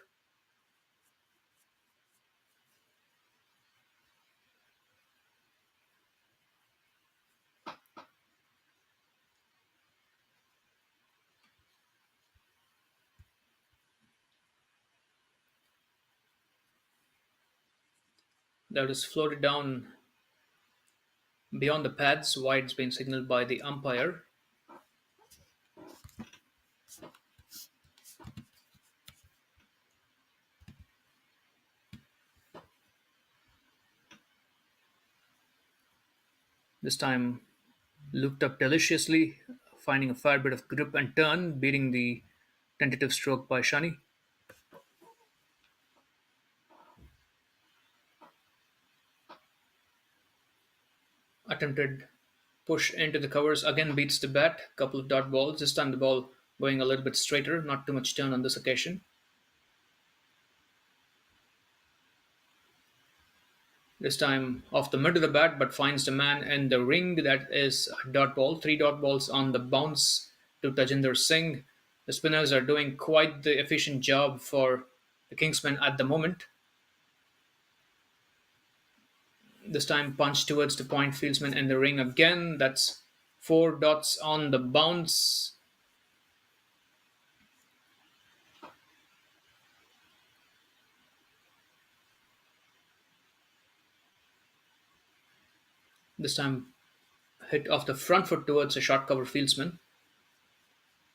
That is floated down beyond the pads. Wide's been signaled by the umpire. This time looked up deliciously, finding a fair bit of grip and turn, beating the tentative stroke by Shani. Attempted push into the covers again beats the bat. Couple of dot balls. This time the ball going a little bit straighter, not too much turn on this occasion. This time off the mid of the bat, but finds the man in the ring. That is a dot ball. Three dot balls on the bounce to Tajinder Singh. The spinners are doing quite the efficient job for the Kingsmen at the moment. This time punch towards the point fieldsman in the ring again. That's four dots on the bounce. This time hit off the front foot towards a short cover fieldsman.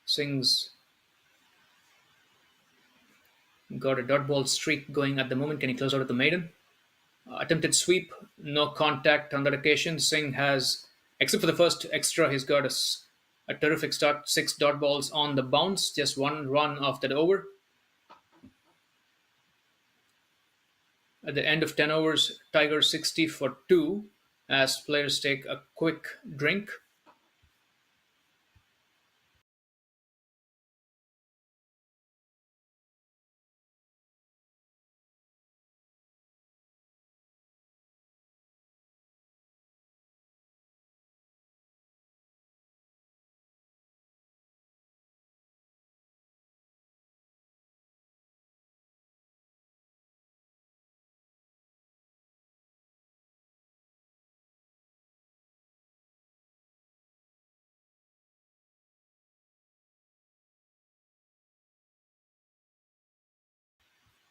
Singh's got a dot ball streak going at the moment. Can he close out at the maiden? Attempted sweep, no contact on that occasion. Singh has, except for the first extra, he's got a terrific start. Six dot balls on the bounce, just one run off that over. At the end of 10 overs, Tiger 60 for 2 as players take a quick drink.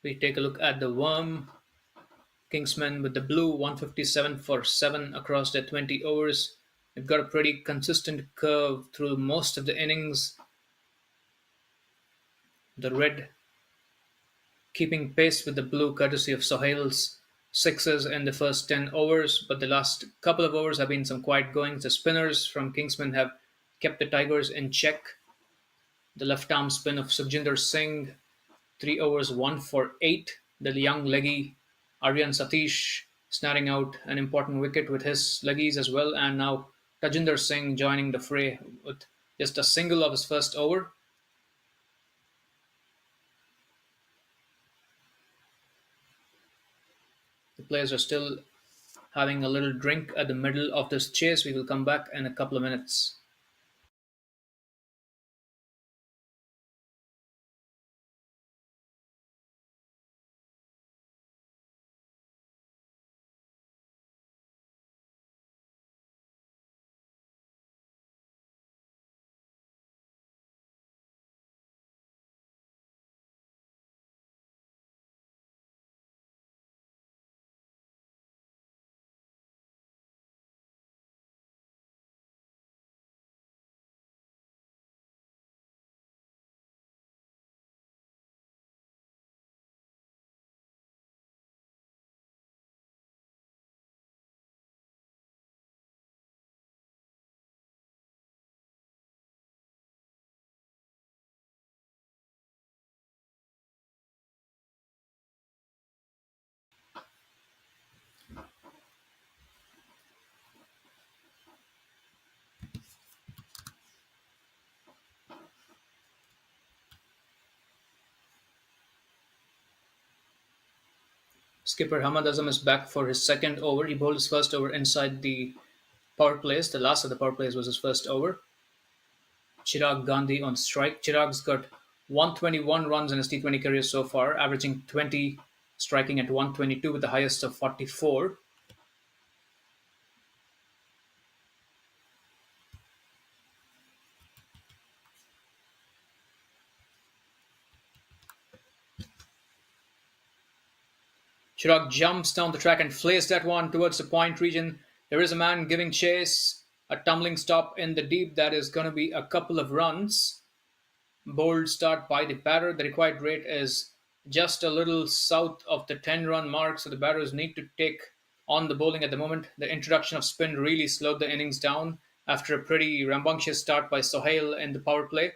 We take a look at the worm. Kingsmen with the blue 157 for 7 across their 20 overs. They've got a pretty consistent curve through most of the innings. The red keeping pace with the blue courtesy of Sohail's sixes in the first 10 overs, but the last couple of overs have been some quiet goings. The spinners from Kingsmen have kept the Tigers in check. The left arm spin of Sukhjinder Singh, 3 overs, 1 for 8. The young leggy Aryan Satish snaring out an important wicket with his leggies as well, and now Tajinder Singh joining the fray with just a single of his first over. The players are still having a little drink at the middle of this chase. We will come back in a couple of minutes. Skipper Hamad Azam is back for his second over. He bowled his first over inside the power plays. The last of the power plays was his first over. Chirag Gandhi on strike. Chirag's got 121 runs in his T20 career so far, averaging 20, striking at 122 with the highest of 44. Chirag jumps down the track and flays that one towards the point region. There is a man giving chase. A tumbling stop in the deep that is going to be a couple of runs. Bold start by the batter. The required rate is just a little south of the 10-run mark, so the batters need to take on the bowling at the moment. The introduction of spin really slowed the innings down after a pretty rambunctious start by Sohail in the power play.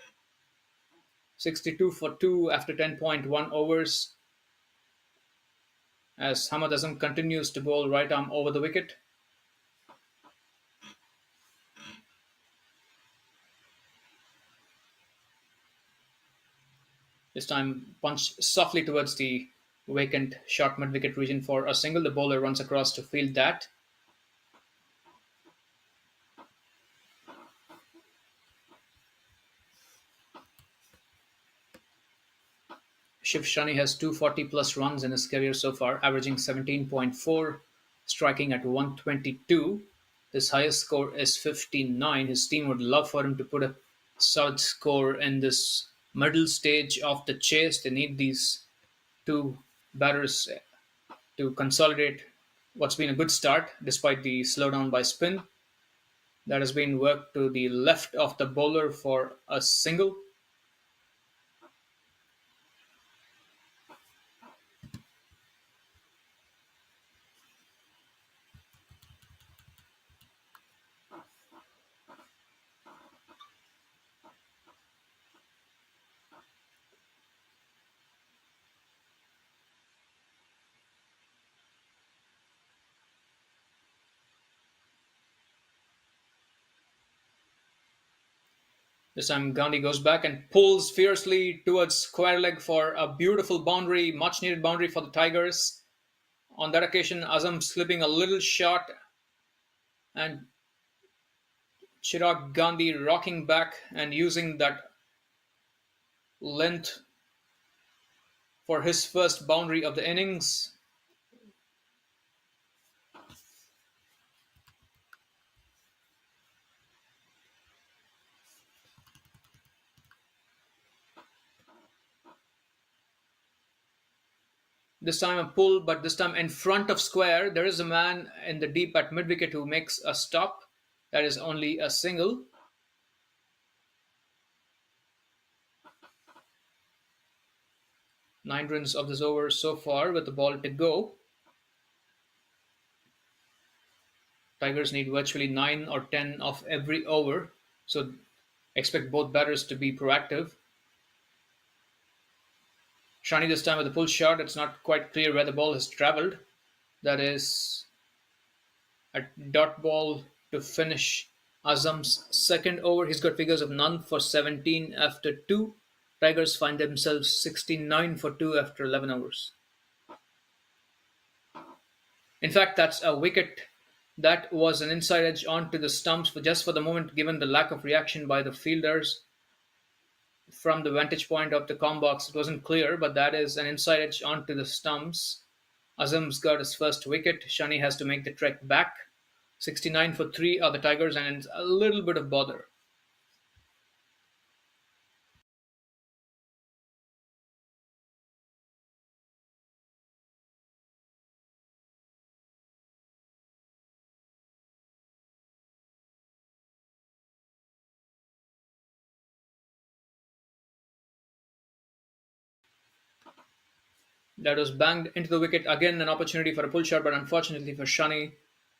62 for 2 after 10.1 overs as Hamad Azam continues to bowl right arm over the wicket. This time punched softly towards the vacant short mid-wicket region for a single. The bowler runs across to field that. Shiv Shani has 240 plus runs in his career so far, averaging 17.4, striking at 122. His highest score is 59. His team would love for him to put a solid score in this middle stage of the chase. They need these two batters to consolidate what's been a good start despite the slowdown by spin. That has been worked to the left of the bowler for a single. This time Gandhi goes back and pulls fiercely towards square leg for a beautiful boundary, much needed boundary for the Tigers. On that occasion, Azam slipping a little short and Chirag Gandhi rocking back and using that length for his first boundary of the innings. This time a pull, but this time in front of square. There is a man in the deep at mid wicket who makes a stop. That is only a single. 9 runs of this over so far with the ball to go. Tigers need virtually 9 or 10 of every over, so expect both batters to be proactive. Shani this time with a pull shot. It's not quite clear where the ball has travelled. That is a dot ball to finish Azam's second over. He's got figures of none for 17 after 2. Tigers find themselves 69 for 2 after 11 overs. In fact, that's a wicket. That was an inside edge onto the stumps for just for the moment, given the lack of reaction by the fielders from the vantage point of the com box. It wasn't clear, but that is an inside edge onto the stumps. Azam's got his first wicket. Shani has to make the trek back. 69 for 3 are the Tigers, and it's a little bit of bother. That was banged into the wicket. Again, an opportunity for a pull shot, but unfortunately for Shani,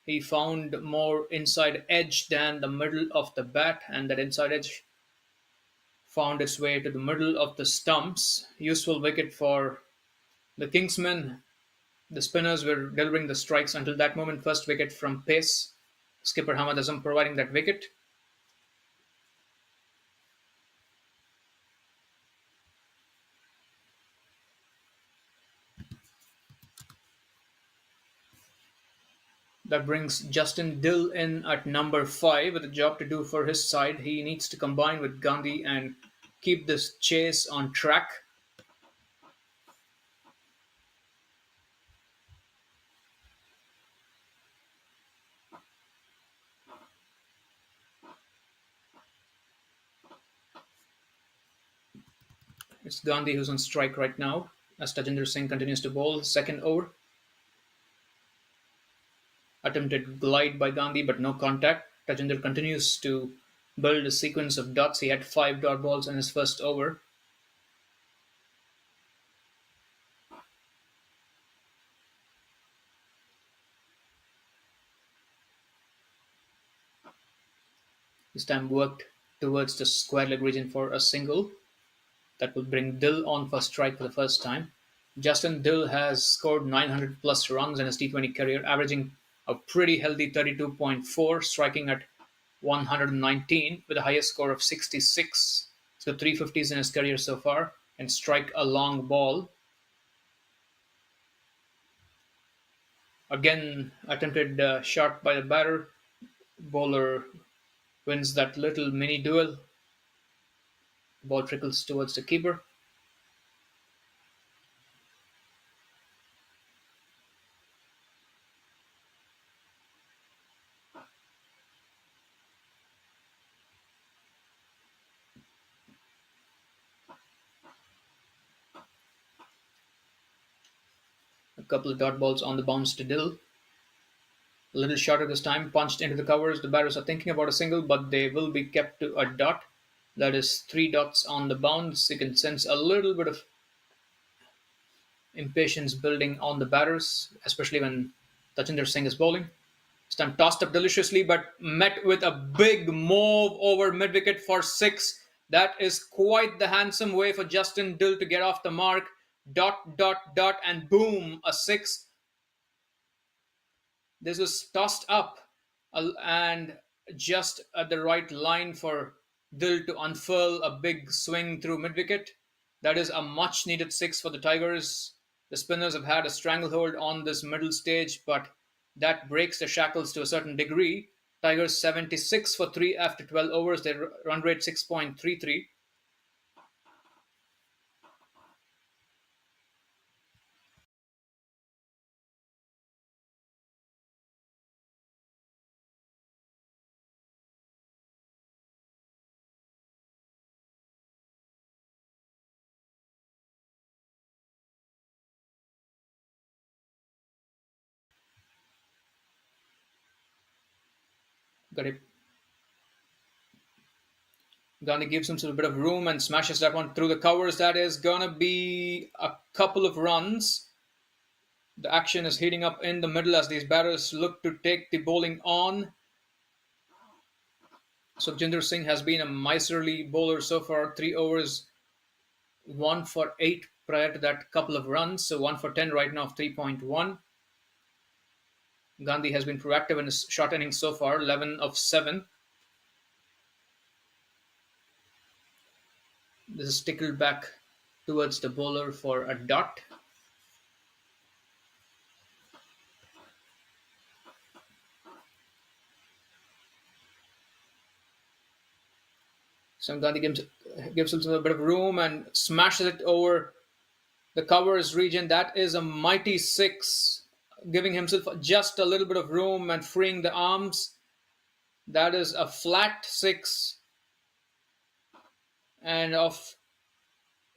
he found more inside edge than the middle of the bat, and that inside edge found its way to the middle of the stumps. Useful wicket for the Kingsmen. The spinners were delivering the strikes until that moment. First wicket from pace. Skipper Hamad Azam providing that wicket. That brings Justin Dill in at number 5 with a job to do for his side. He needs to combine with Gandhi and keep this chase on track. It's Gandhi who's on strike right now as Tajinder Singh continues to bowl. Second over. Attempted glide by Gandhi, but no contact. Tajinder continues to build a sequence of dots. He had 5 dot balls in his first over. This time worked towards the square leg region for a single. That will bring Dill on for strike for the first time. Justin Dill has scored 900 plus runs in his T20 career, averaging a pretty healthy 32.4, striking at 119 with a highest score of 66. So 350s in his career so far, and strike a long ball. Again, attempted shot by the batter. Bowler wins that little mini duel. Ball trickles towards the keeper. A couple of dot balls on the bounce to Dill. A little shorter this time, punched into the covers. The batters are thinking about a single, but they will be kept to a dot. That is 3 dots on the bounce. You can sense a little bit of impatience building on the batters, especially when Tachinder Singh is bowling. This time tossed up deliciously, but met with a big move over mid wicket for 6. That is quite the handsome way for Justin Dill to get off the mark. Dot, dot, dot, and boom, a 6. This was tossed up and just at the right line for Dill to unfurl a big swing through mid wicket. That is a much needed 6 for the Tigers. The spinners have had a stranglehold on this middle stage, but that breaks the shackles to a certain degree. Tigers 76 for 3 after 12 overs. Their run rate 6.33. Got it. Gandhi gives himself a bit of room and smashes that one through the covers. That is gonna be a couple of runs. The action is heating up in the middle as these batters look to take the bowling on. Sukhjinder Singh has been a miserly bowler so far. 3 overs, 1 for 8 prior to that couple of runs. So 1 for 10 right now of 3.1. Gandhi has been proactive in his short innings so far, 11 of 7. This is tickled back towards the bowler for a dot. So Gandhi gives himself a bit of room and smashes it over the covers region. That is a mighty 6, giving himself just a little bit of room and freeing the arms. That is a flat 6, and of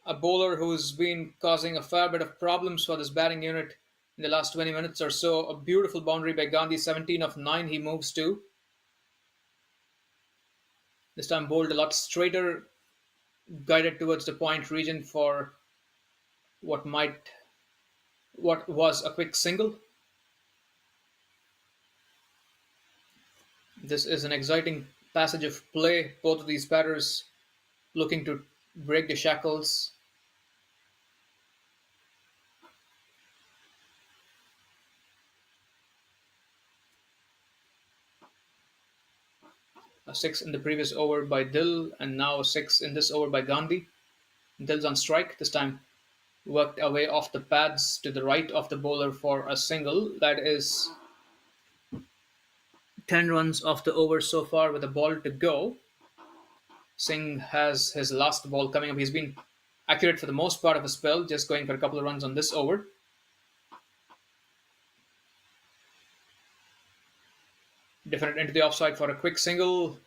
a bowler who's been causing a fair bit of problems for this batting unit in the last 20 minutes or so. A beautiful boundary by Gandhi, 17 of 9 he moves to. This time bowled a lot straighter, guided towards the point region for what might what was a quick single. This is an exciting passage of play. Both of these batters looking to break the shackles. A 6 in the previous over by Dill, and now a 6 in this over by Gandhi. Dill's on strike, this time worked away off the pads to the right of the bowler for a single. That is 10 runs off the over so far with a ball to go. Singh has his last ball coming up. He's been accurate for the most part of his spell, just going for a couple of runs on this over. Defended into the offside for a quick single.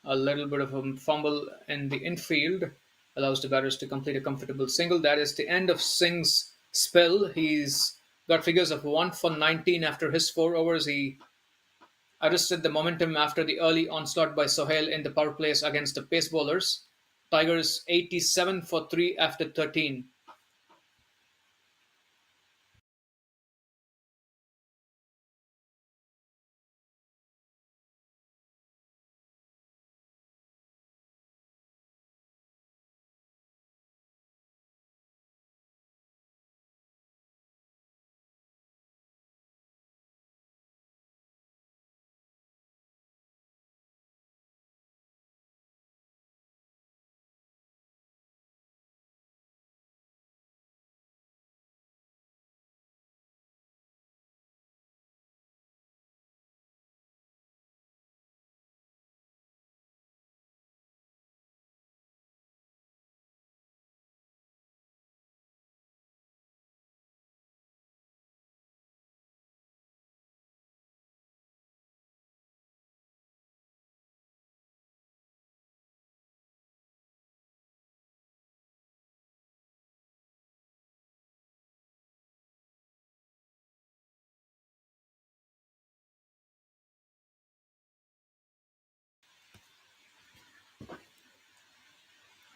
A little bit of a fumble in the infield allows the batters to complete a comfortable single. That is the end of Singh's spell. He's got figures of 1 for 19 after his 4 overs. He arrested the momentum after the early onslaught by Sohail in the power plays against the pace bowlers. Tigers 87 for 3 after 13.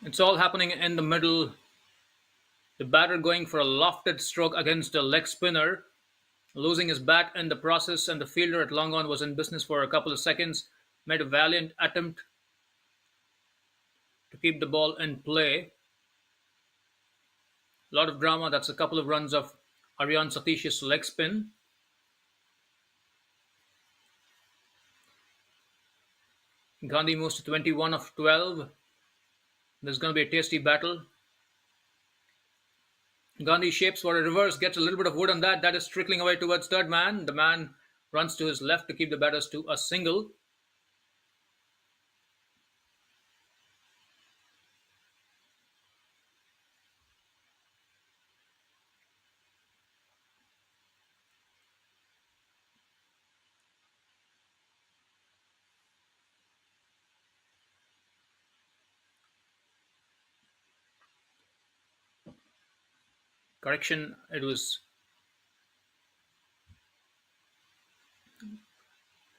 It's all happening in the middle. The batter going for a lofted stroke against a leg spinner, losing his bat in the process, and the fielder at long on was in business for a couple of seconds. Made a valiant attempt to keep the ball in play. A lot of drama. That's a couple of runs of Aryan Satish's leg spin. Gandhi moves to 21 of 12. There's going to be a tasty battle. Gandhi shapes for a reverse, gets a little bit of wood on that. That is trickling away towards third man. The man runs to his left to keep the batters to a single. Correction, it was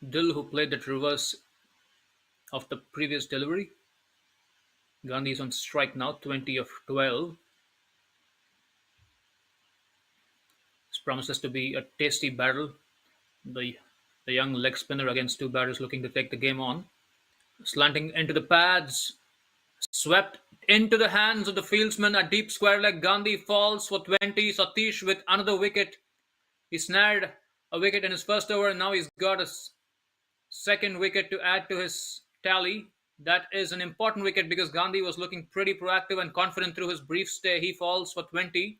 Dill who played that reverse of the previous delivery. Gandhi is on strike now, 20 of 12. This promises to be a tasty battle. The, the young leg spinner against two batters looking to take the game on. Slanting into the pads, swept into the hands of the fieldsman. A deep square leg. Gandhi falls for 20. Satish with another wicket. He snared a wicket in his first over, and now he's got a second wicket to add to his tally. That is an important wicket because Gandhi was looking pretty proactive and confident through his brief stay. He falls for 20.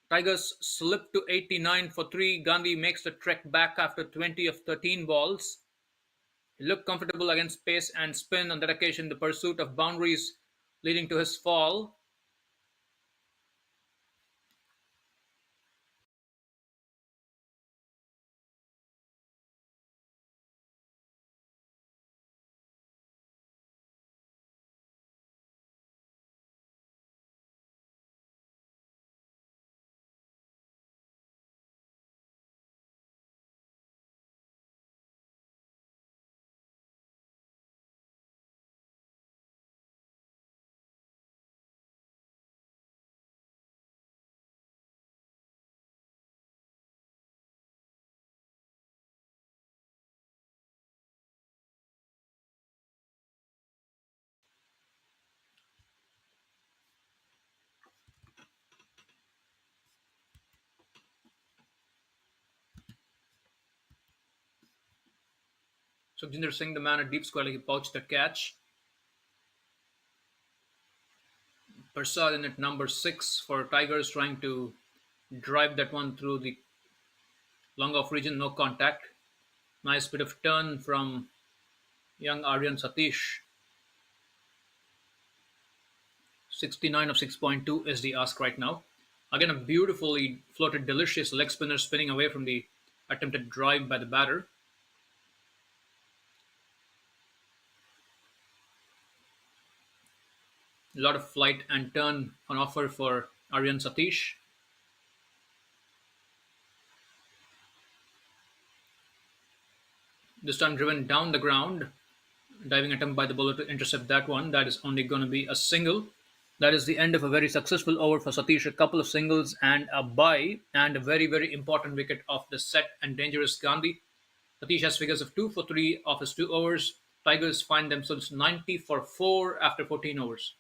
Tigers slip to 89 for 3. Gandhi makes the trek back after 20 of 13 balls. He looked comfortable against pace and spin on that occasion, the pursuit of boundaries leading to his fall. Sukhjinder Singh, the man at deep square, he pouched the catch. Persad in at number 6 for Tigers, trying to drive that one through the long off region, no contact. Nice bit of turn from young Aryan Satish. 69 of 6.2 is the ask right now. Again, a beautifully floated, delicious leg spinner spinning away from the attempted drive by the batter. A lot of flight and turn on offer for Aryan Satish. This time driven down the ground. Diving attempt by the bowler to intercept that one. That is only going to be a single. That is the end of a very successful over for Satish. A couple of singles and a bye, and a very, very important wicket of the set and dangerous Gandhi. Satish has figures of 2 for 3 of his 2 overs. Tigers find themselves 90 for 4 after 14 overs.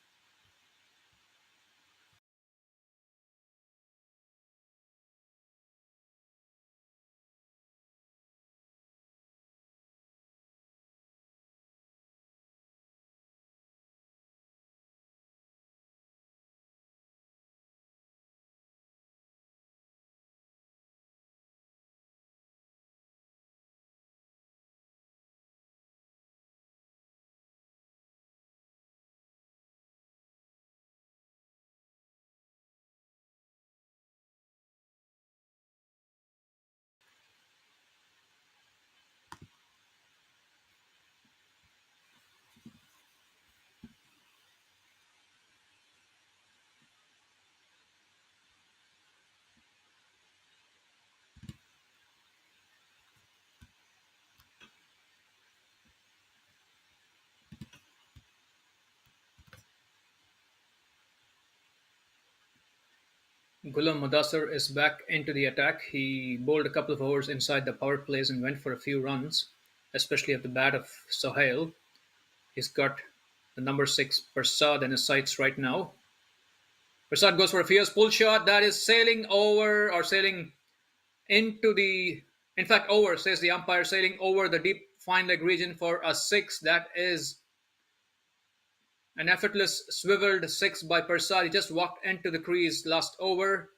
Ghulam Mudassar is back into the attack. He bowled a couple of overs inside the power plays and went for a few runs, especially at the bat of Sohail. He's got the number 6 Persad in his sights right now. Persad goes for a fierce pull shot that is sailing over or sailing into the, in fact, over, says the umpire, sailing over the deep fine leg region for a 6. That is an effortless swiveled 6 by Persad. He just walked into the crease last over.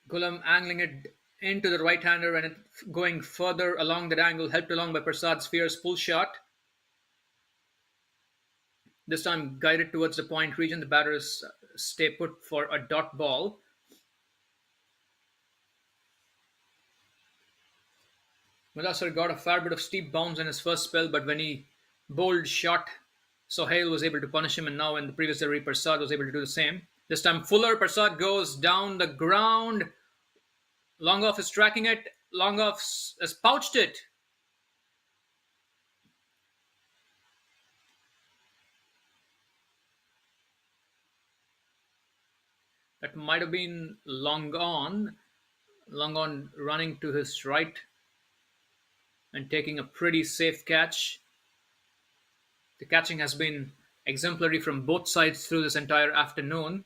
Ghulam angling it into the right hander and it going further along that angle, helped along by Persad's fierce pull shot. This time guided towards the point region. The batters stay put for a dot ball. Mudassar got a fair bit of steep bounce in his first spell, but when he bowled shot, Sohail was able to punish him, and now in the previous delivery, Persad was able to do the same. This time, Fuller Persad goes down the ground. Longoff is tracking it. Longoff has pouched it. That might have been long on. Long on running to his right and taking a pretty safe catch. The catching has been exemplary from both sides through this entire afternoon.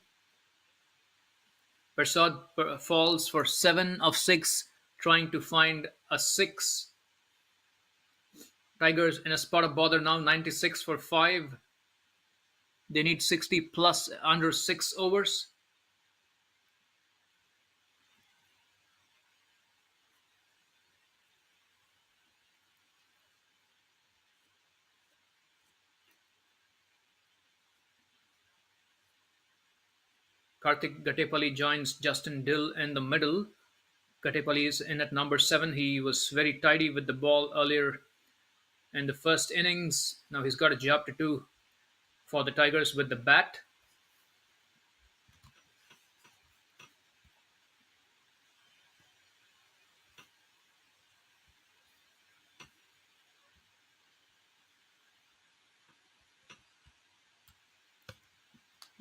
Persad falls for 7 of 6, trying to find a 6. Tigers in a spot of bother now, 96 for 5. They need 60 plus under 6 overs. Karthik Gatepalli joins Justin Dill in the middle. Gatepalli is in at number 7. He was very tidy with the ball earlier in the first innings. Now he's got a job to do for the Tigers with the bat.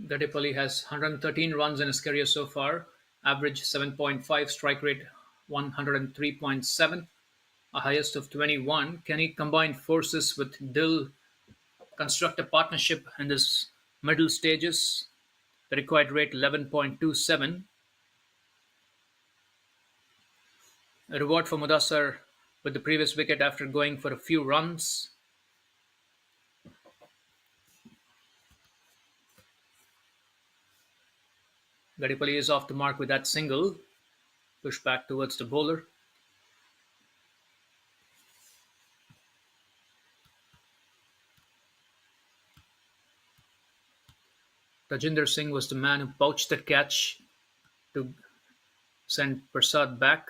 Gatepalli has 113 runs in his career so far, average 7.5, strike rate 103.7, a highest of 21. Can he combine forces with Dill, construct a partnership in this middle stages? The required rate 11.27. A reward for Mudassar with the previous wicket after going for a few runs. Gadipalli is off the mark with that single. Push back towards the bowler. Tajinder Singh was the man who pouched that catch to send Prasad back.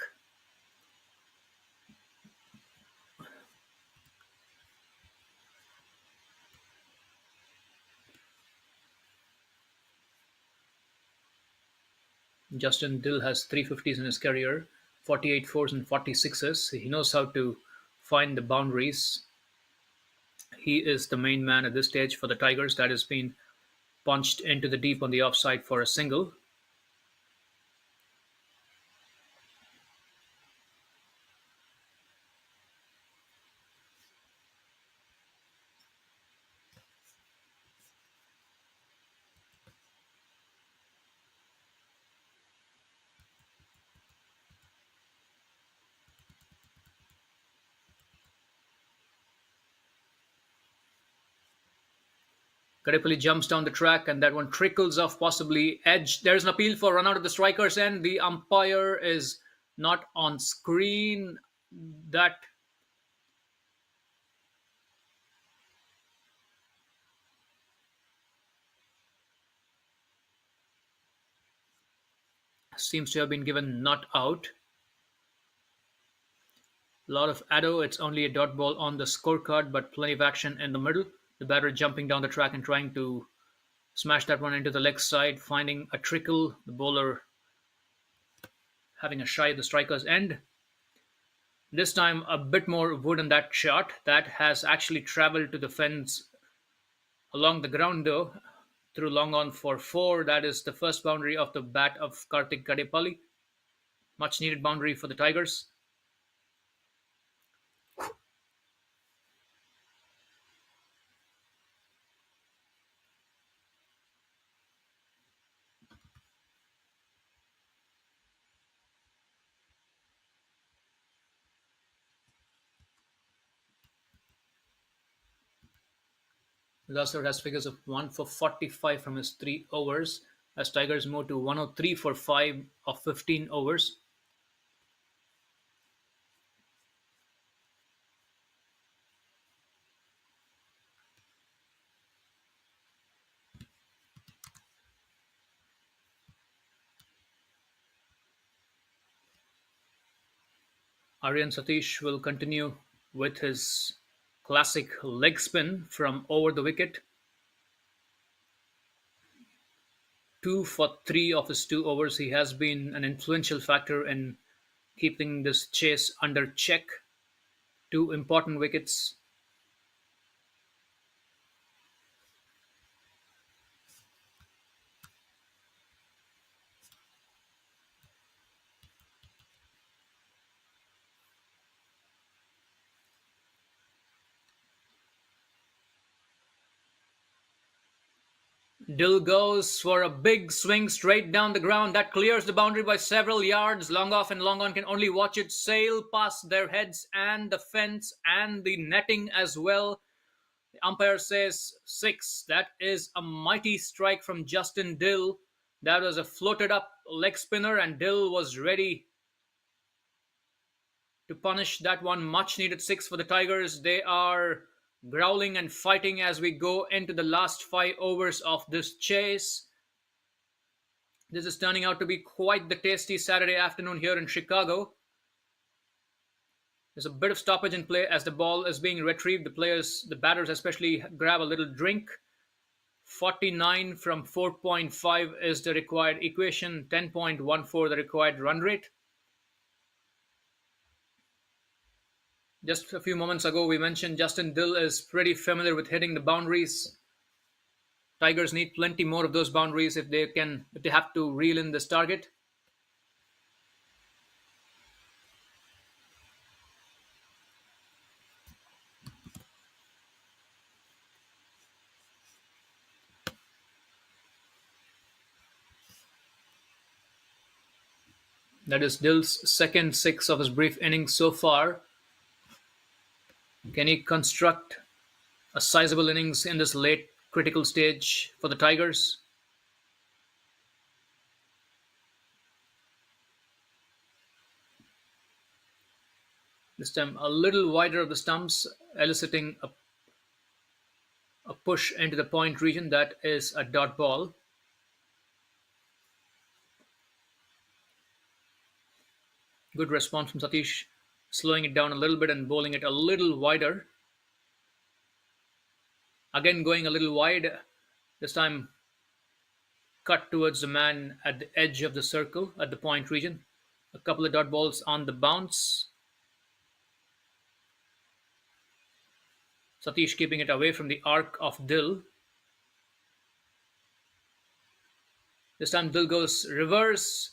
Justin Dill has 350s in his career, 48 fours and 46s. He knows how to find the boundaries. He is the main man at this stage for the Tigers. That has been punched into the deep on the offside for a single. Kadipalli jumps down the track and that one trickles off possibly edge. There's an appeal for run out of the striker's end. The umpire is not on screen. That seems to have been given not out. A lot of addo. It's only a dot ball on the scorecard, but plenty of action in the middle. The batter jumping down the track and trying to smash that one into the leg side, finding a trickle. The bowler having a shy at the striker's end. This time, a bit more wood in that shot. That has actually traveled to the fence along the ground, though, through long on for four. That is the first boundary of the bat of Kartik Kadipalli. Much needed boundary for the Tigers. Lasser has figures of 1 for 45 from his 3 overs, as Tigers move to 103 for 5 of 15 overs. Aryan Satish will continue with his classic leg spin from over the wicket. 2 for 3 of his 2 overs. He has been an influential factor in keeping this chase under check. 2 important wickets. Dill goes for a big swing straight down the ground. That clears the boundary by several yards. Long off and long on can only watch it sail past their heads and the fence and the netting as well. The umpire says six. That is a mighty strike from Justin Dill. That was a floated up leg spinner, and Dill was ready to punish that one. Much needed six for the Tigers. They are growling and fighting as we go into the last 5 overs of this chase. This is turning out to be quite the tasty Saturday afternoon here in Chicago. There's a bit of stoppage in play as the ball is being retrieved. The batters especially, grab a little drink. 49 from 4.5 is the required equation, 10.14 the required run rate. Just a few moments ago, we mentioned Justin Dill is pretty familiar with hitting the boundaries. Tigers need plenty more of those boundaries if they have to reel in this target. That is Dill's second six of his brief innings so far. Can he construct a sizable innings in this late critical stage for the Tigers? This time a little wider of the stumps, eliciting a push into the point region. That is a dot ball. Good response from Satish, slowing it down a little bit and bowling it a little wider. Again, going a little wide. This time, cut towards the man at the edge of the circle at the point region. A couple of dot balls on the bounce. Satish keeping it away from the arc of Dil. This time Dil goes reverse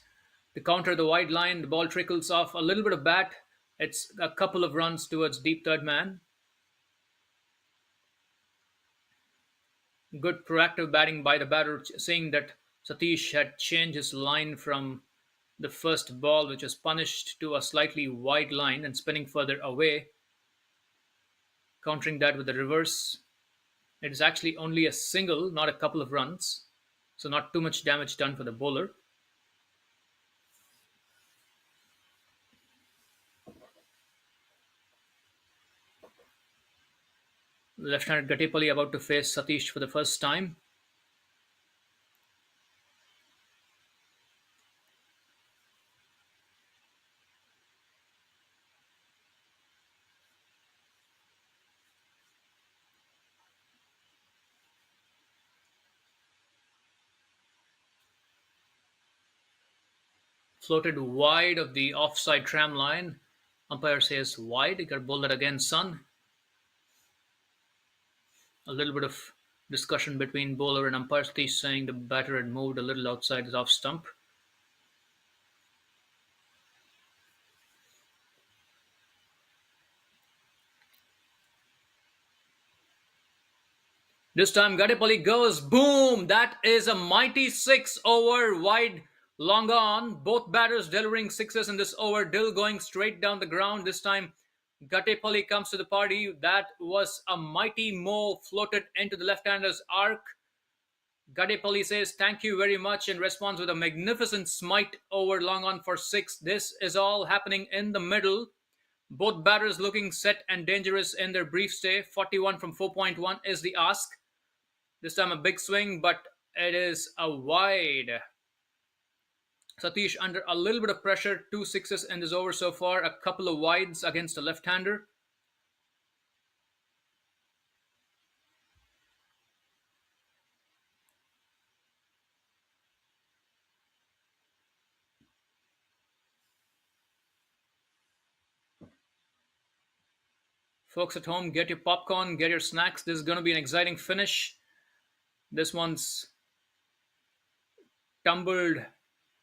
to counter the wide line. The ball trickles off a little bit of bat. It's a couple of runs towards deep third man. Good proactive batting by the batter, saying that Satish had changed his line from the first ball, which was punished, to a slightly wide line and spinning further away, countering that with the reverse. It is actually only a single, not a couple of runs, so not too much damage done for the bowler. Left-handed Gatipalli about to face Satish for the first time. Floated wide of the offside tram line. Umpire says wide. You got to bowl that again, son. A little bit of discussion between bowler and umpire. Satish saying the batter had moved a little outside his off stump. This time Gadipalli goes boom. That is a mighty six over wide long on. Both batters delivering sixes in this over. Dill going straight down the ground. This time Gatepalli comes to the party. That was a mighty mo floated into the left-hander's arc. Gadepalli says thank you very much in response with a magnificent smite over long on for six. This is all happening in the middle. Both batters looking set and dangerous in their brief stay. 41 from 4.1 is the ask. This time a big swing, but it is a wide. Satish under a little bit of pressure. Two sixes in this over so far. A couple of wides against a left-hander. Folks at home, get your popcorn, get your snacks. This is going to be an exciting finish. This one's tumbled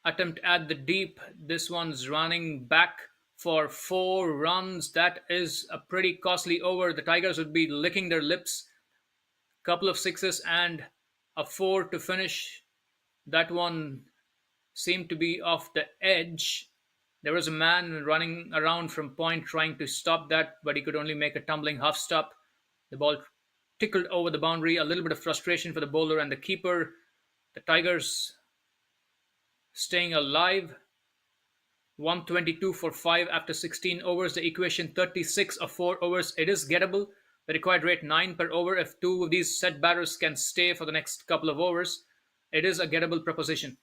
attempt at the deep. This one's running back for 4 runs. That is a pretty costly over. The Tigers would be licking their lips. Couple of sixes and a four to finish. That one seemed to be off the edge. There was a man running around from point trying to stop that, but he could only make a tumbling half stop. The ball tickled over the boundary. A little bit of frustration for the bowler and the keeper. The Tigers staying alive. 122 for 5 after 16 overs. The equation 36 of 4 overs. It is gettable. The required rate 9 per over. If two of these set batters can stay for the next couple of overs, it is a gettable proposition.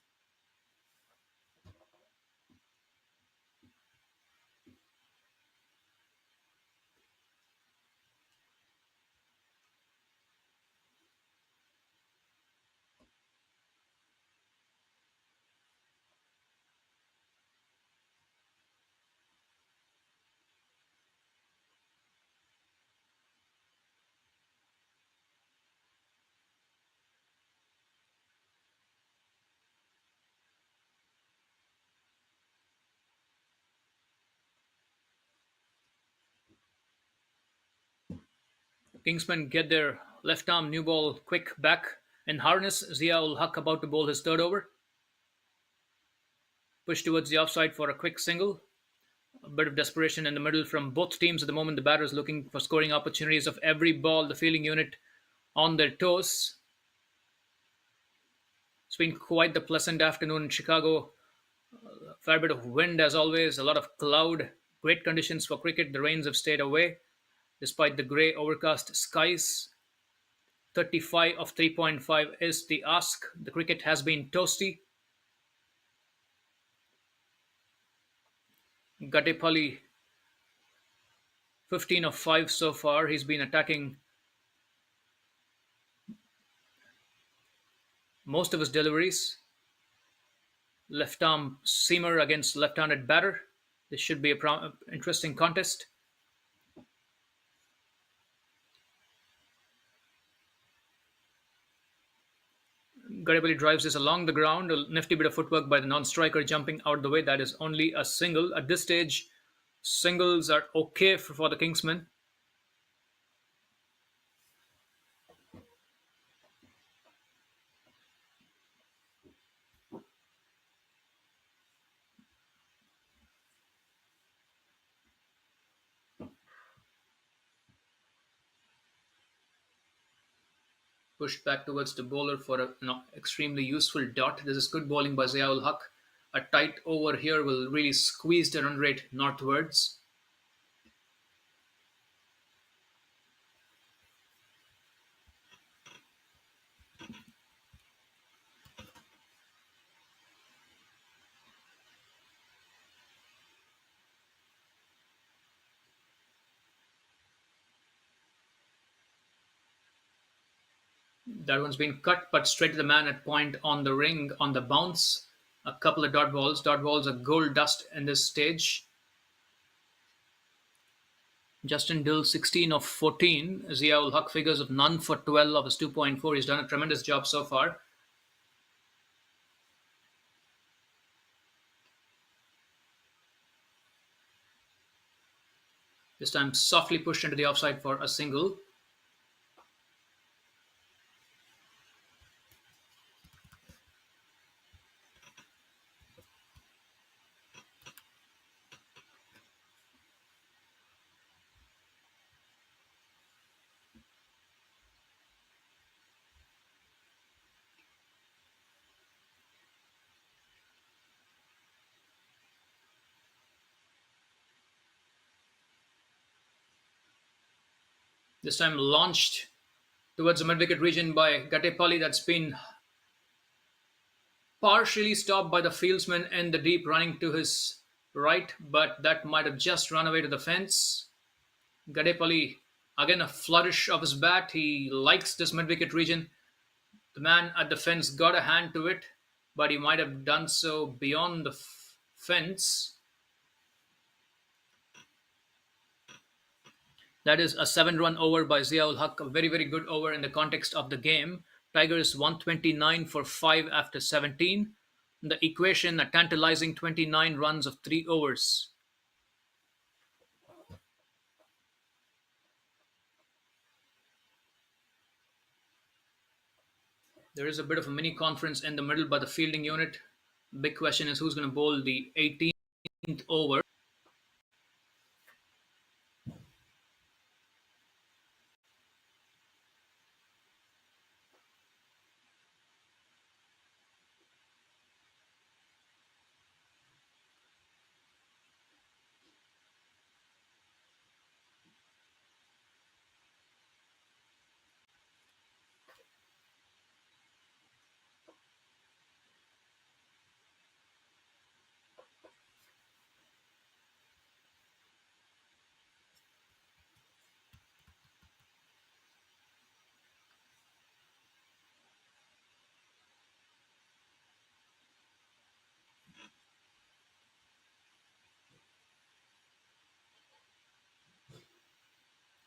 Kingsmen get their left arm new ball quick back in harness. Zia ul Haq about to bowl his third over. Push towards the offside for a quick single. A bit of desperation in the middle from both teams at the moment. The batters looking for scoring opportunities of every ball. The fielding unit on their toes. It's been quite the pleasant afternoon in Chicago. A fair bit of wind as always, a lot of cloud. Great conditions for cricket. The rains have stayed away despite the grey overcast skies. 35 of 3.5 is the ask. The cricket has been toasty. Gatepali, 15 of 5 so far. He's been attacking most of his deliveries. Left arm seamer against left handed batter. This should be a interesting contest. Garibali drives this along the ground. A nifty bit of footwork by the non striker jumping out the way. That is only a single. At this stage, singles are okay for the Kingsmen. Pushed back towards the bowler for an extremely useful dot. This is good bowling by Ziaul Haq. A tight over here will really squeeze the run rate northwards. That one's been cut, but straight to the man at point on the ring on the bounce. A couple of dot balls. Dot balls are gold dust in this stage. Justin Dill, 16 of 14. Ziaul Haq figures of none for 12 of his 2.4. He's done a tremendous job so far. This time softly pushed into the offside for a single. This time launched towards the mid-wicket region by Gatepali. That's been partially stopped by the fieldsman in the deep running to his right, but that might have just run away to the fence. Gadepali, again a flourish of his bat. He likes this mid-wicket region. The man at the fence got a hand to it, but he might have done so beyond the fence. That is a 7 run over by Ziaul Haq, a very, very good over in the context of the game. Tigers 129 for 5 after 17. The equation, a tantalizing 29 runs of 3 overs. There is a bit of a mini conference in the middle by the fielding unit. Big question is who's going to bowl the 18th over.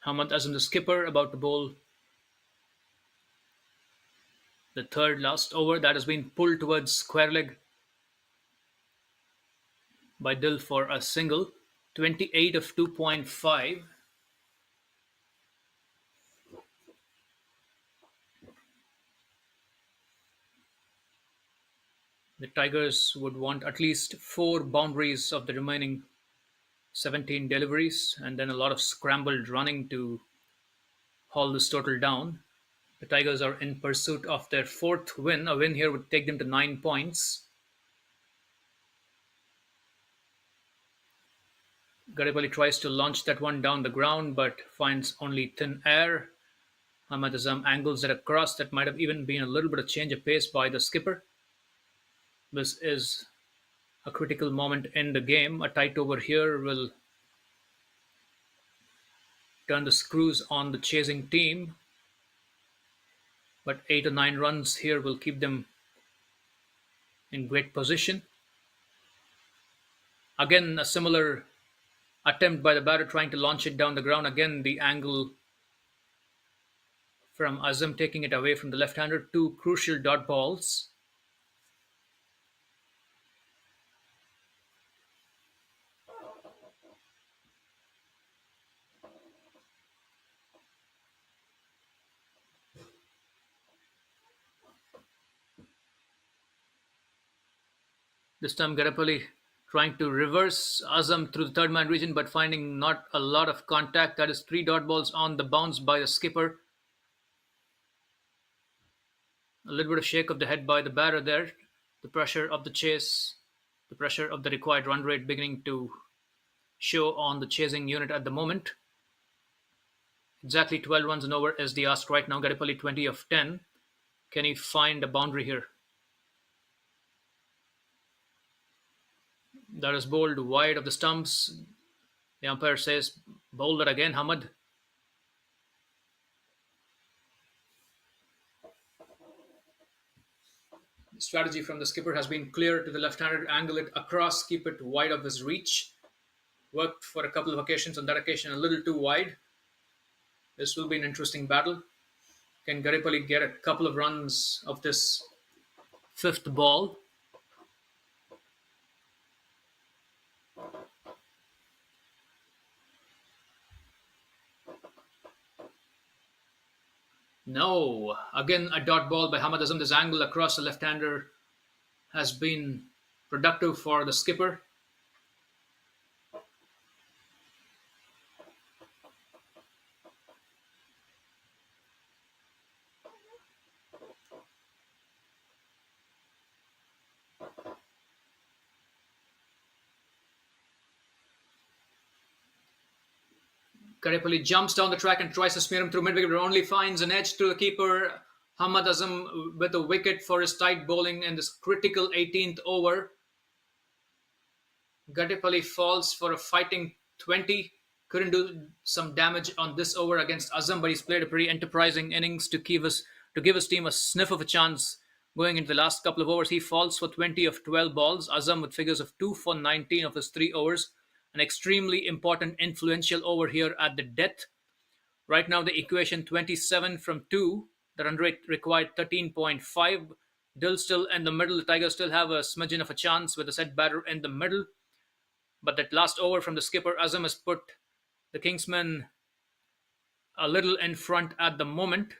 Hamad Azam, the skipper, about to bowl the third last over. That has been pulled towards square leg by Dill for a single. 28 of 2.5. The Tigers would want at least 4 boundaries of the remaining 17 deliveries and then a lot of scrambled running to haul this total down. The Tigers are in pursuit of their 4th win. A win here would take them to 9 points. Garibali tries to launch that one down the ground but finds only thin air. Ahmad Azam angles it across. That might have even been a little bit of change of pace by the skipper. This is A critical moment in the game. A tight over here will turn the screws on the chasing team, but 8 or 9 runs here will keep them in great position. Again, a similar attempt by the batter trying to launch it down the ground. Again, the angle from Azam taking it away from the left-hander. Two crucial dot balls. This time Garapalli trying to reverse Azam through the third man region, but finding not a lot of contact. That is three dot balls on the bounce by the skipper. A little bit of shake of the head by the batter there. The pressure of the chase, the pressure of the required run rate beginning to show on the chasing unit at the moment. Exactly 12 runs and over is the ask right now. Garipalli 20 of 10. Can he find a boundary here? That is bowled wide of the stumps. The umpire says, bowl that again, Hamad. The strategy from the skipper has been clear to the left-hander. Angle it across, keep it wide of his reach. Worked for a couple of occasions. On that occasion, a little too wide. This will be an interesting battle. Can Garipalli get a couple of runs of this fifth ball? No. Again, a dot ball by Hamad Azam. This angle across the left-hander has been productive for the skipper. Karepalli jumps down the track and tries to smear him through mid-wicket, but only finds an edge through the keeper. Hamad Azam with a wicket for his tight bowling in this critical 18th over. Garipalli falls for a fighting 20. Couldn't do some damage on this over against Azam, but he's played a pretty enterprising innings to give his team a sniff of a chance going into the last couple of overs. He falls for 20 of 12 balls. Azam with figures of 2 for 19 of his 3 overs. An extremely important, influential over here at the death. Right now, the equation 27 from 2. The run rate required 13.5. Dill still in the middle. The Tigers still have a smidgen of a chance with a set batter in the middle. But that last over from the skipper, Azam, has put the Kingsmen a little in front at the moment.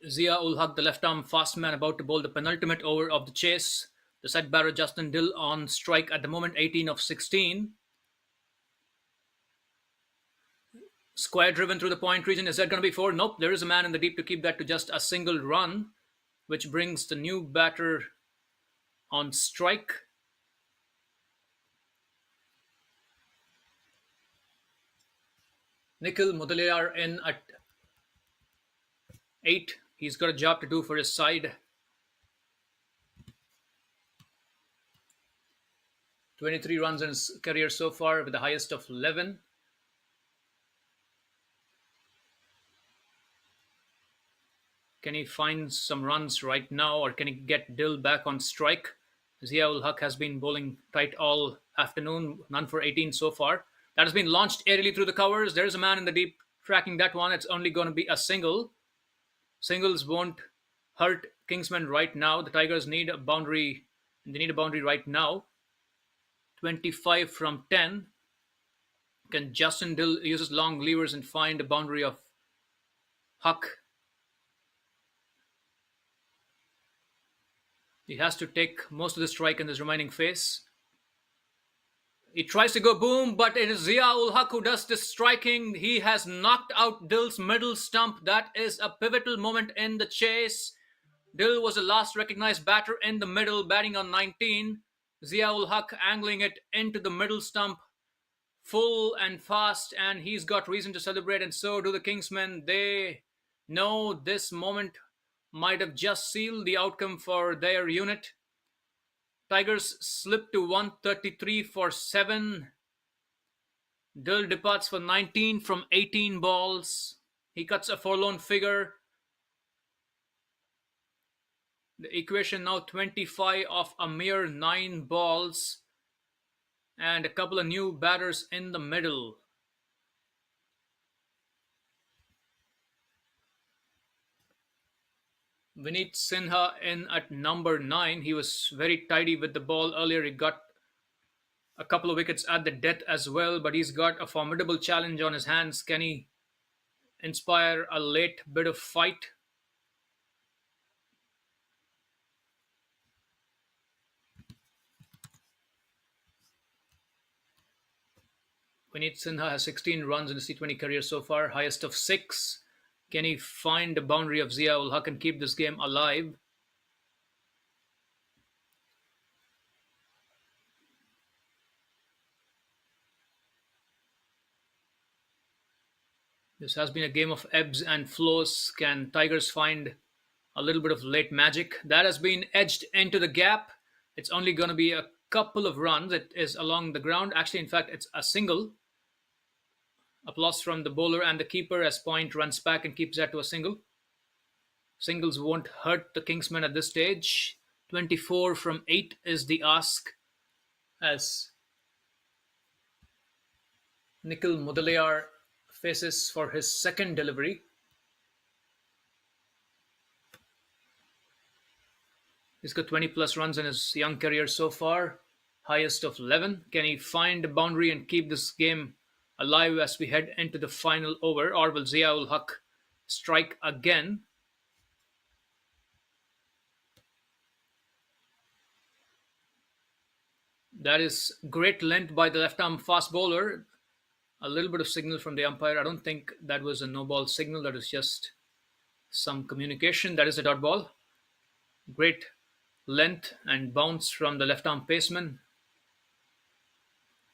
Zia ul Haq, the left arm fast man, about to bowl the penultimate over of the chase. The set batter Justin Dill on strike at the moment, 18 of 16. Square driven through the point region. Is that going to be four? Nope. There is a man in the deep to keep that to just a single run, which brings the new batter on strike. Nikhil Mudaliar in at 8. He's got a job to do for his side. 23 runs in his career so far with the highest of 11. Can he find some runs right now, or can he get Dill back on strike? Zia ul Haq has been bowling tight all afternoon, none for 18 so far. That has been launched aerially through the covers. There's a man in the deep tracking that one. It's only going to be a single. Singles won't hurt Kingsmen right now. The Tigers need a boundary. They need a boundary right now. 25 from 10. Can Justin Dill uses long levers and find a boundary of Huck? He has to take most of the strike in this remaining phase. He tries to go boom, but it is Zia ul Haq who does this striking. He has knocked out Dill's middle stump. That is a pivotal moment in the chase. Dill was the last recognized batter in the middle, batting on 19. Zia ul Haq angling it into the middle stump, full and fast, and he's got reason to celebrate, and so do the Kingsmen. They know this moment might have just sealed the outcome for their unit. Tigers slip to 133 for 7. Dill departs for 19 from 18 balls. He cuts a forlorn figure. The equation now 25 of a mere 9 balls. And a couple of new batters in the middle. Vineet Sinha in at number 9. He was very tidy with the ball earlier. He got a couple of wickets at the death as well, but he's got a formidable challenge on his hands. Can he inspire a late bit of fight? Vineet Sinha has 16 runs in his T20 career so far, highest of 6. Can he find the boundary of Zia ul Haq and keep this game alive? This has been a game of ebbs and flows. Can Tigers find a little bit of late magic? That has been edged into the gap. It's only going to be a couple of runs. It is along the ground. Actually, in fact, it's a single. Applause from the bowler and the keeper as Point runs back and keeps that to a single. Singles won't hurt the Kingsmen at this stage. 24 from 8 is the ask as Nikhil Mudaliar faces for his second delivery. He's got 20 plus runs in his young career so far, highest of 11. Can he find a boundary and keep this game alive as we head into the final over, or will Zia ul Haq strike again? That is great length by the left-arm fast bowler. A little bit of signal from the umpire. I don't think that was a no-ball signal. That is just some communication. That is a dot ball. Great length and bounce from the left-arm paceman.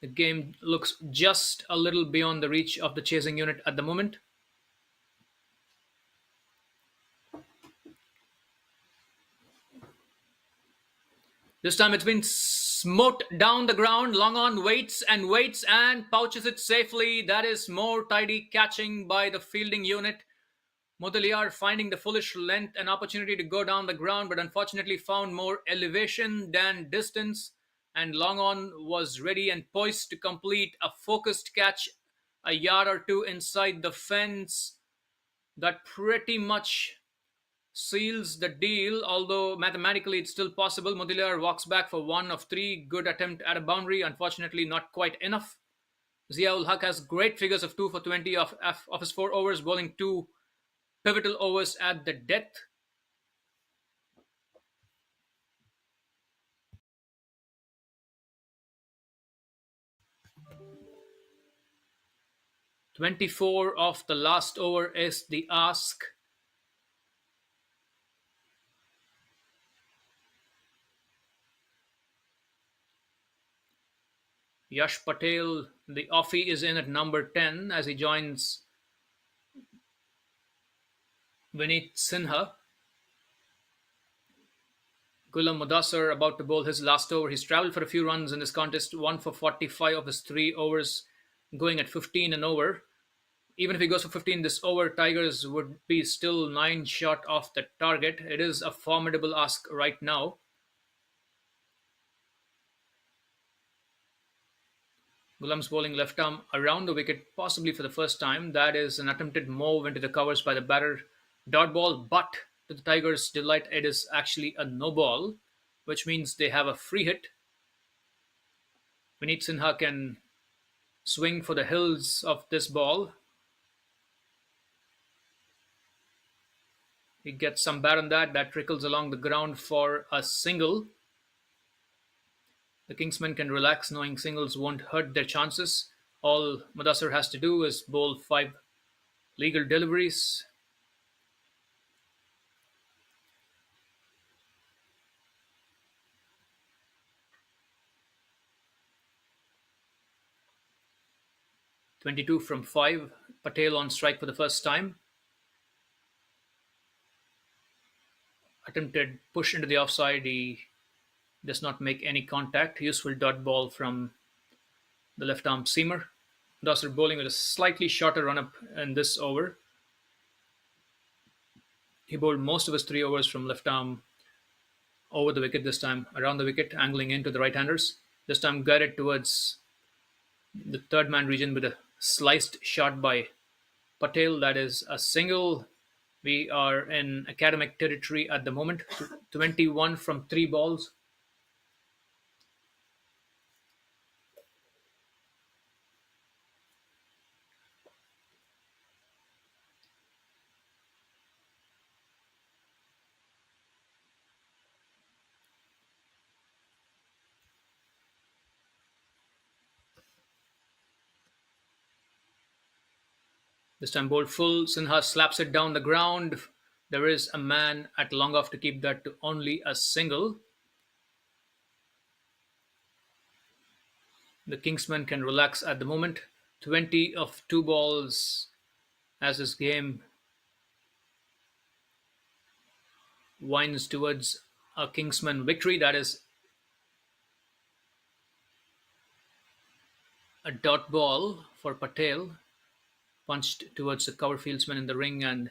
The game looks just a little beyond the reach of the chasing unit at the moment. This time it's been smote down the ground. Long on waits and pouches it safely. That is more tidy catching by the fielding unit. Mudaliar finding the foolish length and opportunity to go down the ground, but unfortunately found more elevation than distance. And Long on was ready and poised to complete a focused catch a yard or two inside the fence. That pretty much seals the deal, although mathematically it's still possible. Mudaliar walks back for 1 of 3. Good attempt at a boundary, unfortunately not quite enough. Zia ul Haq has great figures of 2 for 20 of his 4 overs, bowling 2 pivotal overs at the death. "24 of the last over is the ask. Yash Patel, the offie, is in at number 10 as he joins Vineet Sinha. Ghulam Mudassar about to bowl his last over. He's travelled for a few runs in this contest, 1 for 45 of his 3 overs, going at 15 and over. Even if he goes for 15 this over, Tigers would be still 9 short of the target. It is a formidable ask right now. Ghulam's bowling left arm around the wicket, possibly for the first time. That is an attempted move into the covers by the batter. Dot ball, but to the Tigers' delight, it is actually a no ball, which means they have a free hit. Vineet Sinha can swing for the hills of this ball. He gets some bat on that. That trickles along the ground for a single. The Kingsmen can relax knowing singles won't hurt their chances. All Mudassar has to do is bowl five legal deliveries. 22 from 5. Patel on strike for the first time. Attempted push into the offside. He does not make any contact. Useful dot ball from the left arm seamer. Dawser bowling with a slightly shorter run up in this over. He bowled most of his 3 overs from left arm over the wicket this time, around the wicket, angling into the right handers. This time guided towards the third man region with a sliced shot by Patel. That is a single. We are in academic territory at the moment. 21 from 3 balls. This time bowled full. Sinha slaps it down the ground. There is a man at long off to keep that to only a single. The Kingsmen can relax at the moment. 20 of 2 balls as this game winds towards a Kingsman victory. That is a dot ball for Patel, punched towards the cover fieldsman in the ring, and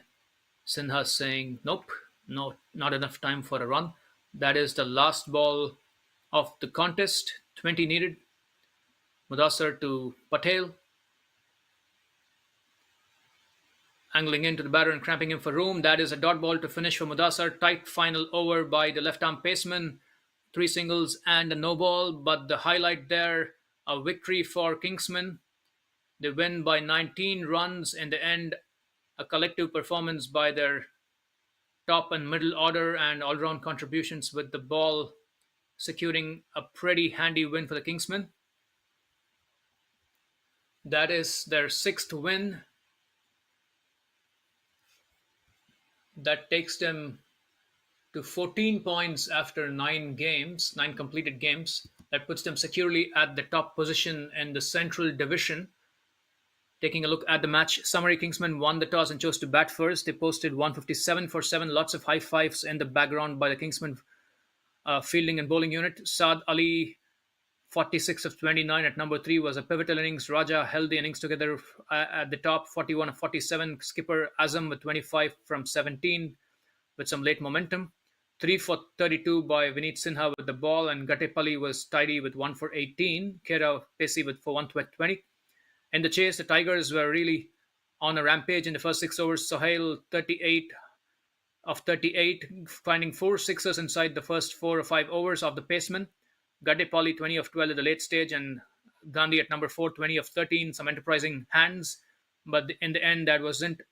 Sinha saying, nope, no, not enough time for a run. That is the last ball of the contest. 20 needed. Mudassar to Patel. Angling into the batter and cramping him for room. That is a dot ball to finish for Mudassar. Tight final over by the left arm paceman. 3 singles and a no ball. But the highlight there, a victory for Kingsmen. They win by 19 runs in the end. A collective performance by their top and middle order and all round contributions with the ball, securing a pretty handy win for the Kingsmen. That is their 6th win. That takes them to 14 points after 9 completed games. That puts them securely at the top position in the Central Division. Taking a look at the match summary, Kingsmen won the toss and chose to bat first. They posted 157 for 7, lots of high fives in the background by the Kingsmen fielding and bowling unit. Saad Ali, 46 of 29 at number 3, was a pivotal innings. Raja held the innings together at the top, 41 of 47. Skipper Azam with 25 from 17 with some late momentum. 3 for 32 by Vineet Sinha with the ball, and Gattepalli was tidy with 1 for 18. Kera Pesi for 1 for 20. In the chase, the Tigers were really on a rampage in the first 6 overs. Sohail, 38 of 38, finding 4 sixes inside the first 4 or 5 overs of the paceman. Gaddepalli, 20 of 12 at the late stage, and Gandhi at number 4, 20 of 13, some enterprising hands. But in the end, that wasn't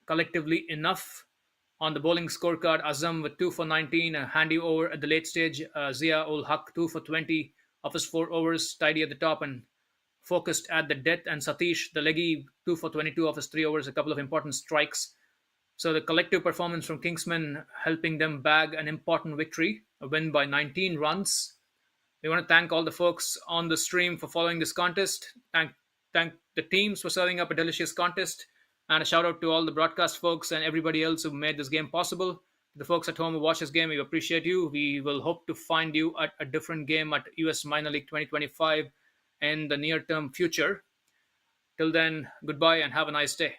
collectively enough. On the bowling scorecard, Azam with 2 for 19, a handy over at the late stage. Zia ul Haq, 2 for 20 of his 4 overs, tidy at the top and focused at the death, and Satish, the leggy, 2 for 22 of his 3 overs, a couple of important strikes. So the collective performance from Kingsmen helping them bag an important victory, a win by 19 runs. We want to thank all the folks on the stream for following this contest. Thank the teams for serving up a delicious contest. And a shout out to all the broadcast folks and everybody else who made this game possible. To the folks at home who watch this game, we appreciate you. We will hope to find you at a different game at US Minor League 2025 in the near term future. Till then, goodbye and have a nice day.